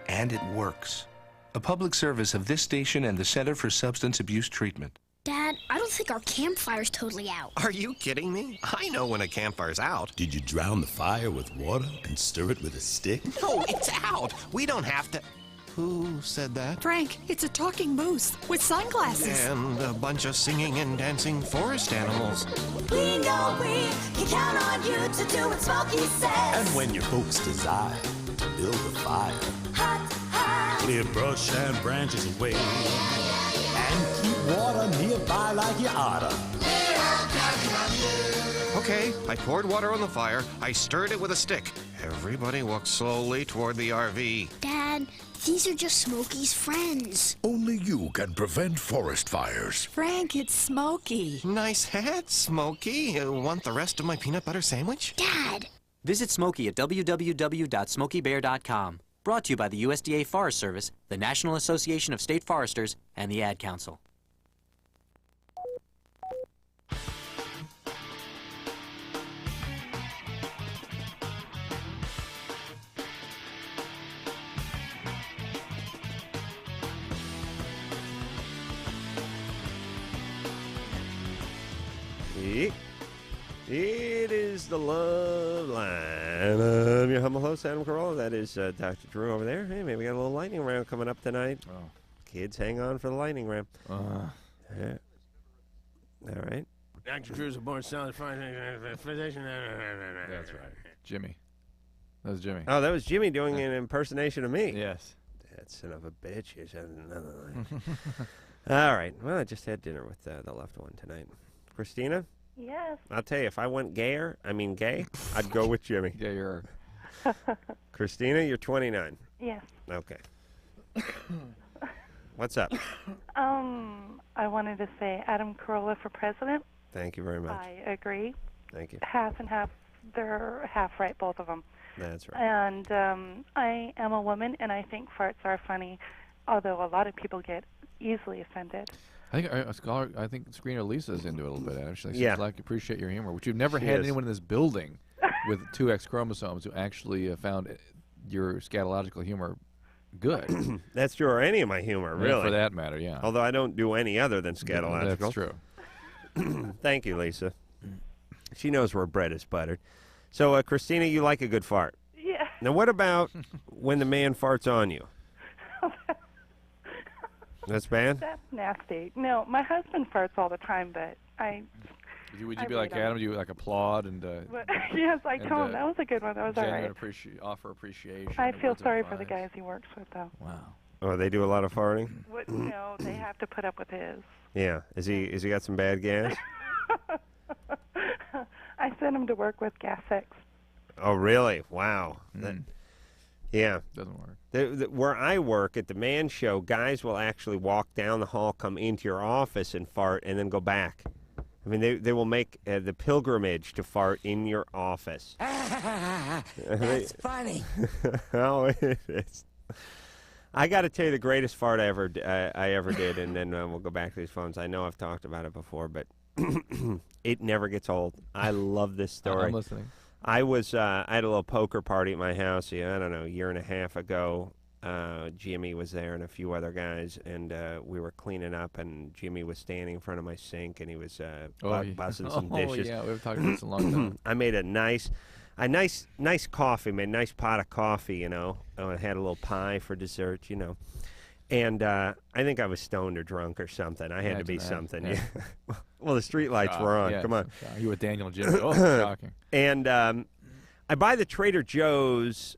and it works. A public service of this station and the Center for Substance Abuse Treatment. Dad, I don't think our campfire's totally out. Are you kidding me? I know when a campfire's out. Did you drown the fire with water and stir it with a stick? No, it's out. We don't have to. Who said that? Frank, it's a talking moose with sunglasses. And a bunch of singing and dancing forest animals. We know we can count on you to do what Smokey says. And when your folks desire to build a fire, hot, hot. Clear brush and branches away. And keep water nearby like you oughta. Okay, I poured water on the fire. I stirred it with a stick. Everybody walked slowly toward the RV. Dad, these are just Smokey's friends. Only you can prevent forest fires. Frank, it's Smokey. Nice hat, Smokey. Want the rest of my peanut butter sandwich? Dad! Visit Smokey at www.smokeybear.com. Brought to you by the USDA Forest Service, the National Association of State Foresters, and the Ad Council. It is the Love Line. I'm your humble host, Adam Carolla. That is Dr. Drew over there. Hey, maybe we got a little lightning round coming up tonight. Oh. Kids, hang on for the lightning round. Yeah. All right. Dr. Drew's a born solid physician. That's right. Jimmy. That was Jimmy. Oh, that was Jimmy doing an impersonation of me. Yes. That son of a bitch. All right. Well, I just had dinner with the left one tonight. Christina? Yes. I'll tell you, if I went gay, I'd go with Jimmy. Gayer. Christina, you're 29. Yes. Okay. What's up? I wanted to say Adam Carolla for president. Thank you very much. I agree. Thank you. Half and half. They're half right, both of them. That's right. And I am a woman, and I think farts are funny, although a lot of people get easily offended. I think screener Lisa's into it a little bit. Actually, Yeah. she's like, appreciate your humor, which you've never She had is. anyone in this building with 2 X chromosomes who actually found your scatological humor good. That's true, or any of my humor, Yeah, really. for that matter, yeah. Although I don't do any other than scatological. That's true. Thank you, Lisa. She knows where bread is buttered. So, Christina, you like a good fart. Yeah. Now, what about when the man farts on you? That's bad? That's nasty. No, my husband farts all the time, but Would you I be like really Adam? Do you like applaud and? But, yes, I told him that was a good one. That was all right. Offer appreciation. I and feel words of sorry for the advice. guys he works with, though. Wow. Oh, they do a lot of farting? No, they have to put up with his. Yeah. Is he got some bad gas? I sent him to work with gas X. Oh, really? Wow. Yeah. Doesn't work. Where I work at the Man Show, guys will actually walk down the hall, come into your office and fart, and then go back. I mean, they will make the pilgrimage to fart in your office. That's funny. Oh, it is. I got to tell you the greatest fart I ever did, and then we'll go back to these phones. I know I've talked about it before, but it never gets old. I love this story. I'm listening. I had a little poker party at my house, I don't know, a year and a half ago. Jimmy was there and a few other guys, and we were cleaning up, and Jimmy was standing in front of my sink, and he was bussing some dishes. Oh, yeah, we've talked about this a long time. I made a nice coffee, made a nice pot of coffee, I had a little pie for dessert, And I think I was stoned or drunk or something. I had to be something. Yeah. Well, the street lights were on. Come on. You with Daniel and Jimmy. Oh, shocking. And I buy the Trader Joe's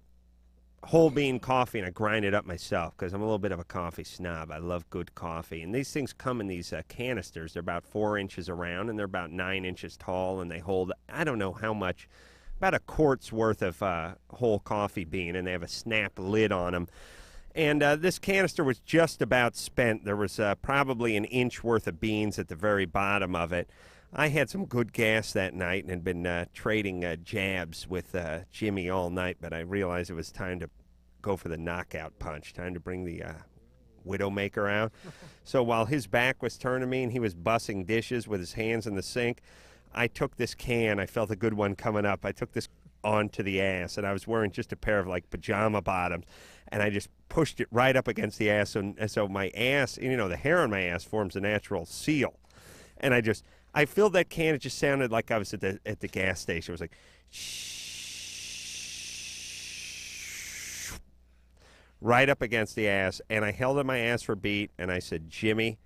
whole bean coffee, and I grind it up myself because I'm a little bit of a coffee snob. I love good coffee. And these things come in these canisters. They're about 4 inches around, and they're about 9 inches tall, and they hold, I don't know how much, about a quart's worth of whole coffee bean, and they have a snap lid on them. And this canister was just about spent. There was probably an inch worth of beans at the very bottom of it. I had some good gas that night and had been trading jabs with Jimmy all night, but I realized it was time to go for the knockout punch, time to bring the Widowmaker out. So while his back was turned to me and he was bussing dishes with his hands in the sink, I took this can. I felt a good one coming up. I took this onto the ass, and I was wearing just a pair of pajama bottoms, and I just pushed it right up against the ass, and so my ass, the hair on my ass forms a natural seal, and I filled that can. It just sounded like I was at the gas station. It was like shh, right up against the ass, and I held on my ass for a beat, and I said, Jimmy,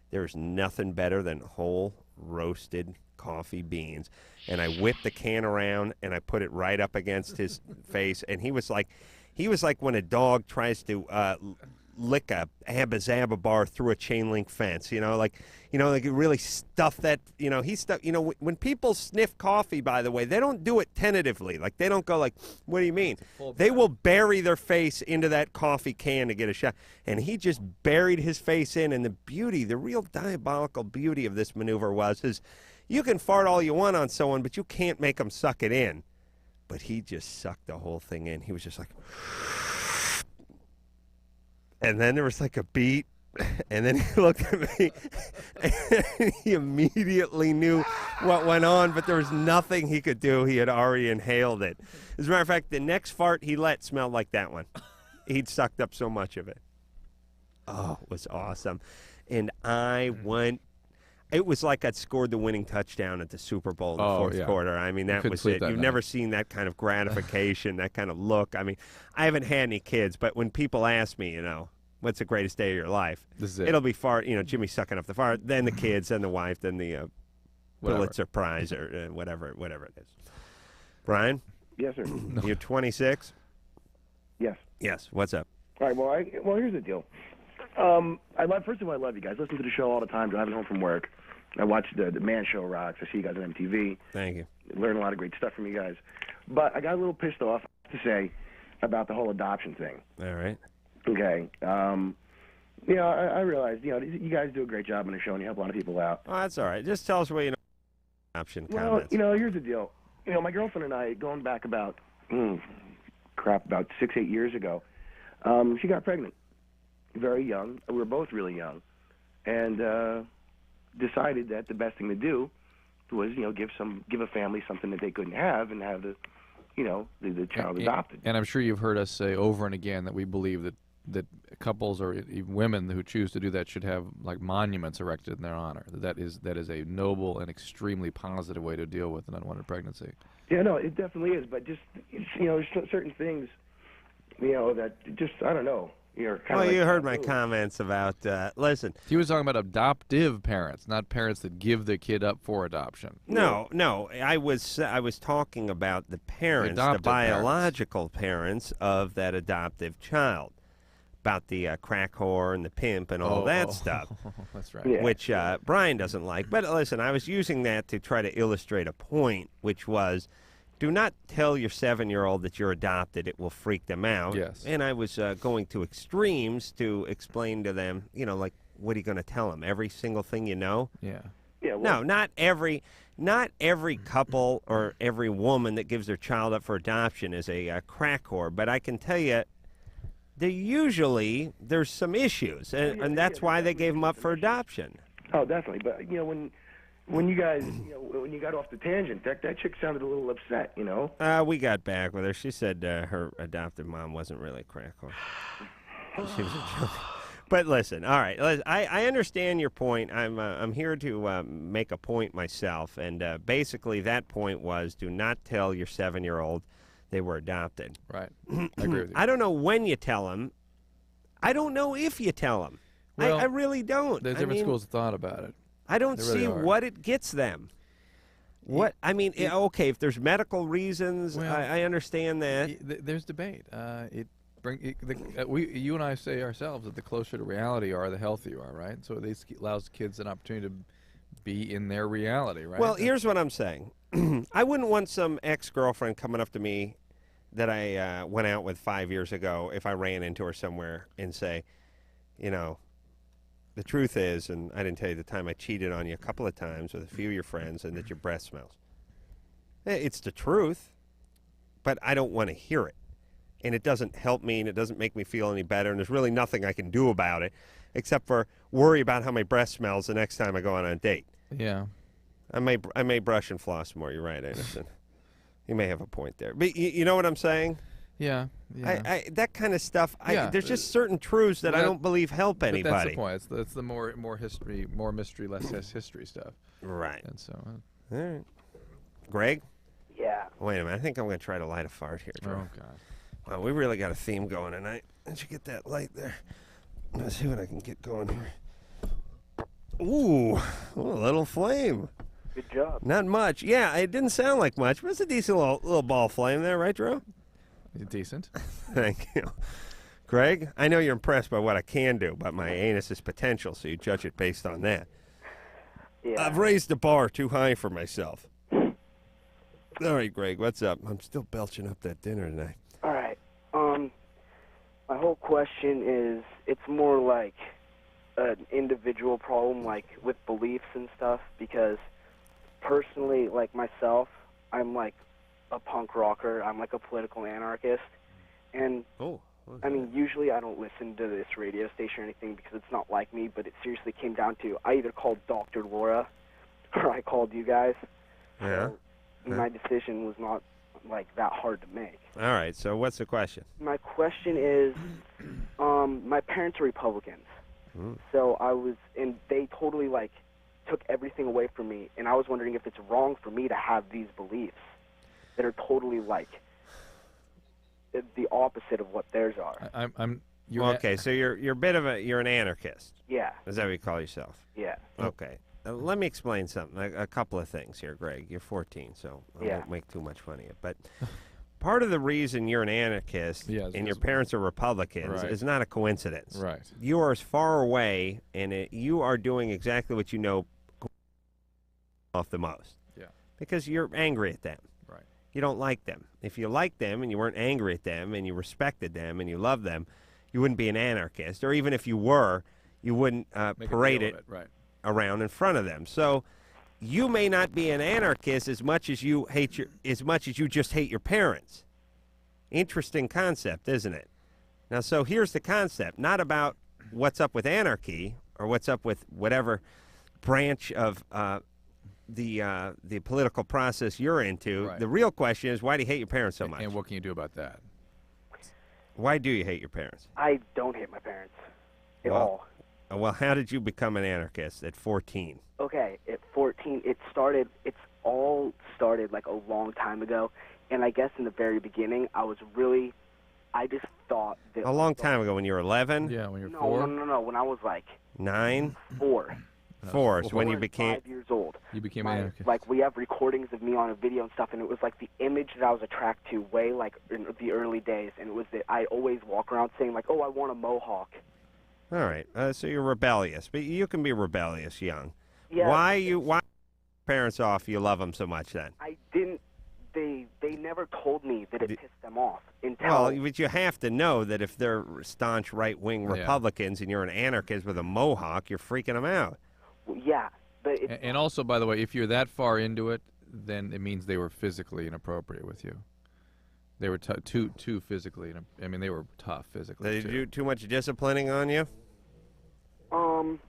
there's nothing better than whole roasted coffee beans. And I whipped the can around, and I put it right up against his face, and he was like when a dog tries to lick a Abba Zaba bar through a chain link fence, like it really stuffed that, he stuffed, when people sniff coffee, by the way, they don't do it tentatively. They don't go what do you mean? They will bury their face into that coffee can to get a shot. And he just buried his face in, and the real diabolical beauty of this maneuver is you can fart all you want on someone, but you can't make them suck it in. But he just sucked the whole thing in. He was just like, and then there was a beat, and then he looked at me, and he immediately knew what went on, but there was nothing he could do. He had already inhaled it. As a matter of fact, the next fart he let smelled like that one. He'd sucked up so much of it. Oh, it was awesome. And I went. It was like I'd scored the winning touchdown at the Super Bowl in the fourth quarter. I mean, that was it. You've never seen that kind of gratification, that kind of look. I mean, I haven't had any kids, but when people ask me, what's the greatest day of your life? This is it. It'll be fart, Jimmy sucking up the fart, then the kids, then the wife, then the Pulitzer Prize or whatever it is. Brian? Yes, sir. You're 26? Yes. Yes. What's up? All right. Well, here's the deal. First of all, I love you guys. Listen to the show all the time, driving home from work. I watch the Man Show rocks. I see you guys on MTV. Thank you. Learn a lot of great stuff from you guys. But I got a little pissed off, to say, about the whole adoption thing. All right. Okay. I realize, you guys do a great job on the show and you help a lot of people out. Oh, that's all right. Just tell us what you know. Option comments. Well, here's the deal. My girlfriend and I, going back about 6-8 years ago, she got pregnant. Very young. We were both really young. And decided that the best thing to do was, give a family something that they couldn't have and have the child adopted. And I'm sure you've heard us say over and again that we believe that couples or even women who choose to do that should have monuments erected in their honor. That is a noble and extremely positive way to deal with an unwanted pregnancy. Yeah, no, it definitely is. But just there's certain things, that just I don't know. You heard my comments about. Listen, he was talking about adoptive parents, not parents that give their kid up for adoption. No. I was talking about the parents, the biological parents of that adoptive child. about the crack whore and the pimp and all that stuff. That's right. Yeah. Which Brian doesn't like. But listen, I was using that to try to illustrate a point, which was, do not tell your 7-year-old that you're adopted. It will freak them out. Yes. And I was going to extremes to explain to them, like, what are you going to tell them? Every single thing you know? Yeah. Yeah. Well, No, not every couple or every woman that gives their child up for adoption is a crack whore. But I can tell you, there's some issues, and that's why they gave them up for adoption. Oh, definitely. But when you guys, when you got off the tangent, that chick sounded a little upset. We got back with her. She said her adopted mom wasn't really a crack whore. She was a joke. But listen, all right. I understand your point. I'm here to make a point myself, and basically that point was, do not tell your 7-year-old they were adopted. Right. I agree with you. I don't know when you tell them. I don't know if you tell them. Well, I really don't. There's different schools of thought about it. I don't There really see are. what it gets them. Okay, if there's medical reasons, Well, I understand that. There's debate. You and I say ourselves that the closer to reality you are, the healthier you are, right? So this allows kids an opportunity to be in their reality, right? Well, here's what I'm saying. I wouldn't want some ex-girlfriend coming up to me that I went out with 5 years ago if I ran into her somewhere and say, the truth is, and I didn't tell you the time I cheated on you a couple of times with a few of your friends and that your breath smells. It's the truth, but I don't want to hear it. And it doesn't help me, and it doesn't make me feel any better, and there's really nothing I can do about it except for worry about how my breath smells the next time I go on a date. Yeah. I may brush and floss more. You're right, Anderson. You may have a point there. But you know what I'm saying? Yeah. That kind of stuff, there's just certain truths that I don't believe help anybody. But that's the point. It's the more history, more mystery, less history stuff. Right. And so. All right. Greg? Yeah. Wait a minute. I think I'm going to try to light a fart here, Drew. Oh, God. Well, we really got a theme going tonight. Let's get that light there. Let's see what I can get going here. Ooh, a little flame. Good job. Not much. Yeah, it didn't sound like much, but it's a decent little ball of flame there, right, Drew? Decent. Thank you. Greg, I know you're impressed by what I can do, but my anus's potential, so you judge it based on that. Yeah. I've raised the bar too high for myself. All right, Greg, what's up? I'm still belching up that dinner tonight. All right. My whole question is, it's more like an individual problem, like with beliefs and stuff, because personally, like myself, I'm like a punk rocker. I'm like a political anarchist. And, I mean, usually I don't listen to this radio station or anything because it's not like me, but it seriously came down to I either called Dr. Laura or I called you guys. Yeah. So my decision was not, like, that hard to make. All right, so what's the question? My question is, my parents are Republicans. So and they totally, like, took everything away from me, and I was wondering if it's wrong for me to have these beliefs that are totally, like, the opposite of what theirs are. Okay, so you're a bit of you're an anarchist. Yeah. Is that what you call yourself? Yeah. Okay. Let me explain something, a couple of things here, Greg. You're 14, so I won't make too much fun of you. But part of the reason you're an anarchist and your parents are Republicans is not a coincidence. Right. You are as far away, and you are doing exactly what you know off the most. Yeah. Because you're angry at them. Right. You don't like them. If you liked them and you weren't angry at them and you respected them and you loved them, you wouldn't be an anarchist. Or even if you were, you wouldn't parade it around in front of them. So you may not be an anarchist as much as you just hate your parents. Interesting concept, isn't it? Now, so here's the concept, not about what's up with anarchy or what's up with whatever branch of the political process you're into. Right. The real question is, why do you hate your parents so much? And what can you do about that? Why do you hate your parents? I don't hate my parents at all. Well, how did you become an anarchist at 14? Okay, at 14, it's all started like a long time ago, and I guess in the very beginning, I just thought that... A long time ago, when you were 11? Yeah, when you were 4? No, when I was like... 9? 4. Forced when you became 5 years old. You became an anarchist. Like, we have recordings of me on a video and stuff, and it was like the image that I was attracted to way like in the early days, and it was that I always walk around saying like, oh, I want a mohawk. All right, so you're rebellious, but you can be rebellious young. Yeah. Why parents off? You love them so much then? I didn't. They never told me that it pissed them off until. Well, but you have to know that if they're staunch right-wing Republicans and you're an anarchist with a mohawk, you're freaking them out. Well, yeah, but and also, by the way, if you're that far into it, then it means they were physically inappropriate with you. They were too physically. I mean, they were tough physically. They do too much disciplining on you.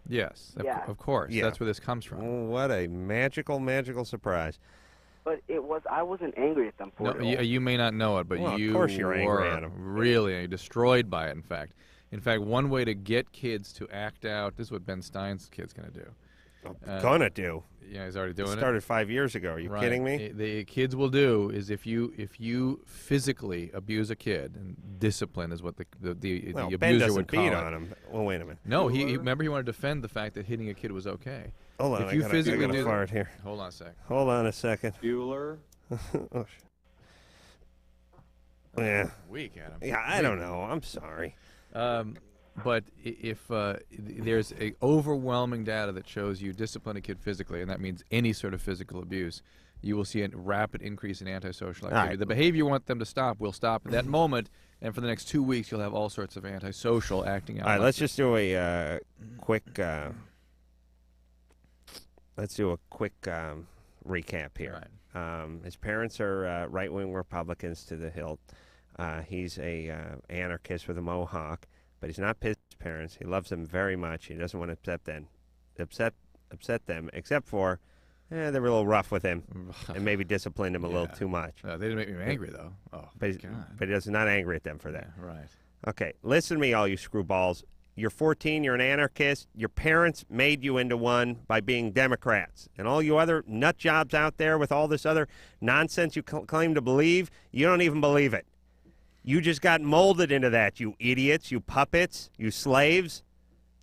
Yes, yeah. of course. Yeah. That's where this comes from. Oh, what a magical, magical surprise. But I wasn't angry at them for it. You may not know it, but well, you of course you're were angry at them. Really destroyed by it, in fact. In fact, one way to get kids to act out, this is what Ben Stein's kid's going to do. Gonna do. Yeah, he's already doing it. Started 5 years ago. Are you kidding me? The kids will do is if you physically abuse a kid, and discipline is what the abuser Ben doesn't would call beat it. on him. Well, wait a minute. No, he remember he wanted to defend the fact that hitting a kid was okay. Hold on, if you physically I gotta fart here. Hold on a sec. Hold on a second. Bueller. Oh, yeah. Weak, Adam. Yeah, I don't know. I'm sorry. But if there's a overwhelming data that shows you discipline a kid physically, and that means any sort of physical abuse, you will see a rapid increase in antisocial activity. Right. The behavior you want them to stop will stop at that moment, and for the next 2 weeks, you'll have all sorts of antisocial acting out. All right, let's just do a quick. Let's do a quick recap here. Right. His parents are right-wing Republicans to the hilt. He's a anarchist with a mohawk. But he's not pissed at his parents. He loves them very much. He doesn't want to upset them, except for they were a little rough with him and maybe disciplined him a little too much. They didn't make me angry, though. Oh, but he's not angry at them for that. Yeah, right. Okay, listen to me, all you screwballs. You're 14, you're an anarchist. Your parents made you into one by being Democrats. And all you other nut jobs out there with all this other nonsense you claim to believe, you don't even believe it. You just got molded into that, you idiots, you puppets, you slaves.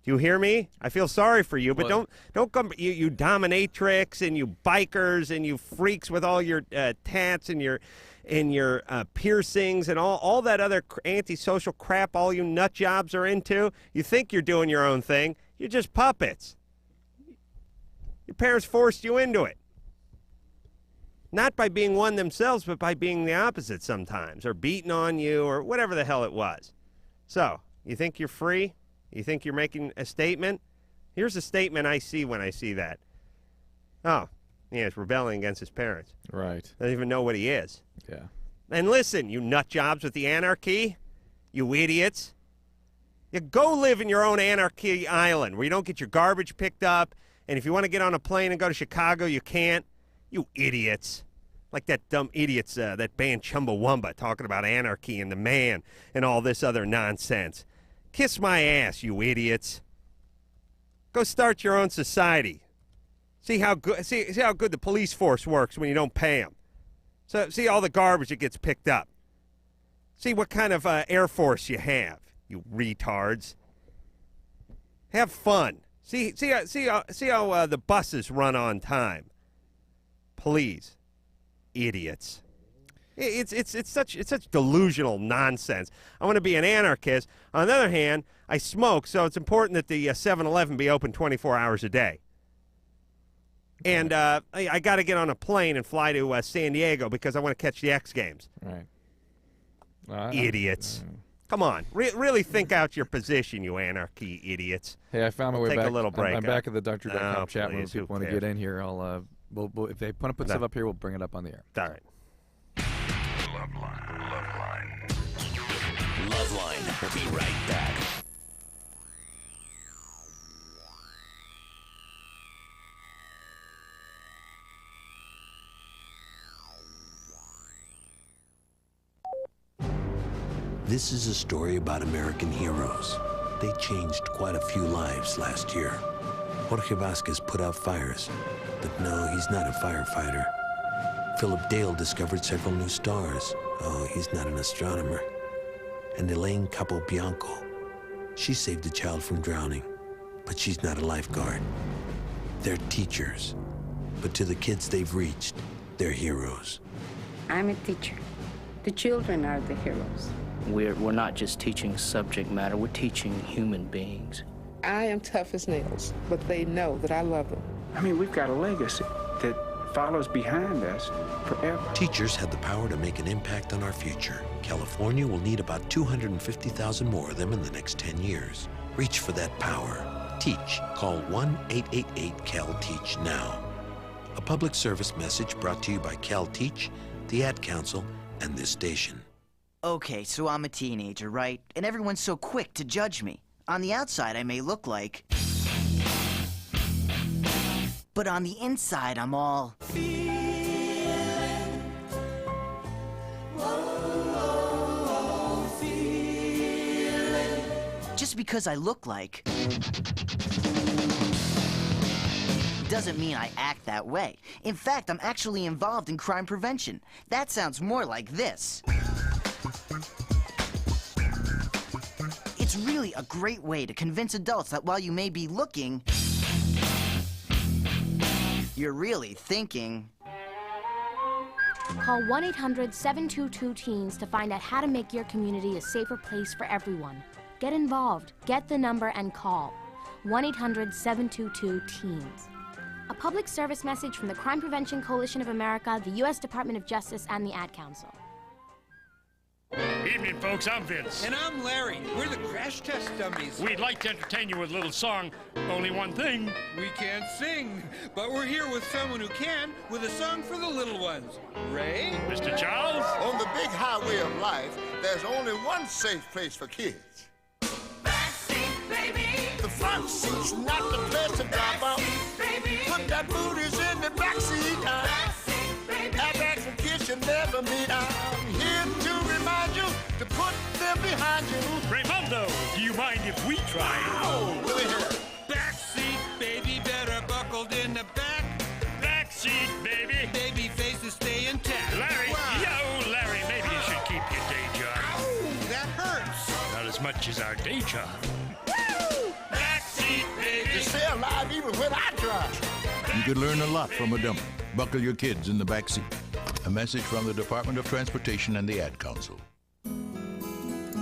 Do you hear me? I feel sorry for you, but don't come. You dominatrix and you bikers and you freaks with all your tats and your piercings and all that other antisocial crap all you nut jobs are into. You think you're doing your own thing. You're just puppets. Your parents forced you into it. Not by being one themselves, but by being the opposite sometimes, or beating on you, or whatever the hell it was. So, you think you're free? You think you're making a statement? Here's a statement I see when I see that. Oh, yeah, he's rebelling against his parents. Right. Doesn't even know what he is. Yeah. And listen, you nut jobs with the anarchy, you idiots. You go live in your own anarchy island where you don't get your garbage picked up, and if you want to get on a plane and go to Chicago, you can't. You idiots. Like that dumb idiots, that band Chumbawamba talking about anarchy and the man and all this other nonsense. Kiss my ass, you idiots. Go start your own society. See how good the police force works when you don't pay them. So see all the garbage that gets picked up. See what kind of Air Force you have, you retards. Have fun. See how the buses run on time. Please, idiots. It's such delusional nonsense. I want to be an anarchist. On the other hand, I smoke, so it's important that the 7-Eleven be open 24 hours a day. And I got to get on a plane and fly to San Diego because I want to catch the X Games. Right. Idiots. Come on, really think out your position, you anarchy idiots. Hey, I found my way take back. a little break. I'm back at the Dr.com chat room. If please, people want to get in here, I'll. If they want to put stuff up here, we'll bring it up on the air. All right. LoveLine. We'll be right back. This is a story about American heroes. They changed quite a few lives last year. Jorge Vasquez put out fires, but no, he's not a firefighter. Philip Dale discovered several new stars. Oh, he's not an astronomer. And Elaine Capobianco, she saved a child from drowning, but she's not a lifeguard. They're teachers, but to the kids they've reached, they're heroes. I'm a teacher. The children are the heroes. We're not just teaching subject matter, we're teaching human beings. I am tough as nails, but they know that I love them. I mean, we've got a legacy that follows behind us forever. Teachers have the power to make an impact on our future. California will need about 250,000 more of them in the next 10 years. Reach for that power. Teach. Call 1-888-CAL-TEACH now. A public service message brought to you by CalTeach, the Ad Council, and this station. Okay, so I'm a teenager, right? And everyone's so quick to judge me. On the outside, I may look like... but on the inside, I'm all... Just because I look like... doesn't mean I act that way. In fact, I'm actually involved in crime prevention. That sounds more like this. It's really a great way to convince adults that while you may be looking, you're really thinking. Call 1-800-722-TEENS to find out how to make your community a safer place for everyone. Get involved, get the number, and call 1-800-722-TEENS. A public service message from the Crime Prevention Coalition of America, the U.S. Department of Justice, and the Ad Council. Evening, folks. I'm Vince. And I'm Larry. We're the crash test dummies. We'd like to entertain you with a little song. Only one thing. We can't sing, but we're here with someone who can, with a song for the little ones. Ray? Mr. Charles? On the big highway of life, there's only one safe place for kids. Backseat, baby. The front seat's not the place to drop out. Put that booties in the backseat. Backseat, baby. Airbags and kids should never meet. I'm here to remind you to put them behind you. Raymundo, do you mind if we try? Oh, look at here. Backseat, baby, better buckled in the back. Backseat, baby. Baby faces stay intact. Larry, wow. Yo, Larry, maybe you should keep your day job. Ow, that hurts. Not as much as our day job. Woo! Backseat, baby. You stay alive even when I drive. You could learn a lot from a dummy. Buckle your kids in the backseat. A message from the Department of Transportation and the Ad Council.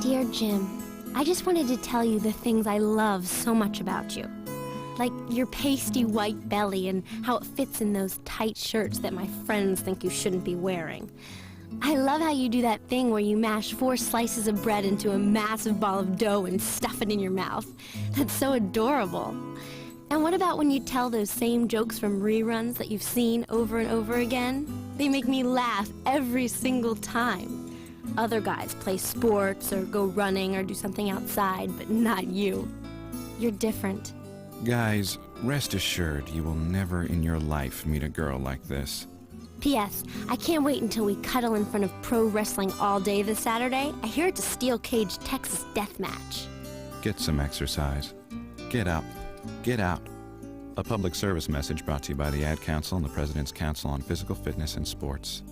Dear Jim, I just wanted to tell you the things I love so much about you. Like your pasty white belly and how it fits in those tight shirts that my friends think you shouldn't be wearing. I love how you do that thing where you mash 4 slices of bread into a massive ball of dough and stuff it in your mouth. That's so adorable. And what about when you tell those same jokes from reruns that you've seen over and over again? They make me laugh every single time. Other guys play sports or go running or do something outside, but not you. You're different. Guys, rest assured you will never in your life meet a girl like this. P.S. I can't wait until we cuddle in front of pro wrestling all day this Saturday. I hear it's a steel cage Texas death match. Get some exercise. Get up. Get out. A public service message brought to you by the Ad Council and the President's Council on Physical Fitness and Sports.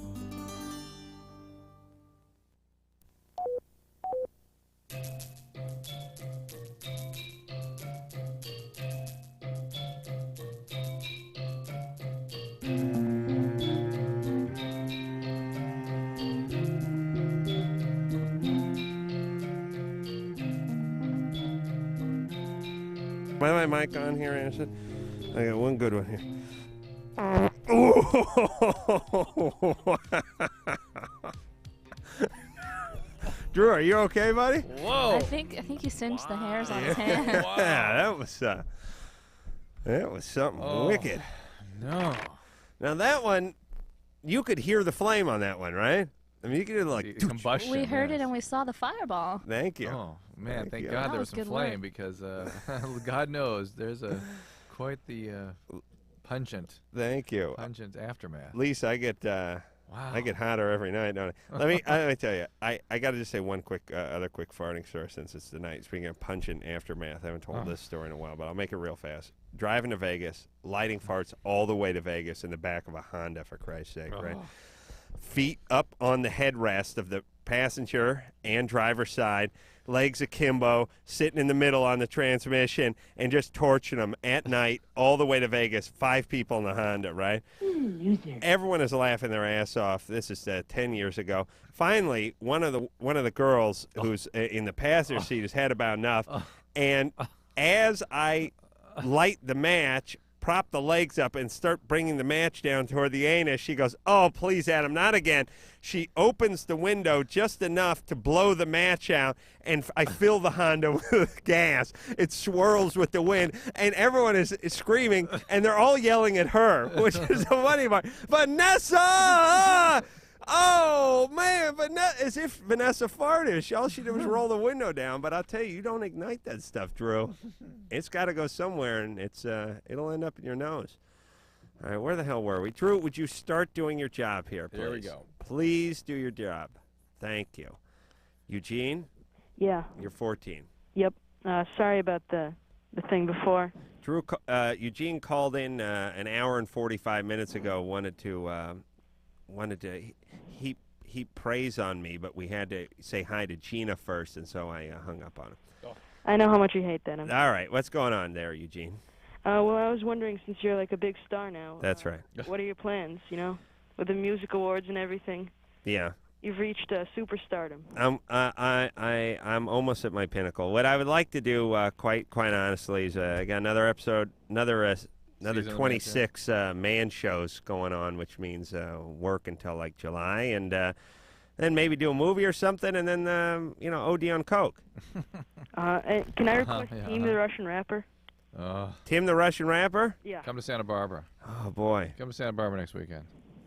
By my mic on here, Anderson? I got one good one here. Drew, are you okay, buddy? Whoa! I think you singed the hairs on his hand. Yeah, that was something wicked. No. Now that one, you could hear the flame on that one, right? I mean, you could hear like combustion. We heard it and we saw the fireball. Thank you. Oh man, thank you. God That there was was some good flame work. because God knows there's quite the pungent. Thank you. Pungent aftermath. Lisa, I get hotter every night, don't I? Let me tell you, I got to just say one other quick farting story since it's the night. Speaking of pungent aftermath, I haven't told this story in a while, but I'll make it real fast. Driving to Vegas, lighting farts all the way to Vegas in the back of a Honda, for Christ's sake, right? Feet up on the headrest of the passenger and driver's side, legs akimbo, sitting in the middle on the transmission, and just torching them at night all the way to Vegas. 5 people in the Honda, right? Loser. Everyone is laughing their ass off. This is 10 years ago. Finally, one of the girls who's in the passenger seat has had about enough, and as I light the match, prop the legs up and start bringing the match down toward the anus, she goes, "Oh, please, Adam, not again." She opens the window just enough to blow the match out, and I fill the Honda with gas. It swirls with the wind, and everyone is screaming, and they're all yelling at her, which is a funny part. Vanessa! Oh, man, as if Vanessa farted. All she did was roll the window down. But I'll tell you, you don't ignite that stuff, Drew. It's got to go somewhere, and it'll end up in your nose. All right, where the hell were we? Drew, would you start doing your job here, please? There we go. Please do your job. Thank you. Eugene? Yeah. You're 14. Yep. Sorry about the thing before. Drew, Eugene called in an hour and 45 minutes ago, wanted to heap praise on me, but we had to say hi to Gina first, and so I hung up on him. I know how much you hate Denim. All right, what's going on there, Eugene? Well, I was wondering, since you're like a big star now. That's right. What are your plans, with the music awards and everything? Yeah. You've reached superstardom. I'm almost at my pinnacle. What I would like to do, quite honestly, is I got another episode, another 26 man shows going on, which means work until like July, and then maybe do a movie or something, and then OD on coke. Can I request Team the Russian Rapper? Tim the Russian Rapper? Yeah. Come to Santa Barbara. Oh boy. Come to Santa Barbara next weekend.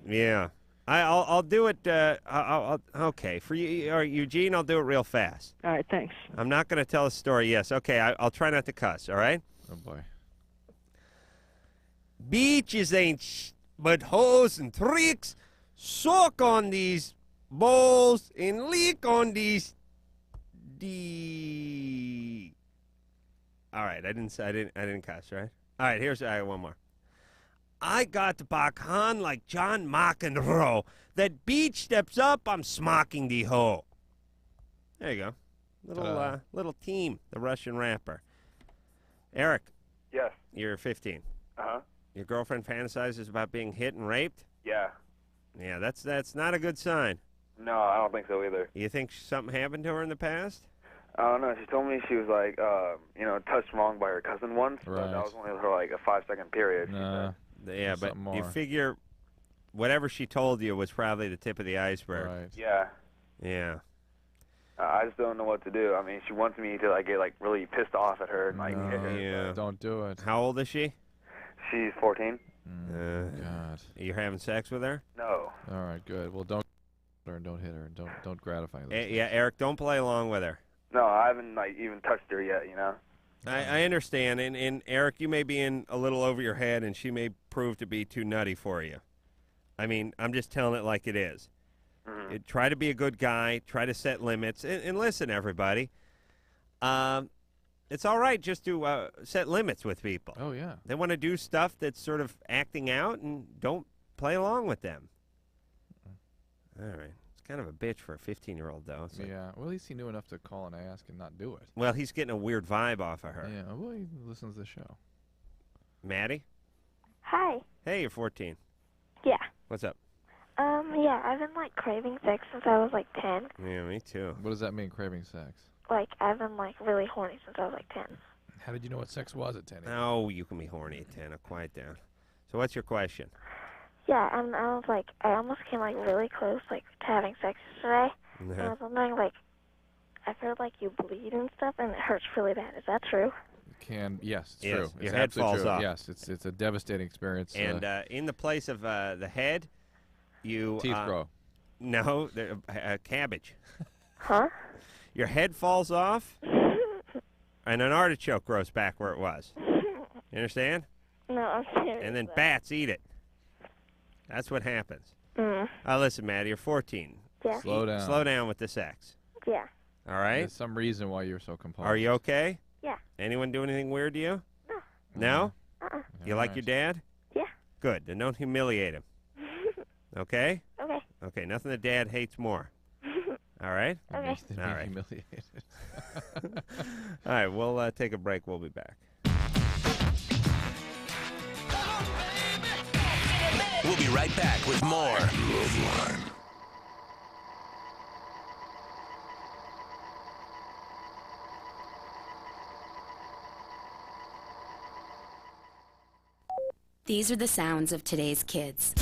Yeah. I'll do it. Okay, for you, or Eugene, I'll do it real fast. All right, thanks. I'm not going to tell a story. Yes, okay. I'll try not to cuss. All right. Oh boy. Beaches ain't but hoes and tricks. Soak on these bowls and leak on these. All right, I didn't cuss, right? All right, I got one more. I got back on like John McEnroe. That beach steps up, I'm smocking the hoe. There you go. Little Team, the Russian rapper. Eric. Yes. You're 15. Uh-huh. Your girlfriend fantasizes about being hit and raped? Yeah. Yeah, that's not a good sign. No, I don't think so either. You think something happened to her in the past? I don't know. She told me she was like, touched wrong by her cousin once, but that was only for like a 5-second period. Yeah, but you figure whatever she told you was probably the tip of the iceberg. Right. Yeah. Yeah. I just don't know what to do. I mean, she wants me to get really pissed off at her and hit her. Yeah. Don't do it. How old is she? She's 14. God. You're having sex with her? No. All right, good. Well, don't hit her and don't hit her and don't gratify her. Yeah, Eric, don't play along with her. No, I haven't even touched her yet. I understand, and Eric, you may be in a little over your head, and she may prove to be too nutty for you. I mean, I'm just telling it like it is. Mm-hmm. Try to be a good guy. Try to set limits, and listen, everybody. It's all right just to set limits with people. Oh yeah. They want to do stuff that's sort of acting out, and don't play along with them. All right. Kind of a bitch for a 15-year-old, though. Yeah, well, at least he knew enough to call and ask and not do it. Well, he's getting a weird vibe off of her. Yeah, well, he listens to the show. Maddie? Hi. Hey, you're 14. Yeah. What's up? Yeah, I've been, craving sex since I was, 10. Yeah, me too. What does that mean, craving sex? I've been, really horny since I was, 10. How did you know what sex was at 10? Oh, you can be horny at 10. Quiet down. So what's your question? Yeah, and I was I almost came really close to having sex yesterday. And I was wondering I feel you bleed and stuff, and it hurts really bad. Is that true? Yes, it's yes, true. Your it's head falls true. off. Yes, it's a devastating experience. And in the place of the head, you teeth grow. No, cabbage. Huh? Your head falls off, and an artichoke grows back where it was. You understand? No, I'm serious. And then bats eat it. That's what happens. Listen, Maddie, you're 14. Yeah. Slow down. Slow down with the sex. Yeah. All right? There's some reason why you're so compulsive. Are you okay? Yeah. Anyone do anything weird to you? No. No? Uh-uh. You like your dad? Yeah. Good. Then don't humiliate him. Okay? Okay. Okay, nothing that Dad hates more. All right? Okay. They're All right. humiliated. All right, we'll take a break. We'll be back. We'll be right back with more LoveLine. These are the sounds of today's kids.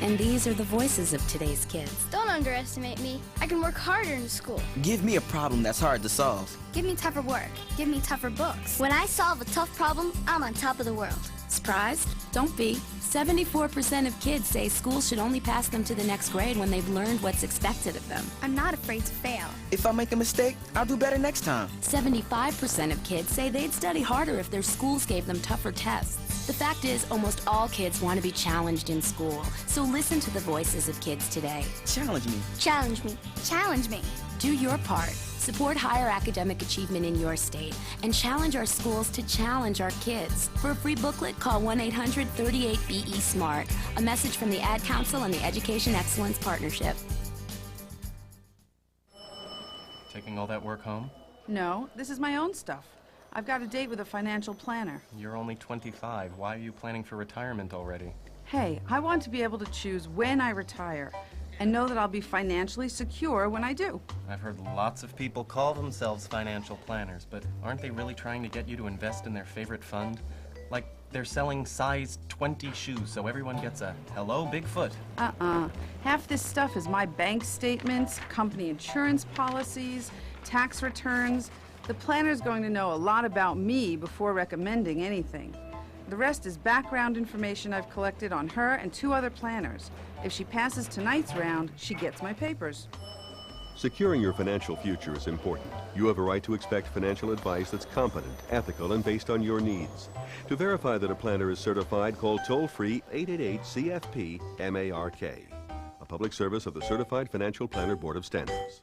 And these are the voices of today's kids. Don't underestimate me. I can work harder in school. Give me a problem that's hard to solve. Give me tougher work. Give me tougher books. When I solve a tough problem, I'm on top of the world. Surprised? Don't be. 74% of kids say school should only pass them to the next grade when they've learned what's expected of them. I'm not afraid to fail. If I make a mistake, I'll do better next time. 75% of kids say they'd study harder if their schools gave them tougher tests. The fact is, almost all kids want to be challenged in school. So listen to the voices of kids today. Challenge me. Challenge me. Challenge me. Do your part. Support higher academic achievement in your state and challenge our schools to challenge our kids. For a free booklet, call 1-800-38-BE-SMART. A message from the Ad Council and the Education Excellence Partnership. Taking all that work home? No, this is my own stuff. I've got a date with a financial planner. You're only 25. Why are you planning for retirement already? Hey, I want to be able to choose when I retire and know that I'll be financially secure when I do. I've heard lots of people call themselves financial planners, but aren't they really trying to get you to invest in their favorite fund? Like they're selling size 20 shoes so everyone gets a hello Bigfoot. Half this stuff is my bank statements, company insurance policies, tax returns. The planner's going to know a lot about me before recommending anything. The rest is background information I've collected on her and 2 other planners. If she passes tonight's round, she gets my papers. Securing your financial future is important. You have a right to expect financial advice that's competent, ethical, and based on your needs. To verify that a planner is certified, call toll-free 888-CFP-MARK. A public service of the Certified Financial Planner Board of Standards.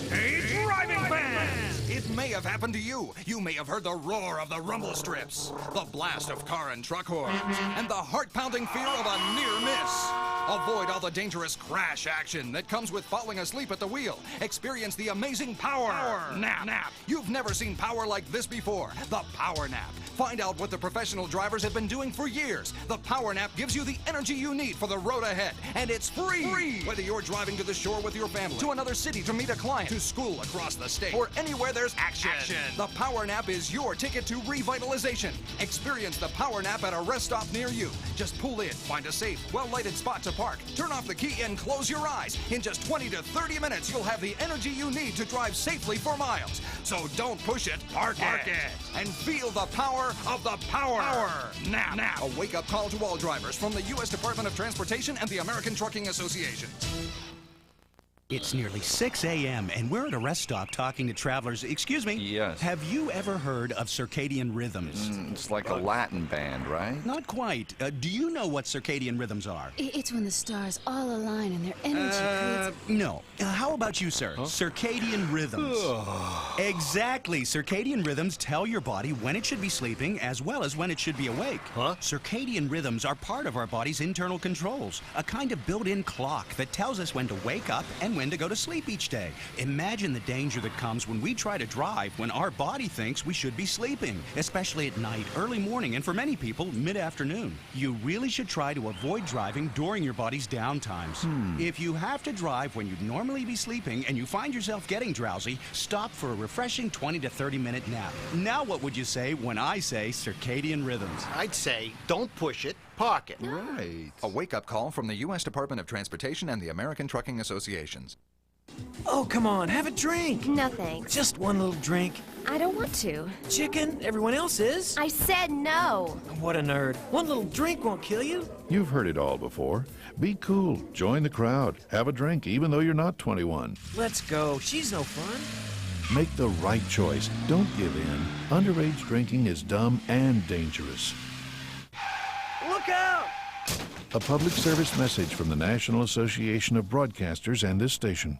Hey, driving fans! It may have happened to you. You may have heard the roar of the rumble strips, the blast of car and truck horns, and the heart-pounding fear of a near miss. Avoid all the dangerous crash action that comes with falling asleep at the wheel. Experience the amazing power nap. You've never seen power like this before. The Power Nap. Find out what the professional drivers have been doing for years. The Power Nap gives you the energy you need for the road ahead, and it's free. Whether you're driving to the shore with your family, to another city to meet a client, to school across the state, or anywhere there's action. The Power Nap is your ticket to revitalization. Experience the Power Nap at a rest stop near you. Just pull in, find a safe, well-lighted spot to park, turn off the key, and close your eyes. In just 20 to 30 minutes, you'll have the energy you need to drive safely for miles. So don't push it, park it, and feel the power of the Power Nap. A wake-up call to all drivers from the U.S. Department of Transportation and the American Trucking Association. It's nearly 6 a.m. and we're at a rest stop talking to travelers. Excuse me? Yes. Have you ever heard of circadian rhythms? It's like a Latin band, right? Not quite. Do you know what circadian rhythms are? It's when the stars all align and their energy creates... No. How about you, sir? Huh? Circadian rhythms. Exactly. Circadian rhythms tell your body when it should be sleeping as well as when it should be awake. Huh? Circadian rhythms are part of our body's internal controls, a kind of built-in clock that tells us when to wake up and when to go to sleep each day. Imagine the danger that comes when we try to drive when our body thinks we should be sleeping, especially at night, early morning, and for many people, mid-afternoon. You really should try to avoid driving during your body's downtimes. If you have to drive when you'd normally be sleeping and you find yourself getting drowsy, stop for a refreshing 20 to 30-minute nap. Now what would you say when I say circadian rhythms? I'd say, don't push it, park it. Right. A wake-up call from the U.S. Department of Transportation and the American Trucking Associations. Oh, come on, have a drink. No, thanks. Just one little drink. I don't want to. Chicken, everyone else is. I said no. What a nerd. One little drink won't kill you. You've heard it all before. Be cool, join the crowd, have a drink even though you're not 21. Let's go, she's no fun. Make the right choice, don't give in. Underage drinking is dumb and dangerous. Look out! A public service message from the National Association of Broadcasters and this station.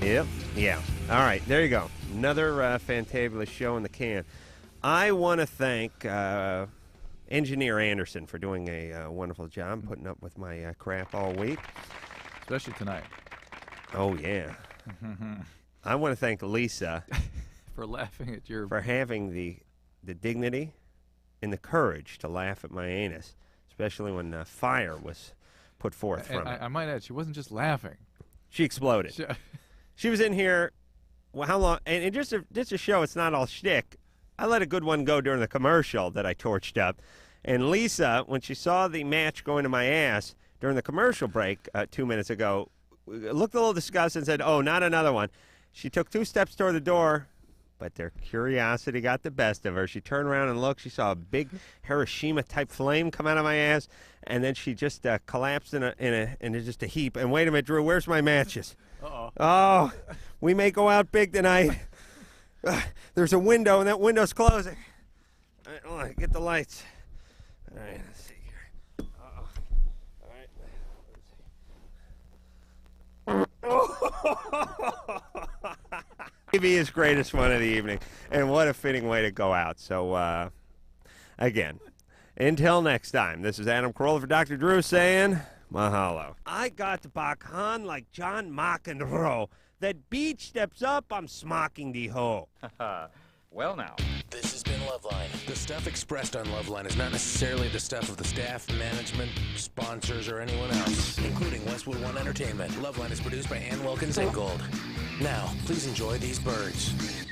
Yep. Yeah. All right. There you go. Another fantabulous show in the can. I want to thank Engineer Anderson for doing a wonderful job putting up with my crap all week. Especially tonight. Oh, yeah. I want to thank Lisa for laughing at your... For having the dignity and the courage to laugh at my anus, especially when fire was put forth from it. I might add, she wasn't just laughing. She exploded. She was in here, well, how long? And just to show it's not all shtick, I let a good one go during the commercial that I torched up. And Lisa, when she saw the match going to my ass during the commercial break 2 minutes ago, looked a little disgusted and said, "Oh, not another one." She took 2 steps toward the door, but their curiosity got the best of her. She turned around and looked. She saw a big Hiroshima-type flame come out of my ass, and then she just collapsed in just a heap. And wait a minute, Drew, where's my matches? Uh-oh. Oh, we may go out big tonight. There's a window, and that window's closing. All right, hold on, get the lights. All right, let's see here. Uh-oh. All right. Maybe his greatest one of the evening, and what a fitting way to go out. So, again, until next time, this is Adam Carolla for Dr. Drew saying mahalo. I got to Bakhan like John McEnroe. That beach steps up, I'm smocking the hoe. Well now. This has been LoveLine. The stuff expressed on LoveLine is not necessarily the stuff of the staff, management, sponsors, or anyone else, including Westwood One Entertainment. LoveLine is produced by Ann Wilkins and Gold. Now, please enjoy these birds.